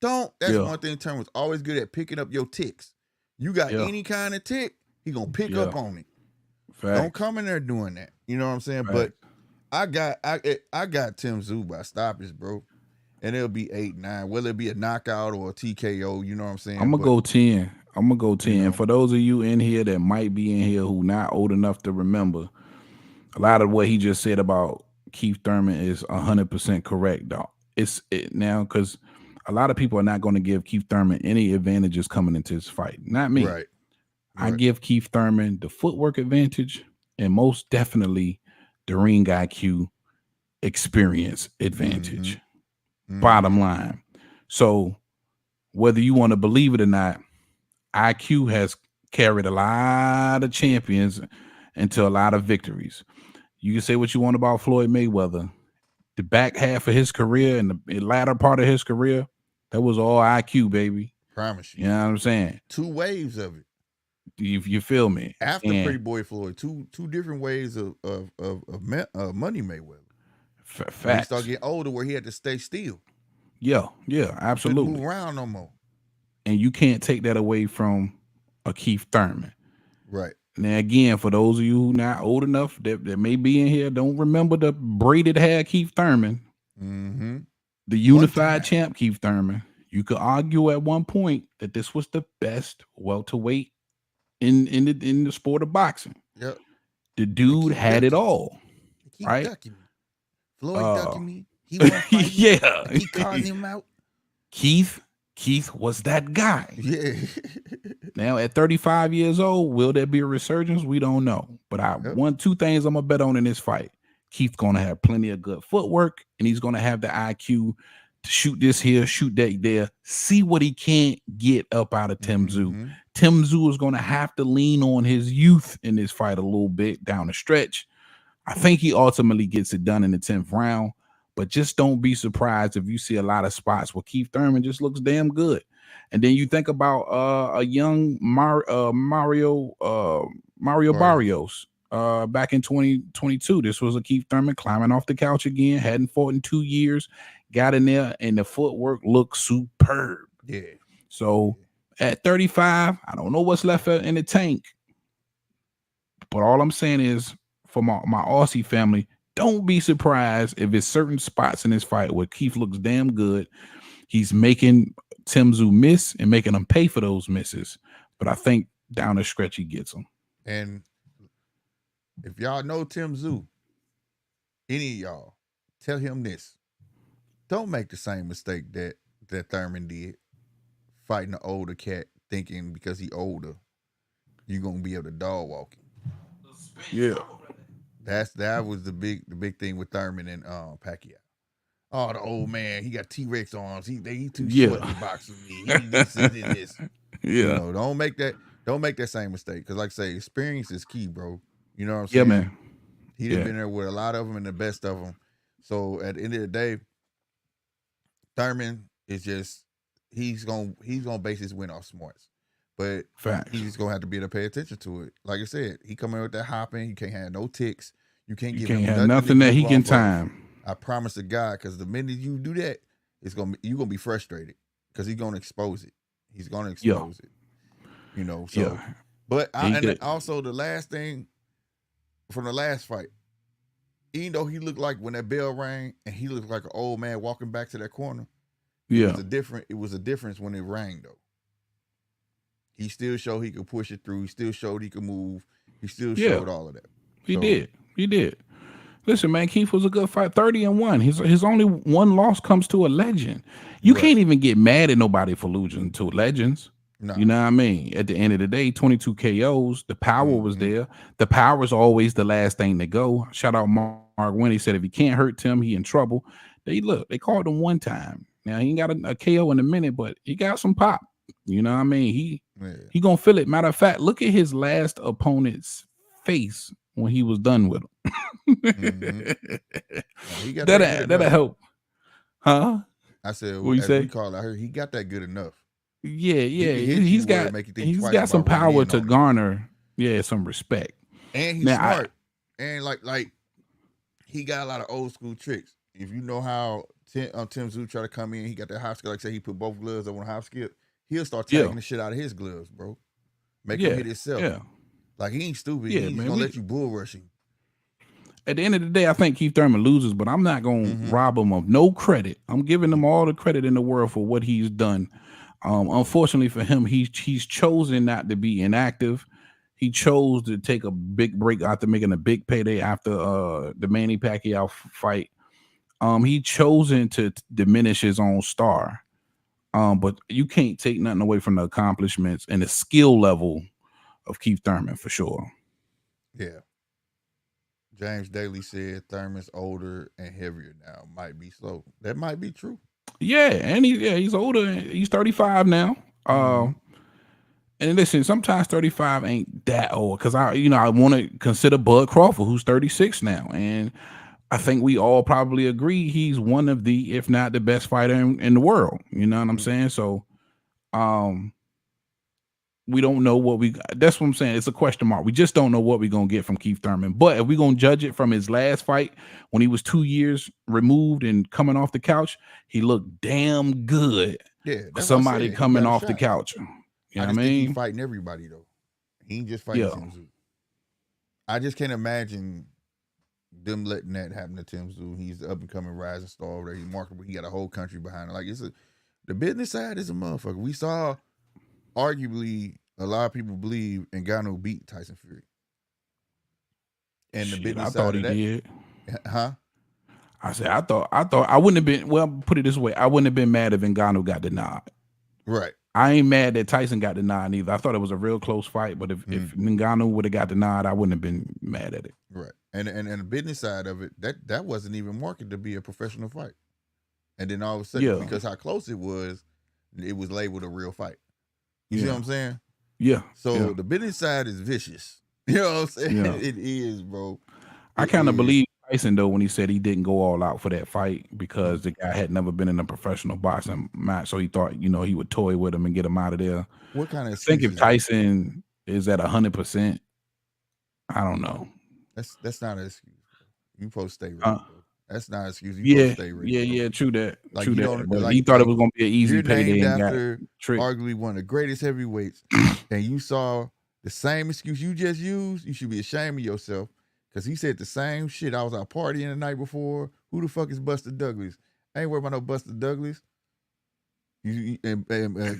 Don't. That's Yeah. one thing Thurman was always good at, picking up your ticks. You got Yeah. any kind of tick, he gonna pick Yeah. up on it. Don't Facts. come in there doing that. You know what I'm saying? But Facts. I got Tim Zoo by stoppage, bro. And it'll be 8, 9. Whether it be a knockout or a TKO, you know what I'm I'm saying? gonna But go 10. I'm gonna go you 10. know, For those of you in here that might be in here who not old enough to remember, a lot of what he just said about Keith Thurman is 100% correct, dog. It's it now because a lot of people are not going to give Keith Thurman any advantages coming into this fight. Not me. right, I right. give Keith Thurman the footwork advantage and most definitely the ring IQ experience Mm-hmm. advantage. Mm-hmm. Bottom line. So whether you want to believe it or not, IQ has carried a lot of champions into a lot of victories. You can say what you want about Floyd Mayweather. The back half of his career and the latter part of his career, that was all IQ, baby. Promise you. You know what I'm saying? 2 waves of it. You feel me? After And Pretty Boy Floyd, two different ways of Money Mayweather. When he started facts. getting older, where he had to stay still, Yeah, yeah, couldn't move absolutely. around no more. And you can't take that away from a Keith Thurman. Right. Now, again, for those of you who not old enough that may be in here, don't remember the braided hair Keith Thurman, Mm-hmm. the One unified time. champ Keith Thurman. You could argue at one point that this was the best welterweight in the sport of boxing. Yep. The They dude keep had it ducking me. all, They keep right? ducking me. Floyd Uh, ducking me. He won't fight me. yeah. I keep calling him out. Keith Keith was that guy. Yeah. Now at 35 years old, will there be a resurgence? We don't know. But Yep. two things I'm gonna bet on in this fight. Keith's gonna have plenty of good footwork, and he's gonna have the IQ to shoot this here, shoot that there, see what he can't get up out of Tim Tszyu. Mm-hmm. Tim Tszyu is gonna have to lean on his youth in this fight a little bit down the stretch. I think he ultimately gets it done in the 10th round, but just don't be surprised if you see a lot of spots where Keith Thurman just looks damn good. And then you think about a young Mario Barrios. Barrios back in 2022. This was a Keith Thurman climbing off the couch again, hadn't fought in 2 years, got in there, and the footwork looked superb. Yeah. So at 35, I don't know what's left in the tank, but all I'm saying is for my Aussie family, don't be surprised if it's certain spots in this fight where Keith looks damn good. He's making Tim Tszyu miss and making him pay for those misses. But I think down the stretch he gets them. And if y'all know Tim Tszyu, any of y'all, tell him this. Don't make the same mistake that Thurman did, fighting an older cat, thinking because he older, you're gonna be able to dog walk him. Yeah. That was the big thing with Thurman and Pacquiao. Oh, the old man, he got T-Rex arms. He too short to box with me. He this. Yeah. You know, don't make that same mistake. Because like I say, experience is key, bro. You know what I'm Yeah, saying? man. He done been there with a lot of them and the best of them. So at the end of the day, Thurman is just he's gonna base his win off smarts. But Facts. he's gonna have to be able to pay attention to it. Like I said, he coming in with that hopping. He can't have no ticks. You can't give him have nothing that to he give can off of. time. I promise to God, because the minute you do that, you're gonna be frustrated because he's gonna expose it. He's gonna expose it. You know. So, but also the last thing from the last fight, even though he looked like when that bell rang and he looked like an old man walking back to that corner, it was a difference when it rang though. He still showed he could push it through. He still showed he could move. He still showed all of that. He did. Listen, man, Keith was a good fight. 30-1. His only one loss comes to a legend. You can't even get mad at nobody for losing to legends. Nah. You know what I mean? At the end of the day, 22 KOs. The power was there. The power is always the last thing to go. Shout out Mark Wynn. He said if he can't hurt Tim, he in trouble. They called him one time. Now he ain't got a KO in a minute, but he got some pop. You know what I mean? He gonna feel it. Matter of fact, look at his last opponent's face when he was done with him. He got that'll help. Huh? I said, what you say? We call it, I heard he got that good enough. Yeah. He's got some power to garner, some respect. And he's smart. And like he got a lot of old school tricks. If you know how Tim Tszyu try to come in, he got that hop skip. Like say he put both gloves up on a hop skip. He'll start tagging the shit out of his gloves, bro. Make him hit himself. Yeah. Like he ain't stupid. He's gonna let you bull rush him. At the end of the day, I think Keith Thurman loses, but I'm not gonna rob him of no credit. I'm giving him all the credit in the world for what he's done. Unfortunately for him, he's chosen not to be inactive. He chose to take a big break after making a big payday after the Manny Pacquiao fight. He chosen to diminish his own star. But you can't take nothing away from the accomplishments and the skill level of Keith Thurman for sure. Yeah. James Daly said Thurman's older and heavier now. Might be slow. That might be true. Yeah, and he's older. He's 35 now. And listen, sometimes 35 ain't that old because I want to consider Bud Crawford, who's 36 now, and I think we all probably agree he's one of the, if not the best fighter in the world. You know what I'm saying? So, we don't know what that's what I'm saying. It's a question mark. We just don't know what we're going to get from Keith Thurman. But if we're going to judge it from his last fight, when he was 2 years removed and coming off the couch, he looked damn good. Yeah. For somebody coming off the couch. You know what I mean? He's fighting everybody, though. He ain't just fighting Tim Tszyu. I just can't imagine them letting that happen to Tim Tszyu. He's the up and coming rising star over there. He's marketable. He got a whole country behind him. Like the business side is a motherfucker. We saw arguably a lot of people believe Ngannou beat Tyson Fury. And the Shit, I business thought side of he that, did. huh? I said I thought I wouldn't have been. Well, put it this way, I wouldn't have been mad if Ngannou got denied. Right. I ain't mad that Tyson got denied either. I thought it was a real close fight, but if Ngannou would have got denied, I wouldn't have been mad at it. Right. And the business side of it, that wasn't even marketed to be a professional fight. And then all of a sudden, Yeah, because how close it was labeled a real fight. You see what yeah, I'm saying? yeah, So yeah, the business side is vicious. You know what I'm saying? yeah. It is, bro. I It kind of is. believe Tyson though when he said he didn't go all out for that fight because Mm. the guy had never been in a professional boxing match, so he thought he would toy with him and get him out of there. What kind of I think excuse if is that? Tyson is at 100%, I don't know. That's not an excuse, bro. You supposed to stay ready, Uh, bro. That's not an excuse. You supposed yeah, to stay ready, yeah, bro. yeah. True that, Like true you that. don't But he like thought it like was gonna be an easy you're payday named and got after tricked. arguably one of the greatest heavyweights, and you saw the same excuse you just used. You should be ashamed of yourself because he said the same shit. I was out partying the night before. Who the fuck is Buster Douglas? I ain't worried about no Buster Douglas. And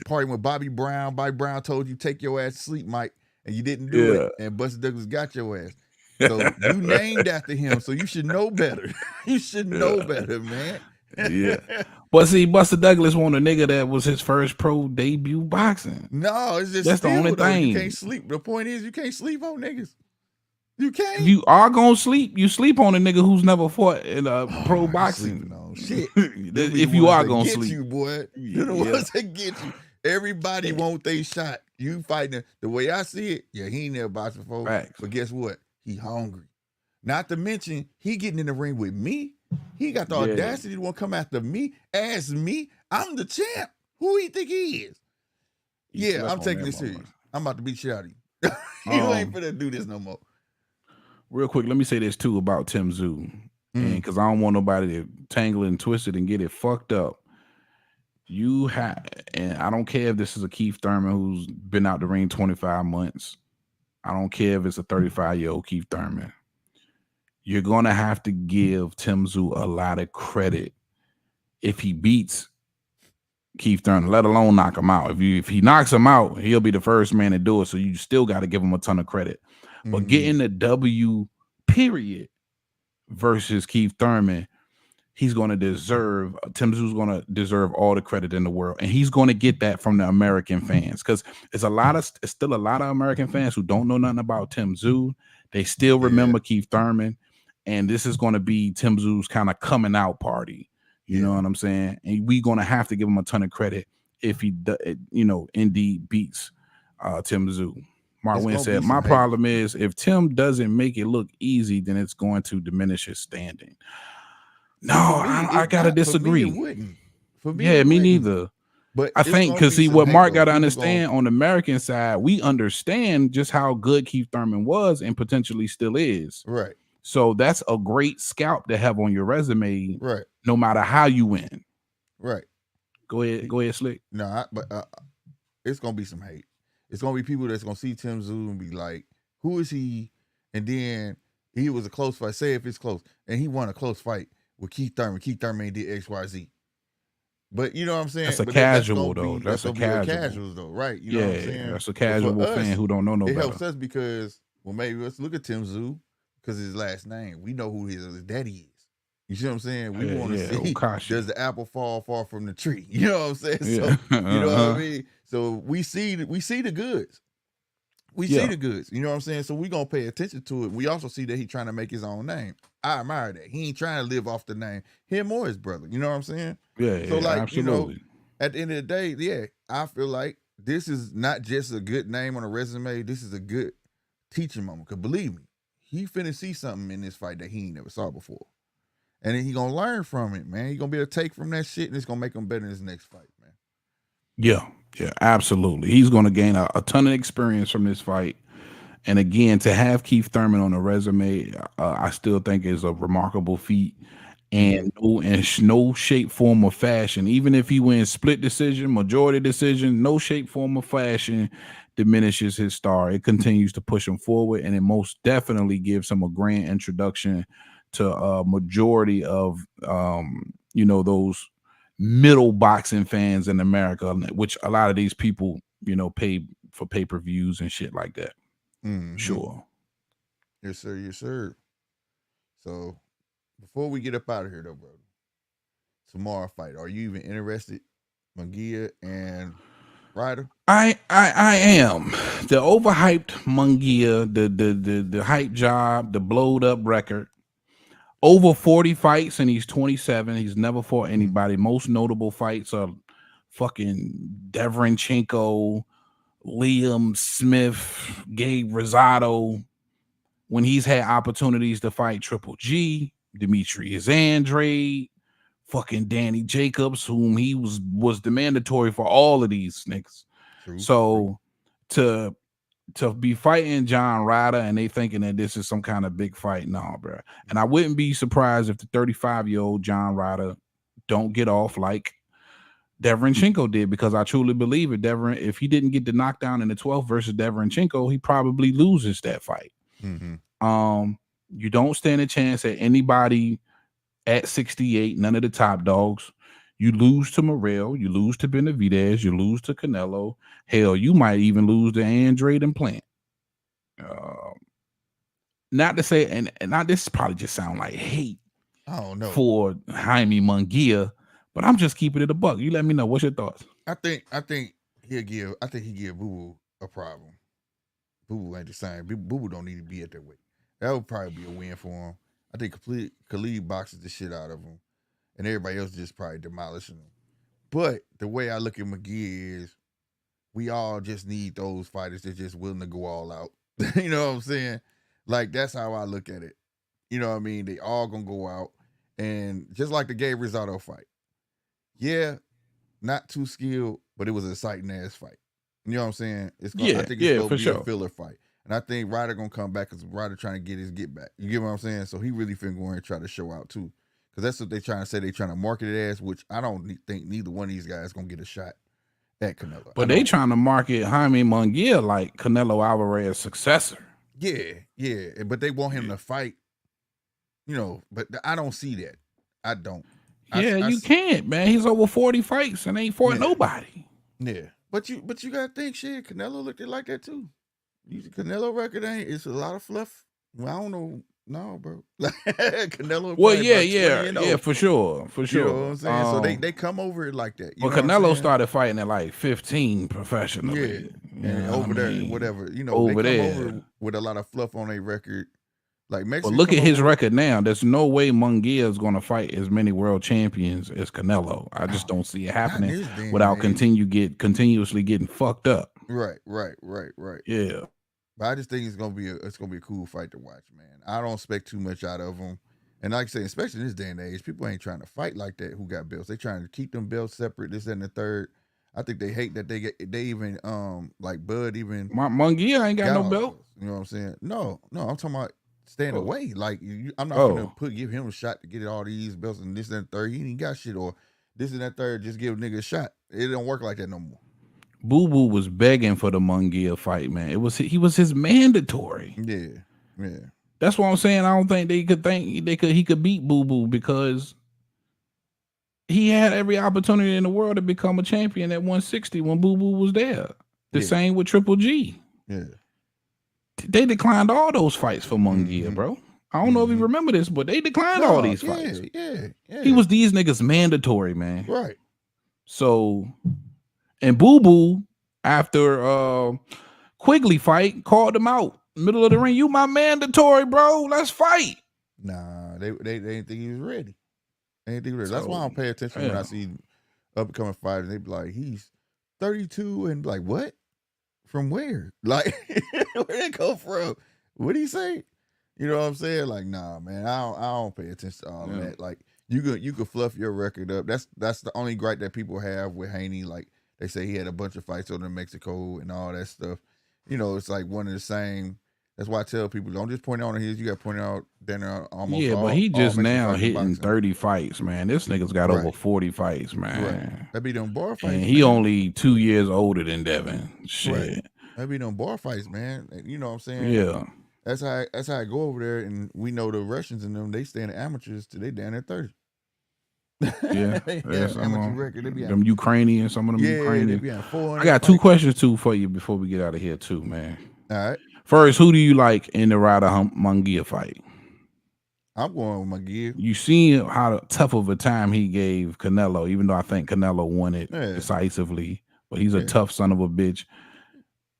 partying with Bobby Brown. Bobby Brown told you take your ass to sleep, Mike, and you didn't do it. Yeah. And Buster Douglas got your ass. So you named after him. So you should know better. You should know Yeah, better, man. yeah. But see, Buster Douglas won a nigga that was his first pro debut boxing. No, it's just That's the only still though. You can't thing. sleep. The point is you can't sleep on niggas. You If can't. you are gonna sleep, you sleep on a nigga who's never fought in pro Oh, I ain't sleeping boxing. on shit. Them be the If you ones are that gonna get sleep, you, boy. They're the yeah. ones that get you. Everybody want they shot. You fighting the way I see it. Yeah, he ain't never boxed before. Facts. But guess what? He hungry. Not to mention, he getting in the ring with me. He got the Yeah. audacity to want to come after me, ask me. I'm the champ. Who he think he is? He Yeah, slept I'm on taking that this serious. motherfucker. I'm about to beat shit out of you. You ain't Um, finna do this no more. Real quick, let me say this too about Tim Zoo, and because I don't want nobody to tangle and twist it and get it fucked up. You have, and I don't care if this is a Keith Thurman who's been out the ring 25 months. I don't care if it's a 35-year-old Keith Thurman. You're gonna have to give Tim Zoo a lot of credit if he beats Keith Thurman, let alone knock him out. If he knocks him out, he'll be the first man to do it. So you still got to give him a ton of credit. But getting the W period versus Keith Thurman, he's going to deserve, Tim Zoo's going to deserve all the credit in the world. And he's going to get that from the American fans because it's still a lot of American fans who don't know nothing about Tim Zoo. They still remember Keith Thurman. And this is going to be Tim Zoo's kind of coming out party. You know what I'm saying? And we're going to have to give him a ton of credit if he, indeed beats Tim Zoo. Mark Wynn said, my problem is if Tim doesn't make it look easy, then it's going to diminish his standing. No, I gotta disagree. For me, it wouldn't. For me, yeah, me neither. But I think because see what Mark got to understand on the American side, we understand just how good Keith Thurman was and potentially still is. Right. So that's a great scalp to have on your resume. Right. No matter how you win. Right. Go ahead, Slick. No, but it's gonna be some hate. It's gonna be people that's gonna see Tim Zoo and be like, "Who is he?" And then he was a close fight. Say if it's close, and he won a close fight with Keith Thurman. Keith Thurman did X, Y, Z. But you know what I'm saying? That's a but casual though. That's a casuals though, right? You know what I'm saying? That's a casual fan who don't know no better. It helps us because maybe let's look at Tim Zoo because his last name. We know who his daddy is. You see what I'm saying? We want to see does the apple fall far from the tree? You know what I'm saying? Yeah. So you know what I mean? So we see the goods. We see the goods. You know what I'm saying? So we gonna pay attention to it. We also see that he trying to make his own name. I admire that. He ain't trying to live off the name. Him or his brother. You know what I'm saying? Yeah. So like, absolutely. At the end of the day, I feel like this is not just a good name on a resume. This is a good teaching moment. Cause believe me, he finna see something in this fight that he ain't never saw before. And then he gonna learn from it, man. He gonna be able to take from that shit and it's gonna make him better in his next fight, man. Yeah, absolutely. He's gonna gain a ton of experience from this fight. And again, to have Keith Thurman on a resume, I still think is a remarkable feat. And no shape, form, or fashion, even if he wins split decision, majority decision, no shape, form, or fashion diminishes his star. It continues to push him forward, and it most definitely gives him a grand introduction to a majority of those middle boxing fans in America, which a lot of these people pay for pay-per-views and shit like that. Mm-hmm. Sure. Yes, sir. Yes, sir. So before we get up out of here, though, brother, tomorrow fight. Are you even interested, Munguia and Ryder? I am the overhyped Munguia, the hype job, the blowed up record. Over 40 fights and he's 27. He's never fought anybody. Most notable fights are fucking Devrenchenko, Liam Smith, Gabe Rosado. When he's had opportunities to fight Triple G, Demetrius Andrade, fucking Danny Jacobs, whom he was the mandatory for all of these niggas. True. So to be fighting John Ryder and they thinking that this is some kind of big fight, no, bro. And I wouldn't be surprised if the 35-year-old John Ryder don't get off like Devrenchenko did, because I truly believe if he didn't get the knockdown in the 12th versus Devrenchenko, he probably loses that fight. Mm-hmm. You don't stand a chance at anybody at 68, none of the top dogs. You lose to Morrell, you lose to Benavidez, you lose to Canelo. Hell, you might even lose to Andrade and Plant. Not to say, and not this probably just sound like hate I don't know for Jaime Munguia, but I'm just keeping it a buck. You let me know. What's your thoughts? I think he give Boo Boo a problem. Boo Boo ain't the same. Boo Boo don't need to be at that weight. That would probably be a win for him. I think Khalid boxes the shit out of him, and everybody else just probably demolishing him. But the way I look at McGee is, we all just need those fighters that just willing to go all out. You know what I'm saying? Like, that's how I look at it. You know what I mean? They all gonna go out, and just like the Gabe Rosado fight, yeah, not too skilled, but it was an exciting ass fight. You know what I'm saying? I think it's gonna be a filler fight. And I think Ryder gonna come back because Ryder trying to get his get back. You get what I'm saying? So he really finna go in and try to show out too. Because that's what they trying to say. They trying to market it as, which I don't think neither one of these guys gonna get a shot at Canelo. But they trying to market Jaime Munguia like Canelo Alvarez's successor. Yeah. But they want him to fight, you know, but I don't see that. I don't. You can't, man. He's over 40 fights and ain't fought nobody. Yeah. But you gotta think, shit, Canelo looked like that too. Canelo record it's a lot of fluff. Well, I don't know. No, bro. Canelo. Well, yeah, for sure. You know what I'm saying? So they come over it like that. Well, Canelo started fighting at like 15 professionally. Yeah, and over there, whatever. You know, they come over with a lot of fluff on their record. Like Mexico. But look at his record now. There's no way Munguia is going to fight as many world champions as Canelo. I just don't see it happening without continuously getting fucked up. Right. Yeah. But I just think it's gonna be a cool fight to watch, man. I don't expect too much out of them, and like I say, especially in this day and age, people ain't trying to fight like that. Who got belts? They trying to keep them belts separate. This and the third. I think they hate that they even like Bud even. Munguia ain't got no belt. You know what I'm saying? No, I'm talking about staying away. Like I'm not gonna give him a shot to get all these belts and this and the third. He ain't got shit, or this and that third. Just give a nigga a shot. It don't work like that no more. Boo Boo was begging for the Munguia fight, man. He was his mandatory. Yeah. That's what I'm saying. I don't think he could beat Boo Boo because he had every opportunity in the world to become a champion at 160 when Boo Boo was there. Same with Triple G. Yeah. They declined all those fights for Munguia, bro. I don't know if you remember this, but they declined all these fights. Yeah. He was these niggas mandatory, man. Right. So, and Boo Boo, after Quigley fight, called him out. Middle of the ring, you my mandatory, bro. Let's fight. Nah, they didn't think he was ready. They didn't think he was ready. That's why I don't pay attention when I see up and coming fighters. They be like, he's 32 and like, what? From where? Like, where they come from? What did he say? You know what I'm saying? Like, nah, man, I don't pay attention to all of that. Like, you could fluff your record up. That's the only gripe that people have with Haney. Like, they say he had a bunch of fights over in Mexico and all that stuff. You know, it's like one of the same. That's why I tell people, don't just point out on his. You got to point out then almost. Yeah, but he just now hitting 30 fights, man. This nigga's got over 40 fights, man. Right. That be them bar fights. And he only 2 years older than Devin. Shit. Right. That be them bar fights, man. You know what I'm saying? Yeah. That's how I go over there, and we know the Russians and them. They stay in the amateurs till they down at 30. Yeah, They yeah, have some amateur record. They be them having, Ukrainian, some of them yeah, they Ukrainian. be having I 400 got two fights. questions too for you before we get out of here too, man. All right. First, who do you like in the Ryder Munguia fight? I'm going with my gear. You seen how tough of a time he gave Canelo, even though I think Canelo won it Yeah, decisively, but he's a yeah. tough son of a bitch.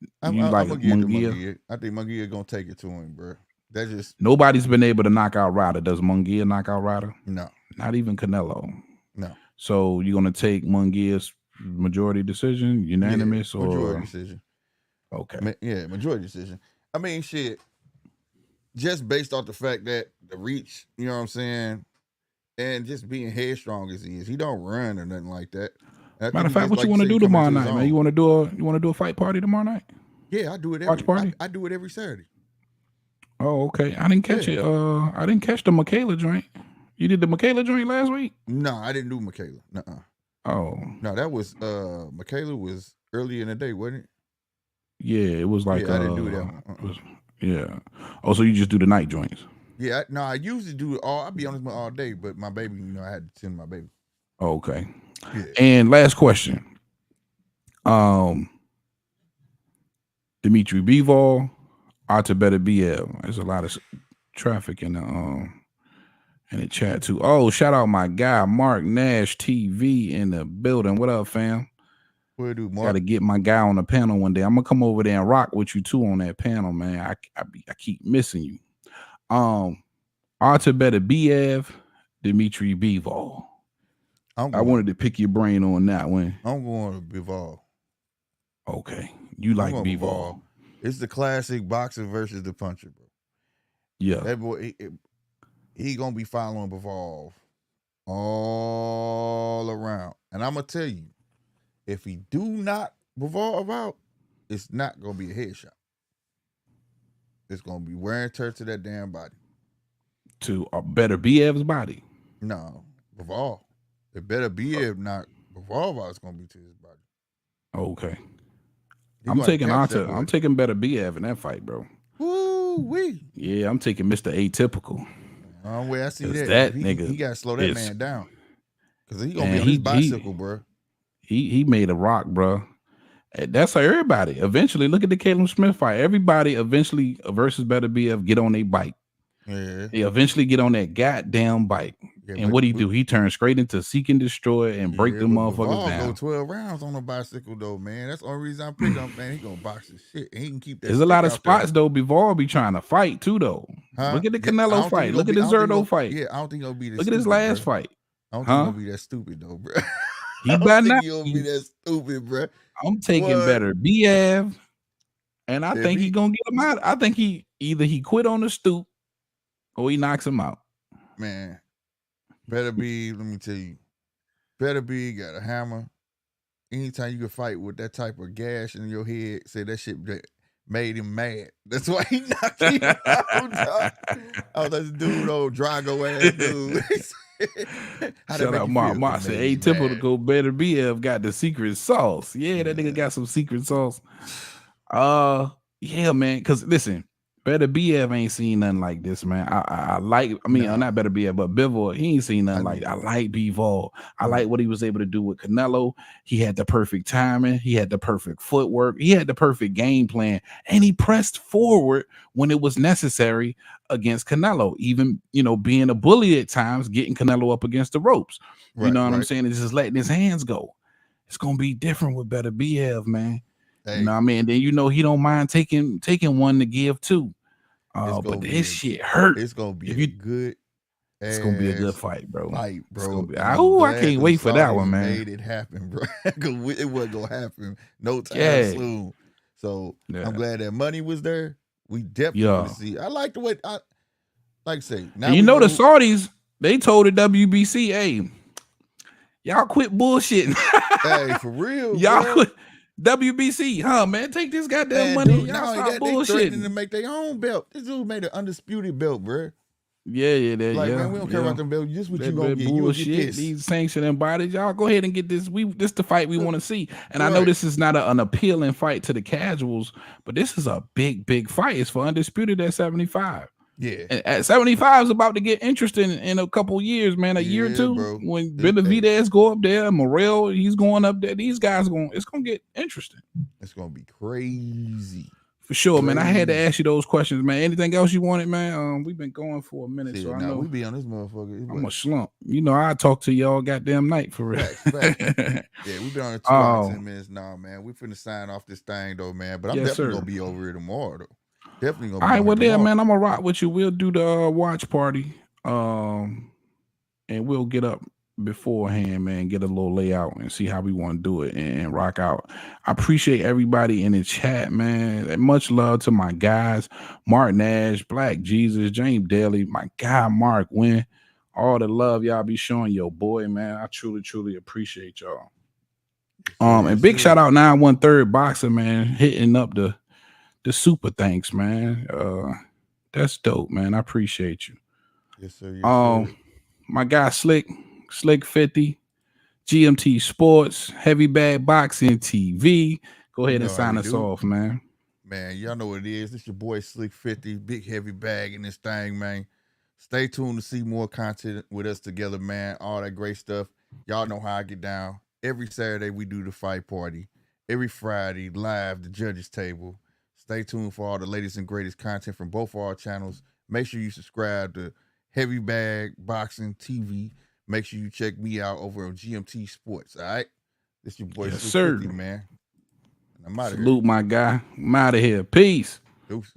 You I'm like gonna give it to Munguia? Munguia. I think Munguia gonna take it to him, bro. That's just Nobody's been able to knock out Ryder. Does Munguia knock out Ryder? no, Not even Canelo. no. So you're gonna take Munguia's majority decision, Yeah, unanimous, majority or decision. okay? Yeah, majority decision. I mean, shit. Just based off the fact that the reach, you know what I'm saying, and just being headstrong as he is, he don't run or nothing like that. And I Matter think of he fact, just what you like you want to say, he do come tomorrow into his night, man? You own. want to do a fight party tomorrow night? Yeah, I do it Watch every. party? I do it every Saturday. Oh, okay. I didn't catch Yeah. it. I didn't catch the Michaela joint. You did the Michaela joint last week? No, I didn't do Michaela. Nuh-uh. Oh, No, that was Michaela was early in the day, wasn't it? yeah. It was like Yeah, I didn't do that one. it was, yeah. Oh, so you just do the night joints? Yeah, no, I usually do it all. I'll be honest with all day, but my baby, I had to send my baby. Oh, okay. Yeah. And last question. Dimitri Bivol, Artabeta BL. There's a lot of traffic in the chat too. Oh, shout out my guy Mark Nash TV in the building. What up, fam? What do, Mark? Got to get my guy on the panel one day. I'm gonna come over there and rock with you too on that panel, man. I keep missing you. Artabeta BF, Dimitri Bivol. I wanted to pick your brain on that one. I'm going to Bivol. Okay, you like Bivol? It's the classic boxer versus the puncher, bro. Yeah, that boy, he gonna be following Bivol all around, and I'm gonna tell you, if he do not Bivol out, it's not gonna be a headshot. It's gonna be wear and tear to that damn body. To better BF's body. No, Bivol. It better be if not Bivol out. It's gonna be to his body. Okay. I'm taking better BF in that fight, bro. Woo wee. Yeah, I'm taking Mr. Atypical. Way I see that nigga, he gotta slow that man down. Because he gonna be on his bicycle, bro. He made a rock, bro. That's how everybody eventually look at the Caleb Smith fight. Everybody eventually versus better BF get on their bike. Yeah. They eventually get on that goddamn bike. Yeah, and what do? He turns straight into seek and destroy and break the motherfuckers down. Go 12 rounds on a bicycle though, man. That's the only reason I picked him, man. He gonna box his shit and he can keep that. There's a lot of spots though. Bivol be trying to fight too though. Look at the Canelo fight. Look at the Zerdo fight. Yeah, I don't think he'll be. Look at his last fight. I don't think he'll be that stupid though, bro. He better not. He'll be that stupid, bro. I'm taking better BF, and I think he's gonna get him out. I think he quit on the stoop or he knocks him out. Man, better be. Let me tell you, better be got a hammer. Anytime you can fight with that type of gash in your head, say that shit made him mad. That's why he knocked him out. Oh, that's dude, old Drago ass dude. Shout out Mark said Atypical better BF got the secret sauce. Yeah, that nigga got some secret sauce. Yeah, man. Because listen, better BF ain't seen nothing like this, man. I'm not better BF, but Bivol, he ain't seen nothing like that. I like Bivol. I like what he was able to do with Canelo. He had the perfect timing. He had the perfect footwork. He had the perfect game plan. And he pressed forward when it was necessary against Canelo, even, being a bully at times, getting Canelo up against the ropes. You know what I'm saying? It's just letting his hands go. It's going to be different with better BF, man. Hey. You know what I mean? Then he don't mind taking one to give too. But this shit hurt. It's gonna be a good. It's gonna be a good fight, bro. I can't wait for that one, man. Made it happen, bro. It wasn't gonna happen no time soon. So I'm glad that money was there. We definitely want to see. I like the way I say. Now the Saudis, they told the WBC, hey, y'all quit bullshitting. Hey, for real, y'all quit. WBC, man, take this goddamn money. Dude, y'all stop bullshitting. They threatening to make their own belt. This dude made an undisputed belt, bro. Yeah. Man, we don't care about them belts. Just what you gonna get. Bullshit. You get these sanctioning bodies, y'all go ahead and get this. This the fight we want to see. And I know this is not an appealing fight to the casuals, but this is a big fight. It's for undisputed at 75. Yeah. At 75 is about to get interesting in a couple years, man. A year or Yeah, two bro. when Hey, Benavidez go up there, Morel he's going up there. These guys it's gonna get interesting it's gonna be crazy. for sure, man. I had to Crazy. ask you those questions, man. Anything else you wanted, man? We've been going for a minute, so Shit, I now know we be on this motherfucker. It's I'm what? a slump. You know, I talk to y'all goddamn night for real. Facts. Yeah, we've been on it 2 hours and Oh 10 minutes now, man. We finna sign off this thing though, man. But I'm yes, definitely sir. gonna be over here tomorrow though. Definitely gonna All be right, on here well there, tomorrow. man. I'm gonna rock with you. We'll do the watch party. And we'll get up beforehand, man, get a little layout and see how we want to do it and rock out. I appreciate everybody in the chat, man. And much love to my guys, Mark Nash, Black Jesus, James Daly, my guy Mark Wynn. All the love y'all be showing your boy, man. I truly, truly appreciate y'all. Yes, sir. And Yes, big sir. shout out 913 Boxer, man, hitting up the super thanks, man. That's dope, man. I appreciate you. Yes, sir. Yes, Um, sir. my guy Slick 50, GMT Sports, Heavy Bag Boxing TV. Go You ahead and know how sign we us do. off, man. Man, y'all know what it is. It's your boy Slick 50, big heavy bag in this thing, man. Stay tuned to see more content with us together, man. All that great stuff. Y'all know how I get down. Every Saturday we do the fight party. Every Friday, live the judges table. Stay tuned for all the latest and greatest content from both of our channels. Make sure you subscribe to Heavy Bag Boxing TV. Make sure you check me out over on GMT Sports. All right. This your boy Yes, Slick 50, sir. man. And I'm out of here. Salute, my guy. I'm out of here. Peace. Deuces.